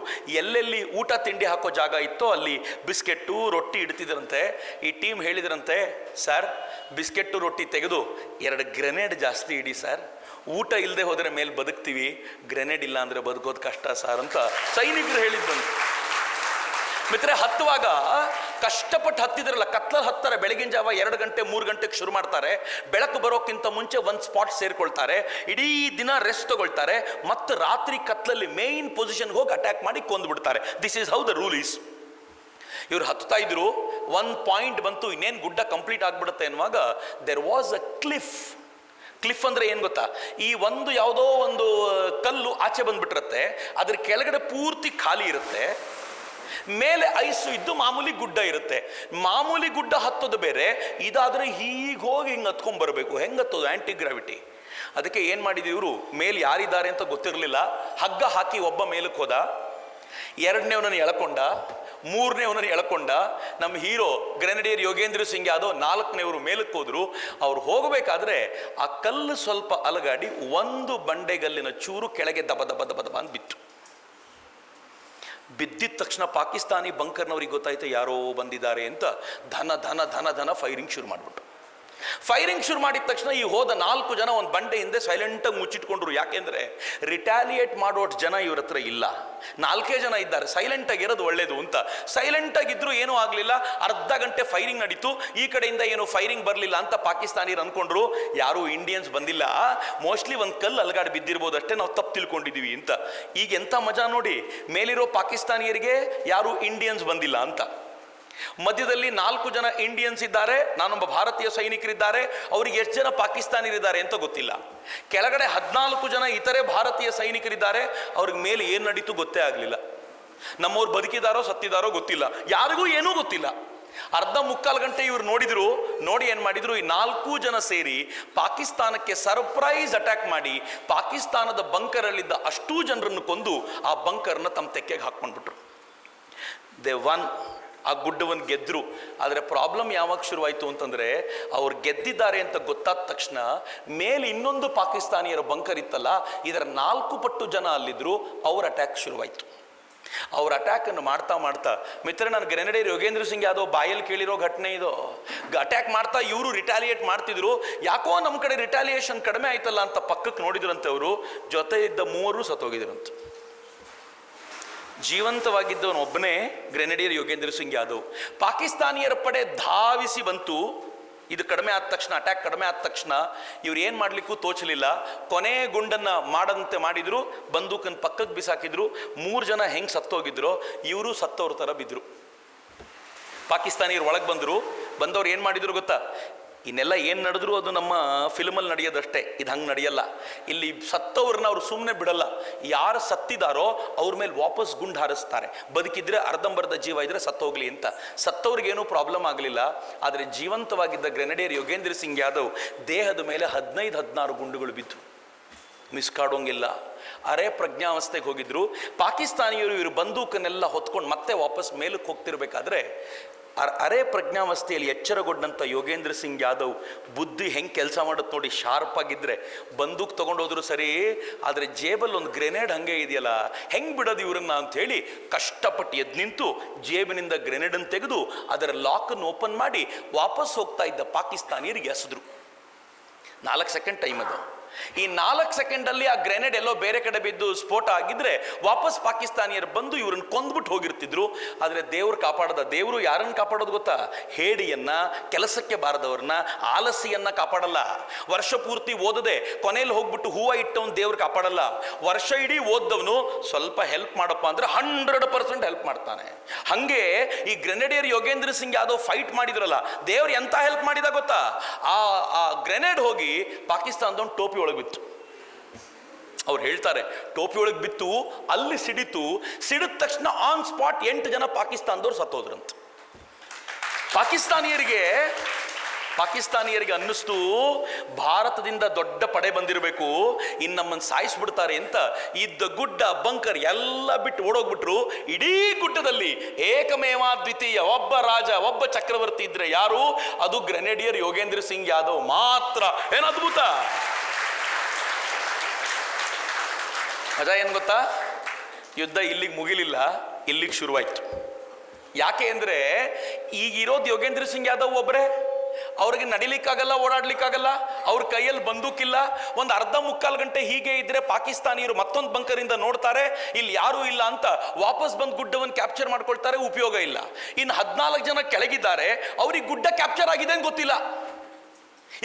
ಎಲ್ಲೆಲ್ಲಿ ಊಟ ತಿಂಡಿ ಹಾಕೋ ಜಾಗ ಇತ್ತೋ ಅಲ್ಲಿ ಬಿಸ್ಕೆಟ್ಟು ರೊಟ್ಟಿ ಇಡ್ತಿದ್ರಂತೆ. ಈ ಟೀಮ್ ಹೇಳಿದ್ರಂತೆ, ಸರ್ ಬಿಸ್ಕೆಟ್ಟು ರೊಟ್ಟಿ ತೆಗೆದು 2 ಗ್ರೆನೇಡ್ ಜಾಸ್ತಿ ಇಡಿ ಸರ್, ಊಟ ಇಲ್ಲದೆ ಹೋದರೆ ಮೇಲೆ ಬದುಕ್ತೀವಿ, ಗ್ರೆನೇಡ್ ಇಲ್ಲ ಅಂದರೆ ಬದುಕೋದು ಕಷ್ಟ ಸರ್ ಅಂತ ಸೈನಿಕರು ಹೇಳಿದ್ದಂತೆ. ಮಿತ್ರೆ, ಹತ್ತುವಾಗ ಕಷ್ಟಪಟ್ಟು ಹತ್ತಿದ್ರಲ್ಲ, ಕತ್ಲಲ್ಲಿ ಹತ್ತಾರೆ. ಬೆಳಗಿನ ಜಾವ 2 ಗಂಟೆ 3 ಗಂಟೆಗೆ ಶುರು ಮಾಡ್ತಾರೆ. ಬೆಳಕು ಬರೋಕ್ಕಿಂತ ಮುಂಚೆ ಒಂದು ಸ್ಪಾಟ್ ಸೇರ್ಕೊಳ್ತಾರೆ, ಇಡೀ ದಿನ ರೆಸ್ಟ್ ತಗೊಳ್ತಾರೆ, ಮತ್ತು ರಾತ್ರಿ ಕತ್ಲಲ್ಲಿ ಮೇನ್ ಪೊಸಿಷನ್ಗೆ ಹೋಗಿ ಅಟ್ಯಾಕ್ ಮಾಡಿ ಕೊಂದುಬಿಡ್ತಾರೆ. This is how the rule is. ಇವ್ರು ಹತ್ತಾ ಇದ್ರು, ಒಂದು ಪಾಯಿಂಟ್ ಬಂತು, ಇನ್ನೇನು ಗುಡ್ಡ ಕಂಪ್ಲೀಟ್ ಆಗಿಬಿಡುತ್ತೆ ಅನ್ನುವಾಗ there was a cliff. Cliff ಅಂದರೆ ಏನು ಗೊತ್ತಾ? ಈ ಯಾವುದೋ ಒಂದು ಕಲ್ಲು ಆಚೆ ಬಂದ್ಬಿಟ್ಟಿರುತ್ತೆ, ಅದ್ರ ಕೆಳಗಡೆ ಪೂರ್ತಿ ಖಾಲಿ ಇರುತ್ತೆ, ಮೇಲೆ ಐಸು ಇದ್ದು ಮಾಮೂಲಿ ಗುಡ್ಡ ಇರುತ್ತೆ. ಮಾಮೂಲಿ ಗುಡ್ಡ ಹತ್ತೋದು ಬೇರೆ, ಇದಾದರೆ ಹೀಗೆ ಹೋಗಿ ಹಿಂಗೆ ಹತ್ಕೊಂಡ್ಬರ್ಬೇಕು. ಹೆಂಗೆ ಹತ್ತೋದು? ಆ್ಯಂಟಿ ಗ್ರಾವಿಟಿ. ಅದಕ್ಕೆ ಏನು ಮಾಡಿದ್ರು ಇವರು, ಮೇಲೆ ಯಾರಿದ್ದಾರೆ ಅಂತ ಗೊತ್ತಿರಲಿಲ್ಲ, ಹಗ್ಗ ಹಾಕಿ ಒಬ್ಬ ಮೇಲಕ್ಕೆ ಹೋದ, 2ನೇವನನ್ನು ಎಳ್ಕೊಂಡ, 3ನೇವನನ್ನು ಎಳ್ಕೊಂಡ. ನಮ್ಮ ಹೀರೋ ಗ್ರೆನಡಿಯರ್ ಯೋಗೇಂದ್ರ ಸಿಂಗ್ ಯಾದವ್ 4ನೇವರು ಮೇಲಕ್ಕೆ ಹೋದ್ರು. ಅವ್ರು ಹೋಗಬೇಕಾದ್ರೆ ಆ ಕಲ್ಲು ಸ್ವಲ್ಪ ಅಲಗಾಡಿ ಒಂದು ಬಂಡೆಗಲ್ಲಿನ ಚೂರು ಕೆಳಗೆ ದಬ ದಬ ದಬ ದಬ ಅಂತ ಬಿತ್ತು. ಬಿದ್ದಿದ ತಕ್ಷಣ ಪಾಕಿಸ್ತಾನಿ ಬಂಕರ್ನವ್ರಿಗೆ ಗೊತ್ತಾಯ್ತು ಯಾರೋ ಬಂದಿದ್ದಾರೆ ಅಂತ. ಧನ ಧನ ಧನ ಧನ ಫೈರಿಂಗ್ ಶುರು ಮಾಡಿಬಿಟ್ಟು. ಫೈರಿಂಗ್ ಶುರು ಮಾಡಿದ ತಕ್ಷಣ ಈ ಹೋದ 4 ಜನ ಒಂದು ಬಂಡೆ ಹಿಂದೆ ಸೈಲೆಂಟಾಗಿ ಮುಚ್ಚಿಟ್ಕೊಂಡ್ರು. ಯಾಕೆಂದರೆ ರಿಟ್ಯಾಲಿಯೇಟ್ ಮಾಡೋಷ್ಟು ಜನ ಇವ್ರ ಹತ್ರ ಇಲ್ಲ, 4 ಜನ ಇದ್ದಾರೆ, ಸೈಲೆಂಟಾಗಿ ಇರೋದು ಒಳ್ಳೇದು ಅಂತ. ಸೈಲೆಂಟಾಗಿದ್ರು ಏನೂ ಆಗಲಿಲ್ಲ. ಅರ್ಧ ಗಂಟೆ ಫೈರಿಂಗ್ ನಡೀತು. ಈ ಕಡೆಯಿಂದ ಏನು ಫೈರಿಂಗ್ ಬರಲಿಲ್ಲ ಅಂತ ಪಾಕಿಸ್ತಾನಿಯರು ಅಂದ್ಕೊಂಡ್ರು, ಯಾರೂ ಇಂಡಿಯನ್ಸ್ ಬಂದಿಲ್ಲ, ಮೋಸ್ಟ್ಲಿ ಒಂದು ಕಲ್ಲು ಅಲಗಾಡಿ ಬಿದ್ದಿರ್ಬೋದು ಅಷ್ಟೇ, ನಾವು ತಪ್ಪು ತಿಳ್ಕೊಂಡಿದ್ದೀವಿ ಅಂತ. ಈಗ ಎಂಥ ಮಜಾ ನೋಡಿ, ಮೇಲಿರೋ ಪಾಕಿಸ್ತಾನಿಯರಿಗೆ ಯಾರೂ ಇಂಡಿಯನ್ಸ್ ಬಂದಿಲ್ಲ ಅಂತ. ಮಧ್ಯದಲ್ಲಿ 4 ಜನ ಇಂಡಿಯನ್ಸ್ ಇದ್ದಾರೆ, ನಾನೊಬ್ಬ ಭಾರತೀಯ ಸೈನಿಕರಿದ್ದಾರೆ, ಅವ್ರಿಗೆ ಎಷ್ಟು ಜನ ಪಾಕಿಸ್ತಾನಿಯರಿದ್ದಾರೆ ಅಂತ ಗೊತ್ತಿಲ್ಲ. ಕೆಳಗಡೆ 14 ಜನ ಇತರೆ ಭಾರತೀಯ ಸೈನಿಕರಿದ್ದಾರೆ, ಅವ್ರಿಗೆ ಮೇಲೆ ಏನು ನಡೀತು ಗೊತ್ತೇ ಆಗಲಿಲ್ಲ. ನಮ್ಮವ್ರು ಬದುಕಿದಾರೋ ಸತ್ತಿದಾರೋ ಗೊತ್ತಿಲ್ಲ, ಯಾರಿಗೂ ಏನೂ ಗೊತ್ತಿಲ್ಲ. ಅರ್ಧ ಮುಕ್ಕಾಲು ಗಂಟೆ ಇವ್ರು ನೋಡಿದ್ರು. ನೋಡಿ ಏನು ಮಾಡಿದ್ರು, ಈ 4 ಜನ ಸೇರಿ ಪಾಕಿಸ್ತಾನಕ್ಕೆ ಸರ್ಪ್ರೈಸ್ ಅಟ್ಯಾಕ್ ಮಾಡಿ ಪಾಕಿಸ್ತಾನದ ಬಂಕರಲ್ಲಿದ್ದ ಅಷ್ಟೂ ಜನರನ್ನು ಕೊಂದು ಆ ಬಂಕರ್ನ ತಮ್ಮ ತೆಕ್ಕೆಗೆ ಹಾಕ್ಕೊಂಡ್ಬಿಟ್ರು. They one. ಆ ಗುಡ್ಡವನ್ನು ಗೆದ್ದರು. ಆದರೆ ಪ್ರಾಬ್ಲಮ್ ಯಾವಾಗ ಶುರುವಾಯಿತು ಅಂತಂದರೆ, ಅವ್ರು ಗೆದ್ದಿದ್ದಾರೆ ಅಂತ ಗೊತ್ತಾದ ತಕ್ಷಣ ಮೇಲೆ ಇನ್ನೊಂದು ಪಾಕಿಸ್ತಾನಿಯರ ಬಂಕರ್ ಇತ್ತಲ್ಲ, ಇದರ 4 ಪಟ್ಟು ಜನ ಅಲ್ಲಿದ್ದರು. ಅವ್ರ ಅಟ್ಯಾಕ್ ಶುರುವಾಯಿತು. ಅವ್ರ ಅಟ್ಯಾಕನ್ನು ಮಾಡ್ತಾ ಮಾಡ್ತಾ, ಮಿತ್ರ, ನಾನು ಗ್ರೆನಡಿಯರ್ ಯೋಗೇಂದ್ರ ಸಿಂಗ್ ಯಾದವ್ ಬಾಯಲ್ಲಿ ಕೇಳಿರೋ ಘಟನೆ ಇದು. ಅಟ್ಯಾಕ್ ಮಾಡ್ತಾ ಇವರು ರಿಟ್ಯಾಲಿಯೇಟ್ ಮಾಡ್ತಿದ್ರು. ಯಾಕೋ ನಮ್ಮ ಕಡೆ ರಿಟ್ಯಾಲಿಯೇಷನ್ ಕಡಿಮೆ ಆಯ್ತಲ್ಲ ಅಂತ ಪಕ್ಕಕ್ಕೆ ನೋಡಿದ್ರಂತೆ. ಅವರು ಜೊತೆ ಇದ್ದ 3 ಸತ್ತೋಗಿದ್ರಂತೆ. ಜೀವಂತವಾಗಿದ್ದವನು ಒಬ್ಬನೇ ಗ್ರೆನಡಿಯರ್ ಯೋಗೇಂದ್ರ ಸಿಂಗ್ ಯಾದವ್. ಪಾಕಿಸ್ತಾನಿಯರ ಪಡೆ ಧಾವಿಸಿ ಬಂತು. ಇದು ಕಡಿಮೆ ಆದ ತಕ್ಷಣ, ಅಟ್ಯಾಕ್ ಕಡಿಮೆ ಆದ ತಕ್ಷಣ ಇವ್ರು ಏನು ಮಾಡಲಿಕ್ಕೂ ತೋಚಲಿಲ್ಲ. ಕೊನೆ ಗುಂಡನ್ನು ಮಾಡಂತೆ ಮಾಡಿದ್ರು, ಬಂದೂಕನ್ನು ಪಕ್ಕಕ್ಕೆ ಬಿಸಾಕಿದ್ರು. 3 ಜನ ಹೆಂಗೆ ಸತ್ತೋಗಿದ್ರು, ಇವರು ಸತ್ತವ್ರ ಥರ ಬಿದ್ದರು. ಪಾಕಿಸ್ತಾನಿಯರು ಒಳಗೆ ಬಂದರು. ಬಂದವ್ರು ಏನು ಮಾಡಿದ್ರು ಗೊತ್ತಾ? ಇನ್ನೆಲ್ಲ ಏನು ನಡೆದ್ರು ಅದು ನಮ್ಮ ಫಿಲ್ಮಲ್ಲಿ ನಡೆಯೋದಷ್ಟೇ, ಇದು ಹಂಗೆ ನಡೆಯಲ್ಲ. ಇಲ್ಲಿ ಸತ್ತವ್ರನ್ನ ಅವ್ರು ಸುಮ್ಮನೆ ಬಿಡಲ್ಲ. ಯಾರು ಸತ್ತಿದಾರೋ ಅವ್ರ ಮೇಲೆ ವಾಪಸ್ ಗುಂಡು ಹಾರಿಸ್ತಾರೆ. ಬದುಕಿದ್ರೆ ಅರ್ಧಂಬರ್ಧ ಜೀವ ಇದ್ರೆ ಸತ್ತೋಗ್ಲಿ ಅಂತ. ಸತ್ತವ್ರಿಗೇನೂ ಪ್ರಾಬ್ಲಮ್ ಆಗಲಿಲ್ಲ. ಆದರೆ ಜೀವಂತವಾಗಿದ್ದ ಗ್ರೆನಡಿಯರ್ ಯೋಗೇಂದ್ರ ಸಿಂಗ್ ಯಾದವ್ ದೇಹದ ಮೇಲೆ 15-16 ಗುಂಡುಗಳು ಬಿದ್ದು ಮಿಸ್ಕಾಡೋಂಗಿಲ್ಲ. ಅರೆ ಪ್ರಜ್ಞಾವಸ್ಥೆಗೆ ಹೋಗಿದ್ರು. ಪಾಕಿಸ್ತಾನಿಯರು ಇವರು ಬಂದೂಕನ್ನೆಲ್ಲ ಹೊತ್ಕೊಂಡು ಮತ್ತೆ ವಾಪಸ್ ಮೇಲಕ್ಕೆ ಹೋಗ್ತಿರ್ಬೇಕಾದ್ರೆ ಅರೆ ಪ್ರಜ್ಞಾವಸ್ಥೆಯಲ್ಲಿ ಎಚ್ಚರಗೊಂಡಂಥ ಯೋಗೇಂದ್ರ ಸಿಂಗ್ ಯಾದವ್ ಬುದ್ಧಿ ಹೆಂಗೆ ಕೆಲಸ ಮಾಡುತ್ತೆ ನೋಡಿ. ಶಾರ್ಪ್ ಆಗಿದ್ದರೆ ಬಂದೂಕ್ ತೊಗೊಂಡೋದ್ರು ಸರಿ, ಆದರೆ ಜೇಬಲ್ಲಿ ಒಂದು ಗ್ರೆನೇಡ್ ಹಾಗೆ ಇದೆಯಲ್ಲ, ಹೆಂಗೆ ಬಿಡೋದು ಇವ್ರನ್ನ ಅಂಥೇಳಿ ಕಷ್ಟಪಟ್ಟು ಎದ್ದು ನಿಂತು ಜೇಬಿನಿಂದ ಗ್ರೆನೇಡನ್ನು ತೆಗೆದು ಅದರ ಲಾಕನ್ನು ಓಪನ್ ಮಾಡಿ ವಾಪಸ್ ಹೋಗ್ತಾ ಇದ್ದ ಪಾಕಿಸ್ತಾನಿಯರಿಗೆ ಎಸೆದ್ರು. 4 ಸೆಕೆಂಡ್ ಟೈಮ್ ಅದು. ಈ 4 ಸೆಕೆಂಡಲ್ಲಿ ಆ ಗ್ರೆನೇಡ್ ಎಲ್ಲೋ ಬೇರೆ ಕಡೆ ಬಿದ್ದು ಸ್ಫೋಟ ಆಗಿದ್ರೆ ವಾಪಸ್ ಪಾಕಿಸ್ತಾನಿಯರು ಬಂದು ಇವ್ರನ್ನ ಕೊಂದ್ಬಿಟ್ಟು ಹೋಗಿರ್ತಿದ್ರು. ಆದರೆ ದೇವ್ರು ಕಾಪಾಡದ. ದೇವರು ಯಾರನ್ನು ಕಾಪಾಡೋದು ಗೊತ್ತಾ? ಹೇಡಿಯನ್ನ, ಕೆಲಸಕ್ಕೆ ಬಾರದವ್ರನ್ನ, ಆಲಸಿಯನ್ನ ಕಾಪಾಡಲ್ಲ. ವರ್ಷ ಪೂರ್ತಿ ಓದದೆ ಕೊನೆಯಲ್ಲಿ ಹೋಗ್ಬಿಟ್ಟು ಹೂವು ಇಟ್ಟವನು ದೇವ್ರು ಕಾಪಾಡಲ್ಲ. ವರ್ಷ ಇಡೀ ಓದ್ದವನು ಸ್ವಲ್ಪ ಹೆಲ್ಪ್ ಮಾಡಪ್ಪ ಅಂದ್ರೆ 100% ಹೆಲ್ಪ್ ಮಾಡ್ತಾನೆ. ಹಂಗೆ ಈ ಗ್ರೆನೇಡಿಯರ್ ಯೋಗೇಂದ್ರ ಸಿಂಗ್ ಯಾದವ್ ಫೈಟ್ ಮಾಡಿದ್ರಲ್ಲ, ದೇವ್ರು ಎಂತ ಹೆಲ್ಪ್ ಮಾಡಿದ ಗೊತ್ತಾ? ಆ ಗ್ರೆನೇಡ್ ಹೋಗಿ ಪಾಕಿಸ್ತಾನದವನು ಟೋಪಿ ಒಳಗೆ ಬಿತ್ತು. ಅವ್ರು ಹೇಳ್ತಾರೆ, ಟೋಪಿ ಒಳಗೆ ಬಿತ್ತು, ಅಲ್ಲಿ ಸಿಡಿತು. ಸಿಡಿದ ತಕ್ಷಣ ಆನ್ ಸ್ಪಾಟ್ 8 ಜನ ಪಾಕಿಸ್ತಾನದವ್ರು ಸತ್ತೋದ್ರಂತ. ಪಾಕಿಸ್ತಾನಿಯರಿಗೆ ಪಾಕಿಸ್ತಾನಿಯರಿಗೆ ಅನ್ನಿಸ್ತು ಭಾರತದಿಂದ ದೊಡ್ಡ ಪಡೆ ಬಂದಿರಬೇಕು, ಇನ್ನು ನಮ್ಮನ್ನು ಸಾಯಿಸ್ಬಿಡ್ತಾರೆ ಅಂತ ಇದ್ದ ಗುಡ್ಡ ಬಂಕರ್ ಎಲ್ಲ ಬಿಟ್ಟು ಓಡೋಗ್ಬಿಟ್ರು. ಇಡೀ ಗುಡ್ಡದಲ್ಲಿ ಏಕಮೇವ ದ್ವಿತೀಯ ಒಬ್ಬ ರಾಜ, ಒಬ್ಬ ಚಕ್ರವರ್ತಿ ಇದ್ರೆ ಯಾರು? ಅದು ಗ್ರೆನೇಡಿಯರ್ ಯೋಗೇಂದ್ರ ಸಿಂಗ್ ಯಾದವ್ ಮಾತ್ರ. ಏನು ಅದ್ಭುತ! ಮಜಾ ಏನು ಗೊತ್ತಾ? ಯುದ್ಧ ಇಲ್ಲಿಗೆ ಮುಗಿಲಿಲ್ಲ, ಇಲ್ಲಿಗೆ ಶುರುವಾಯ್ತು. ಯಾಕೆ ಅಂದರೆ ಈಗಿರೋದು ಯೋಗೇಂದ್ರ ಸಿಂಗ್ ಯಾದವ್ ಒಬ್ಬರೇ. ಅವ್ರಿಗೆ ನಡಿಲಿಕ್ಕಾಗಲ್ಲ, ಓಡಾಡ್ಲಿಕ್ಕಾಗಲ್ಲ, ಅವ್ರ ಕೈಯಲ್ಲಿ ಬಂದೂಕಿಲ್ಲ. ಒಂದು ಅರ್ಧ ಮುಕ್ಕಾಲು ಗಂಟೆ ಹೀಗೆ ಇದ್ರೆ ಪಾಕಿಸ್ತಾನಿಯರು ಮತ್ತೊಂದು ಬಂಕರಿಂದ ನೋಡ್ತಾರೆ, ಇಲ್ಲಿ ಯಾರೂ ಇಲ್ಲ ಅಂತ ವಾಪಸ್ ಬಂದು ಗುಡ್ಡವನ್ನು ಕ್ಯಾಪ್ಚರ್ ಮಾಡ್ಕೊಳ್ತಾರೆ, ಉಪಯೋಗ ಇಲ್ಲ. ಇನ್ನು 14 ಜನ ಕೆಳಗಿದ್ದಾರೆ, ಅವ್ರಿಗೆ ಗುಡ್ಡ ಕ್ಯಾಪ್ಚರ್ ಆಗಿದೆ ಅಂತ ಗೊತ್ತಿಲ್ಲ.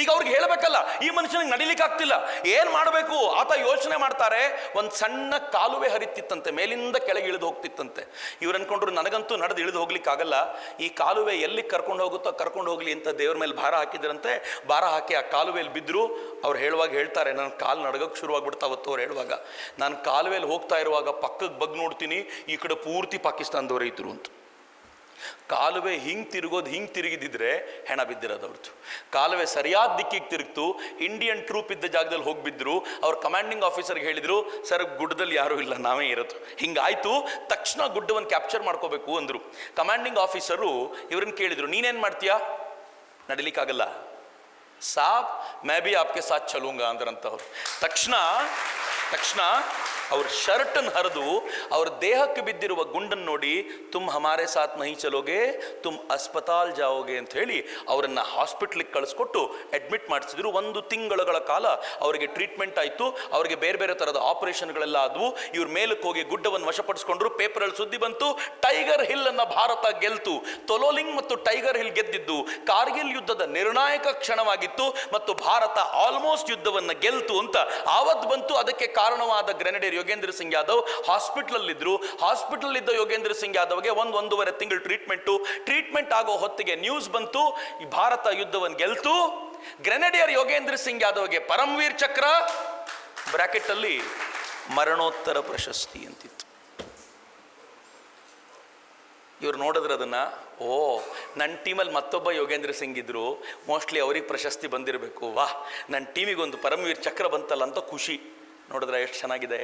ಈಗ ಅವ್ರಿಗೆ ಹೇಳಬೇಕಲ್ಲ, ಈ ಮನುಷ್ಯನಿಗೆ ನಡಿಲಿಕ್ಕೆ ಆಗ್ತಿಲ್ಲ, ಏನ್ ಮಾಡಬೇಕು? ಆತ ಯೋಚನೆ ಮಾಡ್ತಾರೆ. ಒಂದು ಸಣ್ಣ ಕಾಲುವೆ ಹರಿತಿತ್ತಂತೆ, ಮೇಲಿಂದ ಕೆಳಗೆ ಇಳಿದು ಹೋಗ್ತಿತ್ತಂತೆ. ಇವ್ರು ಅನ್ಕೊಂಡ್ರು ನನಗಂತೂ ನಡೆದು ಇಳಿದು ಹೋಗ್ಲಿಕ್ಕಾಗಲ್ಲ, ಈ ಕಾಲುವೆ ಎಲ್ಲಿ ಕರ್ಕೊಂಡು ಹೋಗುತ್ತೋ ಕರ್ಕೊಂಡು ಹೋಗ್ಲಿ ಅಂತ ದೇವ್ರ ಮೇಲೆ ಭಾರ ಹಾಕಿದ್ರಂತೆ. ಭಾರ ಹಾಕಿ ಆ ಕಾಲುವೆಯಲ್ಲಿ ಬಿದ್ದರು. ಅವ್ರು ಹೇಳುವಾಗ ಹೇಳ್ತಾರೆ, ನನ್ನ ಕಾಲು ನಡಗಕ್ಕೆ ಶುರುವಾಗ್ಬಿಡ್ತಾವತ್ತು. ಅವ್ರು ಹೇಳುವಾಗ, ನಾನು ಕಾಲುವೆಯಲ್ಲಿ ಹೋಗ್ತಾ ಇರುವಾಗ ಪಕ್ಕಕ್ಕೆ ಬಗ್ ನೋಡ್ತೀನಿ, ಈ ಕಡೆ ಪೂರ್ತಿ ಪಾಕಿಸ್ತಾನದವರೇ ಇದ್ರು ಅಂತ. ಕಾಲುವೆ ಹಿಂಗೆ ತಿರುಗಿದಿದ್ರೆ ಹೆಣ ಬಿದ್ದಿರೋದು ಅವ್ರದ್ದು. ಕಾಲುವೆ ಸರಿಯಾದ ದಿಕ್ಕಿಗೆ ತಿರುಗ್ತು, ಇಂಡಿಯನ್ ಟ್ರೂಪ್ ಇದ್ದ ಜಾಗದಲ್ಲಿ ಹೋಗಿಬಿದ್ರು. ಅವ್ರ ಕಮಾಂಡಿಂಗ್ ಆಫೀಸರ್ಗೆ ಹೇಳಿದ್ರು, ಸರ್ ಗುಡ್ಡದಲ್ಲಿ ಯಾರೂ ಇಲ್ಲ, ನಾವೇ ಇರೋದು. ಹಿಂಗಾಯ್ತು, ತಕ್ಷಣ ಗುಡ್ಡವನ್ನು ಕ್ಯಾಪ್ಚರ್ ಮಾಡ್ಕೋಬೇಕು ಅಂದರು. ಕಮಾಂಡಿಂಗ್ ಆಫೀಸರು ಇವ್ರನ್ನ ಕೇಳಿದ್ರು, ನೀನೇನು ಮಾಡ್ತೀಯಾ? ನಡಿಲಿಕ್ಕಾಗಲ್ಲ. ಸಾಬ್ ಮೈ ಬಿ ಆಪ್ಕೆ ಸಾಥ್ ಚಲೂಂಗ ಅಂದ್ರಂತವ್ರು. ತಕ್ಷಣ ಅವ್ರ ಶರ್ಟನ್ನು ಹರಿದು ಅವ್ರ ದೇಹಕ್ಕೆ ಬಿದ್ದಿರುವ ಗುಂಡನ್ನು ನೋಡಿ, ತುಮ್ ಹಮಾರೆ ಸಾಥ್ ನಹಿ ಚಲೋಗೆ, ತುಮ್ ಅಸ್ಪತಾಲ್ ಜಾವೋಗೆ ಅಂತ ಹೇಳಿ ಅವರನ್ನು ಹಾಸ್ಪಿಟ್ಲಿಗೆ ಕಳಿಸ್ಕೊಟ್ಟು ಅಡ್ಮಿಟ್ ಮಾಡಿಸಿದ್ರು. 1 ತಿಂಗಳ ಕಾಲ ಅವರಿಗೆ ಟ್ರೀಟ್ಮೆಂಟ್ ಆಯಿತು. ಅವರಿಗೆ ಬೇರೆ ಬೇರೆ ಥರದ ಆಪರೇಷನ್ಗಳೆಲ್ಲ ಆದವು. ಇವ್ರ ಮೇಲಕ್ಕೆ ಹೋಗಿ ಗುಡ್ಡವನ್ನು ವಶಪಡಿಸ್ಕೊಂಡ್ರು. ಪೇಪರಲ್ಲಿ ಸುದ್ದಿ ಬಂತು, ಟೈಗರ್ ಹಿಲ್ ಅನ್ನು ಭಾರತ ಗೆಲ್ತು. ತೊಲೋಲಿಂಗ್ ಮತ್ತು ಟೈಗರ್ ಹಿಲ್ ಗೆದ್ದಿದ್ದು ಕಾರ್ಗಿಲ್ ಯುದ್ಧದ ನಿರ್ಣಾಯಕ ಕ್ಷಣವಾಗಿತ್ತು ಮತ್ತು ಭಾರತ ಆಲ್ಮೋಸ್ಟ್ ಯುದ್ಧವನ್ನು ಗೆಲ್ತು ಅಂತ ಆವತ್ತು ಬಂತು. ಅದಕ್ಕೆ ಕಾರಣವಾದ ಗ್ರೆನೇಡಿಯರ್ ಯೋಗೇಂದ್ರ ಸಿಂಗ್ ಯಾದವ್ ಹಾಸ್ಪಿಟಲ್ ಇದ್ರು. ಹಾಸ್ಪಿಟಲ್ ಇದ್ದ ಯೋಗೇಂದ್ರ ಸಿಂಗ್ ಯಾದವ್ಗೆ 1-1.5 ತಿಂಗಳು ಟ್ರೀಟ್ಮೆಂಟ್ ಆಗೋ ಹೊತ್ತಿಗೆ ನ್ಯೂಸ್ ಬಂತು, ಈ ಭಾರತ ಯುದ್ಧವನ್ನು ಗೆಲ್ತು. ಗ್ರೆನೇಡಿಯರ್ ಯೋಗೇಂದ್ರ ಸಿಂಗ್ ಯಾದವ್ಗೆ ಪರಮವೀರ್ ಚಕ್ರ, ಬ್ರಾಕೆಟ್ ಅಲ್ಲಿ ಮರಣೋತ್ತರ ಪ್ರಶಸ್ತಿ ಅಂತಿತ್ತು. ಇವ್ರು ನೋಡಿದ್ರೆ ಅದನ್ನ, ಓ ನನ್ನ ಟೀಮಲ್ಲಿ ಮತ್ತೊಬ್ಬ ಯೋಗೇಂದ್ರ ಸಿಂಗ್ ಇದ್ರು, ಮೋಸ್ಟ್ಲಿ ಅವ್ರಿಗೆ ಪ್ರಶಸ್ತಿ ಬಂದಿರಬೇಕು, ವಾಹ್ ನನ್ನ ಟೀಮಿಗೊಂದು ಪರಮವೀರ್ ಚಕ್ರ ಬಂತಲ್ಲ ಅಂತ ಖುಷಿ. ನೋಡಿದ್ರೆ ಎಷ್ಟು ಚೆನ್ನಾಗಿದೆ.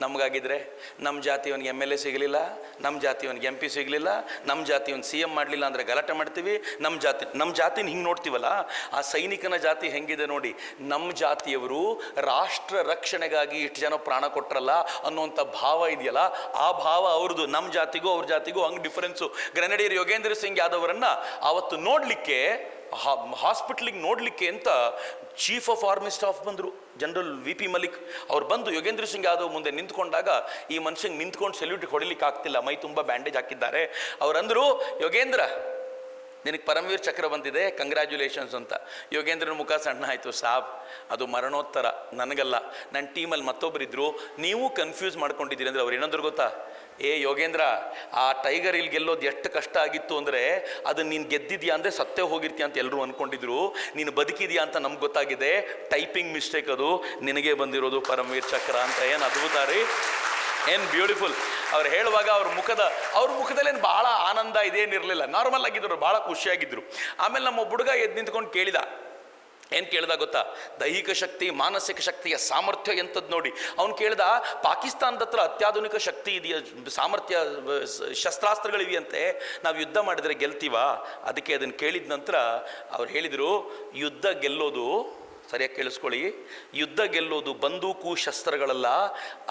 ನಮಗಾಗಿದ್ರೆ ನಮ್ಮ ಜಾತಿಯವನಿಗೆ MLA ಸಿಗಲಿಲ್ಲ, ನಮ್ಮ ಜಾತಿಯವನಿಗೆ MP ಸಿಗಲಿಲ್ಲ, ನಮ್ಮ ಜಾತಿಯವನು CM ಮಾಡಲಿಲ್ಲ ಅಂದರೆ ಗಲಾಟೆ ಮಾಡ್ತೀವಿ. ನಮ್ಮ ಜಾತಿನ ಹಿಂಗೆ ನೋಡ್ತೀವಲ್ಲ, ಆ ಸೈನಿಕನ ಜಾತಿ ಹೆಂಗಿದೆ ನೋಡಿ. ನಮ್ಮ ಜಾತಿಯವರು ರಾಷ್ಟ್ರ ರಕ್ಷಣೆಗಾಗಿ ಇಷ್ಟು ಜನ ಪ್ರಾಣ ಕೊಟ್ರಲ್ಲ ಅನ್ನುವಂಥ ಭಾವ ಇದೆಯಲ್ಲ, ಆ ಭಾವ ಅವ್ರದ್ದು. ನಮ್ಮ ಜಾತಿಗೂ ಅವ್ರ ಜಾತಿಗೂ ಹಂಗೆ ಡಿಫರೆನ್ಸು. ಗ್ರೆನೇಡಿಯರ್ ಯೋಗೇಂದ್ರ ಸಿಂಗ್ ಯಾದವ್ರನ್ನ ಆವತ್ತು ನೋಡಲಿಕ್ಕೆ, ಹಾಸ್ಪಿಟ್ಲಿಗೆ ನೋಡಲಿಕ್ಕೆ ಅಂತ ಚೀಫ್ ಆಫ್ ಆರ್ಮಿ ಸ್ಟಾಫ್ ಬಂದರು, ಜನರಲ್ VP ಮಲಿಕ್. ಅವ್ರು ಬಂದು ಯೋಗೇಂದ್ರ ಸಿಂಗ್ ಯಾದವ್ ಮುಂದೆ ನಿಂತ್ಕೊಂಡಾಗ ಈ ಮನುಷ್ಯಂಗೆ ನಿಂತ್ಕೊಂಡು ಸೆಲ್ಯೂಟ್ ಹೊಡಿಲಿಕ್ಕೆ ಆಗ್ತಿಲ್ಲ, ಮೈ ತುಂಬ ಬ್ಯಾಂಡೇಜ್ ಹಾಕಿದ್ದಾರೆ. ಅವ್ರಂದರು, ಯೋಗೇಂದ್ರ ನಿನಗೆ ಪರಮವೀರ್ ಚಕ್ರ ಬಂದಿದೆ, ಕಂಗ್ರ್ಯಾಚುಲೇಷನ್ಸ್ ಅಂತ. ಯೋಗೇಂದ್ರನ ಮುಖ ಸಣ್ಣ ಆಯಿತು. ಸಾಬ್ ಅದು ಮರಣೋತ್ತರ, ನನಗಲ್ಲ, ನನ್ನ ಟೀಮಲ್ಲಿ ಮತ್ತೊಬ್ಬರಿದ್ರು, ನೀವು ಕನ್ಫ್ಯೂಸ್ ಮಾಡ್ಕೊಂಡಿದ್ದೀರಿ ಅಂದರೆ. ಅವ್ರು ಏನಂದ್ರು ಗೊತ್ತಾ? ಏ ಯೋಗೇಂದ್ರ, ಆ ಟೈಗರ್ ಇಲ್ಲಿ ಗೆಲ್ಲೋದು ಎಷ್ಟು ಕಷ್ಟ ಆಗಿತ್ತು ಅಂದರೆ, ಅದು ನೀನು ಗೆದ್ದಿದ್ಯಾ ಅಂದರೆ ಸತ್ತೇ ಹೋಗಿರ್ತೀಯ ಅಂತ ಎಲ್ಲರೂ ಅಂದ್ಕೊಂಡಿದ್ರು, ನೀನು ಬದುಕಿದ್ಯಾ ಅಂತ ನಮ್ಗೆ ಗೊತ್ತಾಗಿದೆ, ಟೈಪಿಂಗ್ ಮಿಸ್ಟೇಕ್, ಅದು ನಿನಗೆ ಬಂದಿರೋದು ಪರಮವೀರ್ ಚಕ್ರ ಅಂತ. ಏನು ಅದ್ಭುತ ರೀ, ಏನು ಬ್ಯೂಟಿಫುಲ್. ಅವ್ರು ಹೇಳುವಾಗ ಅವ್ರ ಮುಖದಲ್ಲೇನು ಭಾಳ ಆನಂದ ಇದೇನಿರಲಿಲ್ಲ, ನಾರ್ಮಲ್ ಆಗಿದ್ರು, ಭಾಳ ಖುಷಿಯಾಗಿದ್ದರು. ಆಮೇಲೆ ನಮ್ಮ ಹುಡುಗ ಎದ್ದು ನಿಂತ್ಕೊಂಡು ಕೇಳಿದ. ಏನು ಕೇಳ್ದ ಗೊತ್ತಾ? ದೈಹಿಕ ಶಕ್ತಿ, ಮಾನಸಿಕ ಶಕ್ತಿಯ ಸಾಮರ್ಥ್ಯ ಎಂಥದ್ದು ನೋಡಿ. ಅವನು ಕೇಳ್ದ, ಪಾಕಿಸ್ತಾನದ ಹತ್ರ ಅತ್ಯಾಧುನಿಕ ಶಕ್ತಿ ಇದೆಯಾ, ಸಾಮರ್ಥ್ಯ, ಶಸ್ತ್ರಾಸ್ತ್ರಗಳಿವೆಯಂತೆ, ನಾವು ಯುದ್ಧ ಮಾಡಿದರೆ ಗೆಲ್ತೀವಾ? ಅದಕ್ಕೆ ಅದನ್ನು ಕೇಳಿದ ನಂತರ ಅವ್ರು ಹೇಳಿದರು, ಯುದ್ಧ ಗೆಲ್ಲೋದು, ಸರಿಯಾಗಿ ಕೇಳಿಸ್ಕೊಳ್ಳಿ, ಯುದ್ಧ ಗೆಲ್ಲೋದು ಬಂದೂಕು ಶಸ್ತ್ರಗಳಲ್ಲ,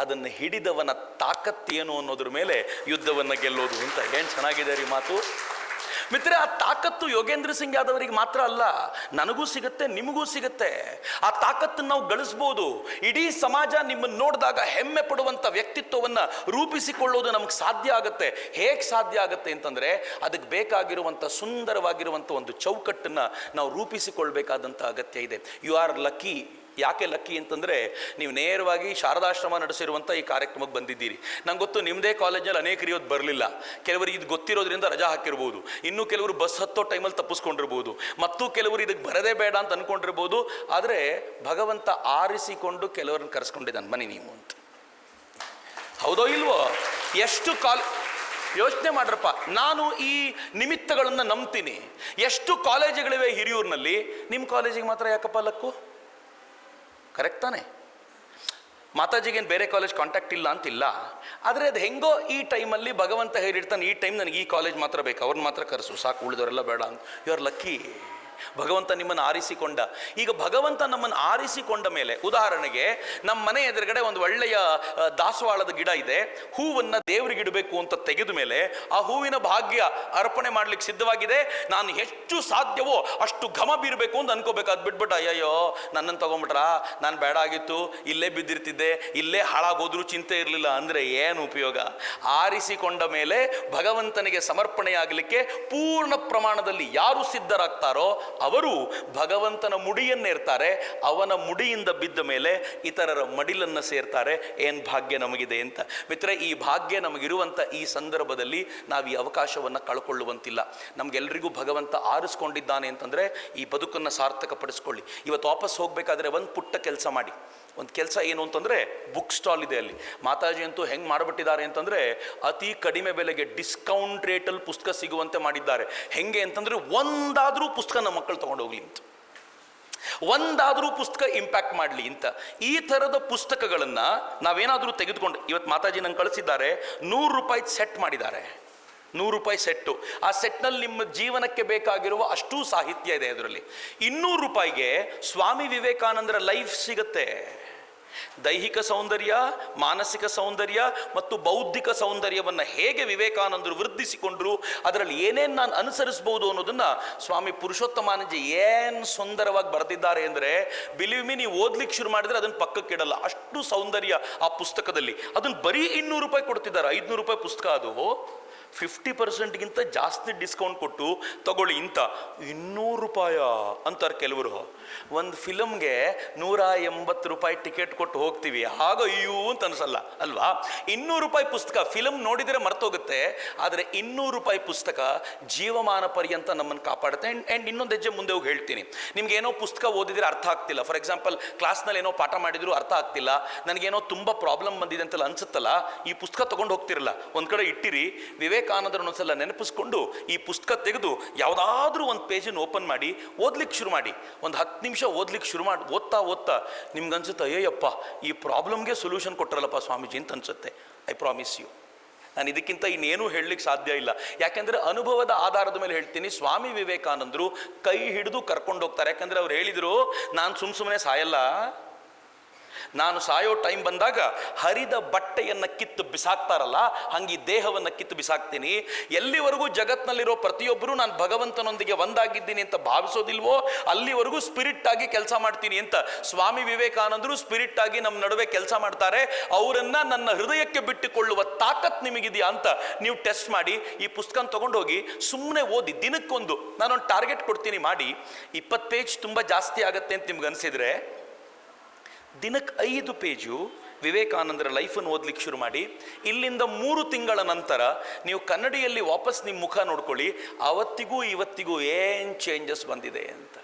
ಅದನ್ನು ಹಿಡಿದವನ ತಾಕತ್ತೇನು ಅನ್ನೋದ್ರ ಮೇಲೆ ಯುದ್ಧವನ್ನು ಗೆಲ್ಲೋದು ಅಂತ. ಏನು ಚೆನ್ನಾಗಿದೆ ರೀ ಮಾತು. ಮಿತ್ರರೆ, ಆ ತಾಕತ್ತು ಯೋಗೇಂದ್ರ ಸಿಂಗ್ ಯಾದವರಿಗೆ ಮಾತ್ರ ಅಲ್ಲ, ನನಗೂ ಸಿಗುತ್ತೆ, ನಿಮಗೂ ಸಿಗುತ್ತೆ. ಆ ತಾಕತ್ತನ್ನು ನಾವು ಗಳಿಸ್ಬೋದು. ಇಡೀ ಸಮಾಜ ನಿಮ್ಮನ್ನು ನೋಡಿದಾಗ ಹೆಮ್ಮೆ ಪಡುವಂಥ ವ್ಯಕ್ತಿತ್ವವನ್ನು ರೂಪಿಸಿಕೊಳ್ಳೋದು ನಮಗೆ ಸಾಧ್ಯ ಆಗುತ್ತೆ. ಹೇಗೆ ಸಾಧ್ಯ ಆಗುತ್ತೆ ಅಂತಂದರೆ, ಅದಕ್ಕೆ ಬೇಕಾಗಿರುವಂಥ ಸುಂದರವಾಗಿರುವಂಥ ಒಂದು ಚೌಕಟ್ಟನ್ನು ನಾವು ರೂಪಿಸಿಕೊಳ್ಬೇಕಾದಂಥ ಅಗತ್ಯ ಇದೆ. You are lucky. ಯಾಕೆ ಲಕ್ಕಿ ಅಂತಂದರೆ, ನೀವು ನೇರವಾಗಿ ಶಾರದಾಶ್ರಮ ನಡೆಸಿರುವಂಥ ಈ ಕಾರ್ಯಕ್ರಮಕ್ಕೆ ಬಂದಿದ್ದೀರಿ. ನಂಗೆ ಗೊತ್ತು, ನಿಮ್ಮದೇ ಕಾಲೇಜಲ್ಲಿ ಅನೇಕರು ಇವತ್ತು ಬರಲಿಲ್ಲ. ಕೆಲವರಿಗೆ ಇದು ಗೊತ್ತಿರೋದ್ರಿಂದ ರಜಾ ಹಾಕಿರ್ಬೋದು, ಇನ್ನೂ ಕೆಲವರು ಬಸ್ ಹತ್ತೋ ಟೈಮಲ್ಲಿ ತಪ್ಪಿಸ್ಕೊಂಡಿರ್ಬೋದು, ಮತ್ತು ಕೆಲವರು ಇದಕ್ಕೆ ಬರದೇ ಬೇಡ ಅಂತ ಅಂದ್ಕೊಂಡಿರ್ಬೋದು. ಆದರೆ ಭಗವಂತ ಆರಿಸಿಕೊಂಡು ಕೆಲವರನ್ನು ಕರೆಸ್ಕೊಂಡಿದ್ದಾನೆ, ಬನ್ನಿ ನೀವು ಅಂತ. ಹೌದೋ ಇಲ್ವೋ? ಎಷ್ಟು ಯೋಚನೆ ಮಾಡ್ರಪ್ಪ, ನಾನು ಈ ನಿಮಿತ್ತಗಳನ್ನು ನಂಬ್ತೀನಿ. ಎಷ್ಟು ಕಾಲೇಜುಗಳಿವೆ ಹಿರಿಯೂರಿನಲ್ಲಿ, ನಿಮ್ಮ ಕಾಲೇಜಿಗೆ ಮಾತ್ರ ಯಾಕಪ್ಪ ಲಕ್ಕು? ಕರೆಕ್ಟ್ ತಾನೆ? ಮಾತಾಜಿಗೇನು ಬೇರೆ ಕಾಲೇಜ್ ಕಾಂಟ್ಯಾಕ್ಟ್ ಇಲ್ಲ ಅಂತಿಲ್ಲ, ಆದರೆ ಅದು ಹೆಂಗೋ ಈ ಟೈಮಲ್ಲಿ ಭಗವಂತ ಹೇಳಿರ್ತಾನೆ, ಈ ಟೈಮ್ ನನಗೆ ಈ ಕಾಲೇಜ್ ಮಾತ್ರ ಬೇಕು, ಅವ್ರನ್ನ ಮಾತ್ರ ಕರೆಸು, ಸಾಕು, ಉಳಿದವರೆಲ್ಲ ಬೇಡ ಅಂತ. You are lucky. ಭಗವಂತ ನಿಮ್ಮನ್ನು ಆರಿಸಿಕೊಂಡ. ಈಗ ಭಗವಂತ ನಮ್ಮನ್ನು ಆರಿಸಿಕೊಂಡ ಮೇಲೆ, ಉದಾಹರಣೆಗೆ ನಮ್ಮ ಮನೆ ಎದುರುಗಡೆ ಒಂದು ಒಳ್ಳೆಯ ದಾಸವಾಳದ ಗಿಡ ಇದೆ, ಹೂವನ್ನು ದೇವರಿಗೆ ಇಡಬೇಕು ಅಂತ ತೆಗೆದ ಮೇಲೆ ಆ ಹೂವಿನ ಭಾಗ್ಯ ಅರ್ಪಣೆ ಮಾಡ್ಲಿಕ್ಕೆ ಸಿದ್ಧವಾಗಿದೆ. ನಾನು ಎಷ್ಟು ಸಾಧ್ಯವೋ ಅಷ್ಟು ಘಮ ಬೀರಬೇಕು ಅಂತ ಅನ್ಕೋಬೇಕು. ಅದು ಬಿಟ್ಬಿಟ್ಟು ಅಯ್ಯಯ್ಯೋ ನನ್ನನ್ನು ತಗೊಂಬಿಟ್ರಾ, ನಾನು ಬೇಡ ಆಗಿತ್ತು, ಇಲ್ಲೇ ಬಿದ್ದಿರ್ತಿದ್ದೆ, ಇಲ್ಲೇ ಹಾಳಾಗೋದ್ರೂ ಚಿಂತೆ ಇರಲಿಲ್ಲ ಅಂದರೆ ಏನು ಉಪಯೋಗ? ಆರಿಸಿಕೊಂಡ ಮೇಲೆ ಭಗವಂತನಿಗೆ ಸಮರ್ಪಣೆಯಾಗಲಿಕ್ಕೆ ಪೂರ್ಣ ಪ್ರಮಾಣದಲ್ಲಿ ಯಾರು ಸಿದ್ಧರಾಗ್ತಾರೋ ಅವರು ಭಗವಂತನ ಮುಡಿಯನ್ನೇರ್ತಾರೆ. ಅವನ ಮುಡಿಯಿಂದ ಬಿದ್ದ ಮೇಲೆ ಇತರರ ಮಡಿಲನ್ನು ಸೇರ್ತಾರೆ. ಏನು ಭಾಗ್ಯ ನಮಗಿದೆ ಅಂತ. ಮಿತ್ರ, ಈ ಭಾಗ್ಯ ನಮಗಿರುವಂಥ ಈ ಸಂದರ್ಭದಲ್ಲಿ ನಾವು ಈ ಅವಕಾಶವನ್ನು ಕಳ್ಕೊಳ್ಳುವಂತಿಲ್ಲ. ನಮಗೆಲ್ಲರಿಗೂ ಭಗವಂತ ಆರಿಸ್ಕೊಂಡಿದ್ದಾನೆ ಅಂತಂದರೆ ಈ ಬದುಕನ್ನು ಸಾರ್ಥಕಪಡಿಸ್ಕೊಳ್ಳಿ. ಇವತ್ತು ವಾಪಸ್ ಹೋಗಬೇಕಾದ್ರೆ ಒಂದು ಪುಟ್ಟ ಕೆಲಸ ಮಾಡಿ. ಒಂದು ಕೆಲಸ ಏನು ಅಂತಂದರೆ, ಬುಕ್ ಸ್ಟಾಲ್ ಇದೆ ಅಲ್ಲಿ. ಮಾತಾಜಿ ಅಂತೂ ಹೆಂಗೆ ಮಾಡಿಬಿಟ್ಟಿದ್ದಾರೆ ಅಂತಂದರೆ, ಅತಿ ಕಡಿಮೆ ಬೆಲೆಗೆ ಡಿಸ್ಕೌಂಟ್ ರೇಟಲ್ಲಿ ಪುಸ್ತಕ ಸಿಗುವಂತೆ ಮಾಡಿದ್ದಾರೆ. ಹೆಂಗೆ ಅಂತಂದರೆ, ಒಂದಾದರೂ ಪುಸ್ತಕ ನಮ್ಮ ಮಕ್ಕಳು ತೊಗೊಂಡೋಗ್ಲಿ ಅಂತ, ಒಂದಾದರೂ ಪುಸ್ತಕ ಇಂಪ್ಯಾಕ್ಟ್ ಮಾಡಲಿ ಅಂತ. ಈ ಥರದ ಪುಸ್ತಕಗಳನ್ನು ನಾವೇನಾದರೂ ತೆಗೆದುಕೊಂಡು, ಇವತ್ತು ಮಾತಾಜಿ ನಂಗೆ ಕಳಿಸಿದ್ದಾರೆ, 100 ರೂಪಾಯಿ ಸೆಟ್ ಮಾಡಿದ್ದಾರೆ. 100 ರೂಪಾಯಿ ಸೆಟ್ಟು. ಆ ಸೆಟ್ನಲ್ಲಿ ನಿಮ್ಮ ಜೀವನಕ್ಕೆ ಬೇಕಾಗಿರುವ ಅಷ್ಟೂ ಸಾಹಿತ್ಯ ಇದೆ ಅದರಲ್ಲಿ. 200 ರೂಪಾಯಿಗೆ ಸ್ವಾಮಿ ವಿವೇಕಾನಂದರ ಲೈಫ್ ಸಿಗುತ್ತೆ. ದೈಹಿಕ ಸೌಂದರ್ಯ, ಮಾನಸಿಕ ಸೌಂದರ್ಯ ಮತ್ತು ಬೌದ್ಧಿಕ ಸೌಂದರ್ಯವನ್ನು ಹೇಗೆ ವಿವೇಕಾನಂದರು ವೃದ್ಧಿಸಿಕೊಂಡ್ರು, ಅದರಲ್ಲಿ ಏನೇನು ನಾನು ಅನುಸರಿಸಬಹುದು ಅನ್ನೋದನ್ನು ಸ್ವಾಮಿ ಪುರುಷೋತ್ತಮಾನಂದಜಿ ಏನು ಸುಂದರವಾಗಿ ಬರೆದಿದ್ದಾರೆ ಅಂದರೆ, ಬಿಲೀವ್ ಮಿ, ನೀವು ಓದ್ಲಿಕ್ಕೆ ಶುರು ಮಾಡಿದ್ರೆ ಅದನ್ನು ಪಕ್ಕಕ್ಕಿಡಲ್ಲ, ಅಷ್ಟು ಸೌಂದರ್ಯ ಆ ಪುಸ್ತಕದಲ್ಲಿ. ಅದನ್ನು ಬರೀ 200 ರೂಪಾಯಿ ಕೊಡ್ತಿದ್ದಾರೆ. 500 ರೂಪಾಯಿ ಪುಸ್ತಕ ಅದು. 50%ಗಿಂತ ಜಾಸ್ತಿ ಡಿಸ್ಕೌಂಟ್ ಕೊಟ್ಟು ತಗೊಳ್ಳಿ ಇಂತ. 200 ರೂಪಾಯ ಅಂತಾರೆ ಕೆಲವರು. ಒಂದು ಫಿಲಮ್ಗೆ 180 ರೂಪಾಯಿ ಟಿಕೆಟ್ ಕೊಟ್ಟು ಹೋಗ್ತೀವಿ, ಆಗ ಅಯ್ಯೋ ಅಂತ ಅನಿಸಲ್ಲ ಅಲ್ವಾ? 200 ರೂಪಾಯಿ ಪುಸ್ತಕ ಫಿಲಮ್ ನೋಡಿದರೆ ಮರ್ತೋಗುತ್ತೆ, ಆದರೆ 200 ರೂಪಾಯಿ ಪುಸ್ತಕ ಜೀವಮಾನ ಪರ್ಯಂತ ನಮ್ಮನ್ನು ಕಾಪಾಡುತ್ತೆ. ಆ್ಯಂಡ್ ಇನ್ನೊಂದು ಹೆಜ್ಜೆ ಮುಂದೆ ಹೋಗಿ ಹೇಳ್ತೀನಿ. ನಿಮ್ಗೆ ಏನೋ ಪುಸ್ತಕ ಓದಿದ್ರೆ ಅರ್ಥ ಆಗ್ತಿಲ್ಲ, ಫಾರ್ ಎಕ್ಸಾಂಪಲ್ ಕ್ಲಾಸ್ನಲ್ಲಿ ಏನೋ ಪಾಠ ಮಾಡಿದ್ರು ಅರ್ಥ ಆಗ್ತಿಲ್ಲ, ನನಗೇನೋ ತುಂಬ ಪ್ರಾಬ್ಲಮ್ ಬಂದಿದೆ ಅಂತೆಲ್ಲ ಅನ್ಸುತ್ತಲ್ಲ, ಈ ಪುಸ್ತಕ ತೊಗೊಂಡು ಹೋಗ್ತಿರಲ್ಲ, ಒಂದು ಕಡೆ ಇಟ್ಟಿರಿ. ವಿವೇಕಾನಂದರನ್ನು ಒಂದ್ಸಲ ನೆನಪಿಸ್ಕೊಂಡು ಈ ಪುಸ್ತಕ ತೆಗೆದು ಯಾವುದಾದ್ರೂ ಒಂದು ಪೇಜನ್ನು ಓಪನ್ ಮಾಡಿ ಓದ್ಲಿಕ್ಕೆ ಶುರು ಮಾಡಿ. ಒಂದು 10 ನಿಮಿಷ ಓದ್ಲಿಕ್ಕೆ ಶುರು ಮಾಡಿ. ಓದ್ತಾ ನಿಮ್ಗೆ ಅನ್ಸುತ್ತೆ, ಅಯ್ಯಪ್ಪ ಈ ಪ್ರಾಬ್ಲಮ್ಗೆ ಸೊಲ್ಯೂಷನ್ ಕೊಟ್ಟರಲ್ಲಪ್ಪ ಸ್ವಾಮೀಜಿ ಅಂತ ಅನ್ಸುತ್ತೆ. ಐ ಪ್ರಾಮಿಸ್ ಯು, ನಾನು ಇದಕ್ಕಿಂತ ಇನ್ನೇನೂ ಹೇಳಲಿಕ್ಕೆ ಸಾಧ್ಯ ಇಲ್ಲ. ಯಾಕೆಂದರೆ ಅನುಭವದ ಆಧಾರದ ಮೇಲೆ ಹೇಳ್ತೀನಿ. ಸ್ವಾಮಿ ವಿವೇಕಾನಂದರು ಕೈ ಹಿಡಿದು ಕರ್ಕೊಂಡು ಹೋಗ್ತಾರೆ. ಯಾಕಂದರೆ ಅವ್ರು ಹೇಳಿದರು, ನಾನು ಸುಮ್ಮನೆ ಸಾಯಲ್ಲ, ನಾನು ಸಾಯೋ ಟೈಮ್ ಬಂದಾಗ ಹರಿದ ಬಟ್ಟೆಯನ್ನು ಕಿತ್ತು ಬಿಸಾಕ್ತಾರಲ್ಲ, ಹಂಗೆ ದೇಹವನ್ನು ಕಿತ್ತು ಬಿಸಾಕ್ತೀನಿ. ಎಲ್ಲಿವರೆಗೂ ಜಗತ್ನಲ್ಲಿರೋ ಪ್ರತಿಯೊಬ್ಬರು ನಾನು ಭಗವಂತನೊಂದಿಗೆ ಒಂದಾಗಿದ್ದೀನಿ ಅಂತ ಭಾವಿಸೋದಿಲ್ವೋ ಅಲ್ಲಿವರೆಗೂ ಸ್ಪಿರಿಟ್ ಆಗಿ ಕೆಲಸ ಮಾಡ್ತೀನಿ ಅಂತ ಸ್ವಾಮಿ ವಿವೇಕಾನಂದರು ಸ್ಪಿರಿಟ್ ಆಗಿ ನಮ್ಮ ನಡುವೆ ಕೆಲಸ ಮಾಡ್ತಾರೆ. ಅವರನ್ನ ನನ್ನ ಹೃದಯಕ್ಕೆ ಬಿಟ್ಟುಕೊಳ್ಳುವ ತಾಕತ್ ನಿಮಗಿದೆಯಾ ಅಂತ ನೀವು ಟೆಸ್ಟ್ ಮಾಡಿ. ಈ ಪುಸ್ತಕ ತಗೊಂಡೋಗಿ ಸುಮ್ಮನೆ ಓದಿ. ದಿನಕ್ಕೊಂದು ನಾನೊಂದು ಟಾರ್ಗೆಟ್ ಕೊಡ್ತೀನಿ, ಮಾಡಿ. 20 ಪೇಜ್ ತುಂಬ ಜಾಸ್ತಿ ಆಗುತ್ತೆ ಅಂತ ನಿಮ್ಗೆ ಅನಿಸಿದರೆ ದಿನಕ್ಕೆ 5 ಪೇಜು ವಿವೇಕಾನಂದರ ಲೈಫನ್ನು ಓದ್ಲಿಕ್ಕೆ ಶುರು ಮಾಡಿ. ಇಲ್ಲಿಂದ 3 ತಿಂಗಳ ನಂತರ ನೀವು ಕನ್ನಡಿಯಲ್ಲಿ ವಾಪಸ್ ನಿಮ್ಮ ಮುಖ ನೋಡ್ಕೊಳ್ಳಿ, ಅವತ್ತಿಗೂ ಇವತ್ತಿಗೂ ಏನು ಚೇಂಜಸ್ ಬಂದಿದೆ ಅಂತ.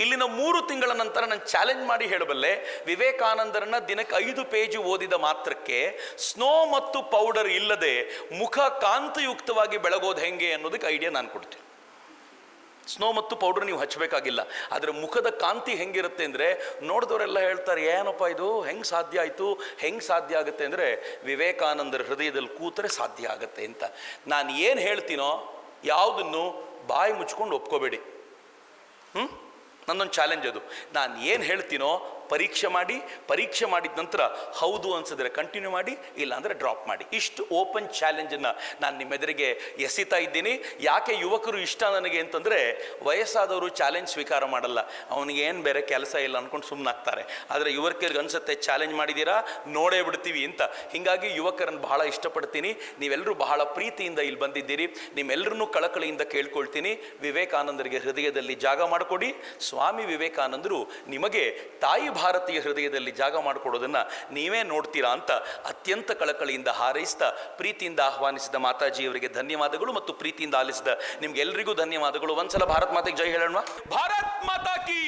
ಇಲ್ಲಿನ 3 ತಿಂಗಳ ನಂತರ ನಾನು ಚಾಲೆಂಜ್ ಮಾಡಿ ಹೇಳಬಲ್ಲೆ, ವಿವೇಕಾನಂದರನ್ನ ದಿನಕ್ಕೆ 5 ಪೇಜು ಓದಿದ ಮಾತ್ರಕ್ಕೆ ಸ್ನೋ ಮತ್ತು ಪೌಡರ್ ಇಲ್ಲದೆ ಮುಖ ಕಾಂತಿಯುಕ್ತವಾಗಿ ಬೆಳಗೋದು ಹೆಂಗೆ ಅನ್ನೋದಕ್ಕೆ ಐಡಿಯಾ ನಾನು ಕೊಡ್ತೀನಿ. ಸ್ನೋ ಮತ್ತು ಪೌಡರ್ ನೀವು ಹಚ್ಚಬೇಕಾಗಿಲ್ಲ, ಆದರೆ ಮುಖದ ಕಾಂತಿ ಹೆಂಗಿರುತ್ತೆ ಅಂದರೆ ನೋಡಿದವರೆಲ್ಲ ಹೇಳ್ತಾರೆ, ಏನಪ್ಪ ಇದು ಹೆಂಗೆ ಸಾಧ್ಯ ಆಯಿತು, ಹೆಂಗೆ ಸಾಧ್ಯ ಆಗುತ್ತೆ ಅಂದರೆ ವಿವೇಕಾನಂದರ ಹೃದಯದಲ್ಲಿ ಕೂತರೆ ಸಾಧ್ಯ ಆಗುತ್ತೆ ಅಂತ. ನಾನು ಏನು ಹೇಳ್ತೀನೋ ಯಾವುದನ್ನು ಬಾಯಿ ಮುಚ್ಕೊಂಡು ಒಪ್ಕೋಬೇಡಿ. ನನ್ನೊಂದು ಚಾಲೆಂಜ್ ಅದು. ನಾನು ಏನು ಹೇಳ್ತೀನೋ ಪರೀಕ್ಷೆ ಮಾಡಿದ ನಂತರ ಹೌದು ಅನ್ಸಿದ್ರೆ ಕಂಟಿನ್ಯೂ ಮಾಡಿ, ಇಲ್ಲ ಅಂದರೆ ಡ್ರಾಪ್ ಮಾಡಿ. ಇಷ್ಟು ಓಪನ್ ಚಾಲೆಂಜನ್ನು ನಾನು ನಿಮ್ಮೆದುರಿಗೆ ಎಸಿತಾ ಇದ್ದೀನಿ. ಯಾಕೆ ಯುವಕರು ಇಷ್ಟ ನನಗೆ ಅಂತಂದರೆ, ವಯಸ್ಸಾದವರು ಚಾಲೆಂಜ್ ಸ್ವೀಕಾರ ಮಾಡಲ್ಲ, ಅವನಿಗೆ ಏನು ಬೇರೆ ಕೆಲಸ ಇಲ್ಲ ಅಂದ್ಕೊಂಡು ಸುಮ್ಮನಾಗ್ತಾರೆ. ಆದರೆ ಯುವಕರಿಗೆ ಅನಿಸುತ್ತೆ ಚಾಲೆಂಜ್ ಮಾಡಿದ್ದೀರಾ ನೋಡೇ ಬಿಡ್ತೀವಿ ಅಂತ. ಹೀಗಾಗಿ ಯುವಕರನ್ನು ಬಹಳ ಇಷ್ಟಪಡ್ತೀನಿ. ನೀವೆಲ್ಲರೂ ಬಹಳ ಪ್ರೀತಿಯಿಂದ ಇಲ್ಲಿ ಬಂದಿದ್ದೀರಿ. ನಿಮ್ಮೆಲ್ಲರನ್ನೂ ಕಳಕಳಿಯಿಂದ ಕೇಳ್ಕೊಳ್ತೀನಿ, ವಿವೇಕಾನಂದರಿಗೆ ಹೃದಯದಲ್ಲಿ ಜಾಗ ಮಾಡಿಕೊಡಿ. ಸ್ವಾಮಿ ವಿವೇಕಾನಂದರು ನಿಮಗೆ ತಾಯಿ ಭಾರತೀಯ ಹೃದಯದಲ್ಲಿ ಜಾಗ ಮಾಡಿಕೊಡೋದನ್ನು ನೀವೇ ನೋಡ್ತೀರಾ ಅಂತ ಅತ್ಯಂತ ಕಳಕಳಿಯಿಂದ ಹಾರೈಸಿದ, ಪ್ರೀತಿಯಿಂದ ಆಹ್ವಾನಿಸಿದ ಮಾತಾಜಿಯವರಿಗೆ ಧನ್ಯವಾದಗಳು ಮತ್ತು ಪ್ರೀತಿಯಿಂದ ಆಲಿಸಿದ ನಿಮ್ಗೆಲ್ಲರಿಗೂ ಧನ್ಯವಾದಗಳು. ಒಂದ್ಸಲ ಭಾರತ್ ಮಾತೆಗೆ ಜೈ ಹೇಳೋಣ. ಭಾರತ್ ಮಾತಾ ಕಿ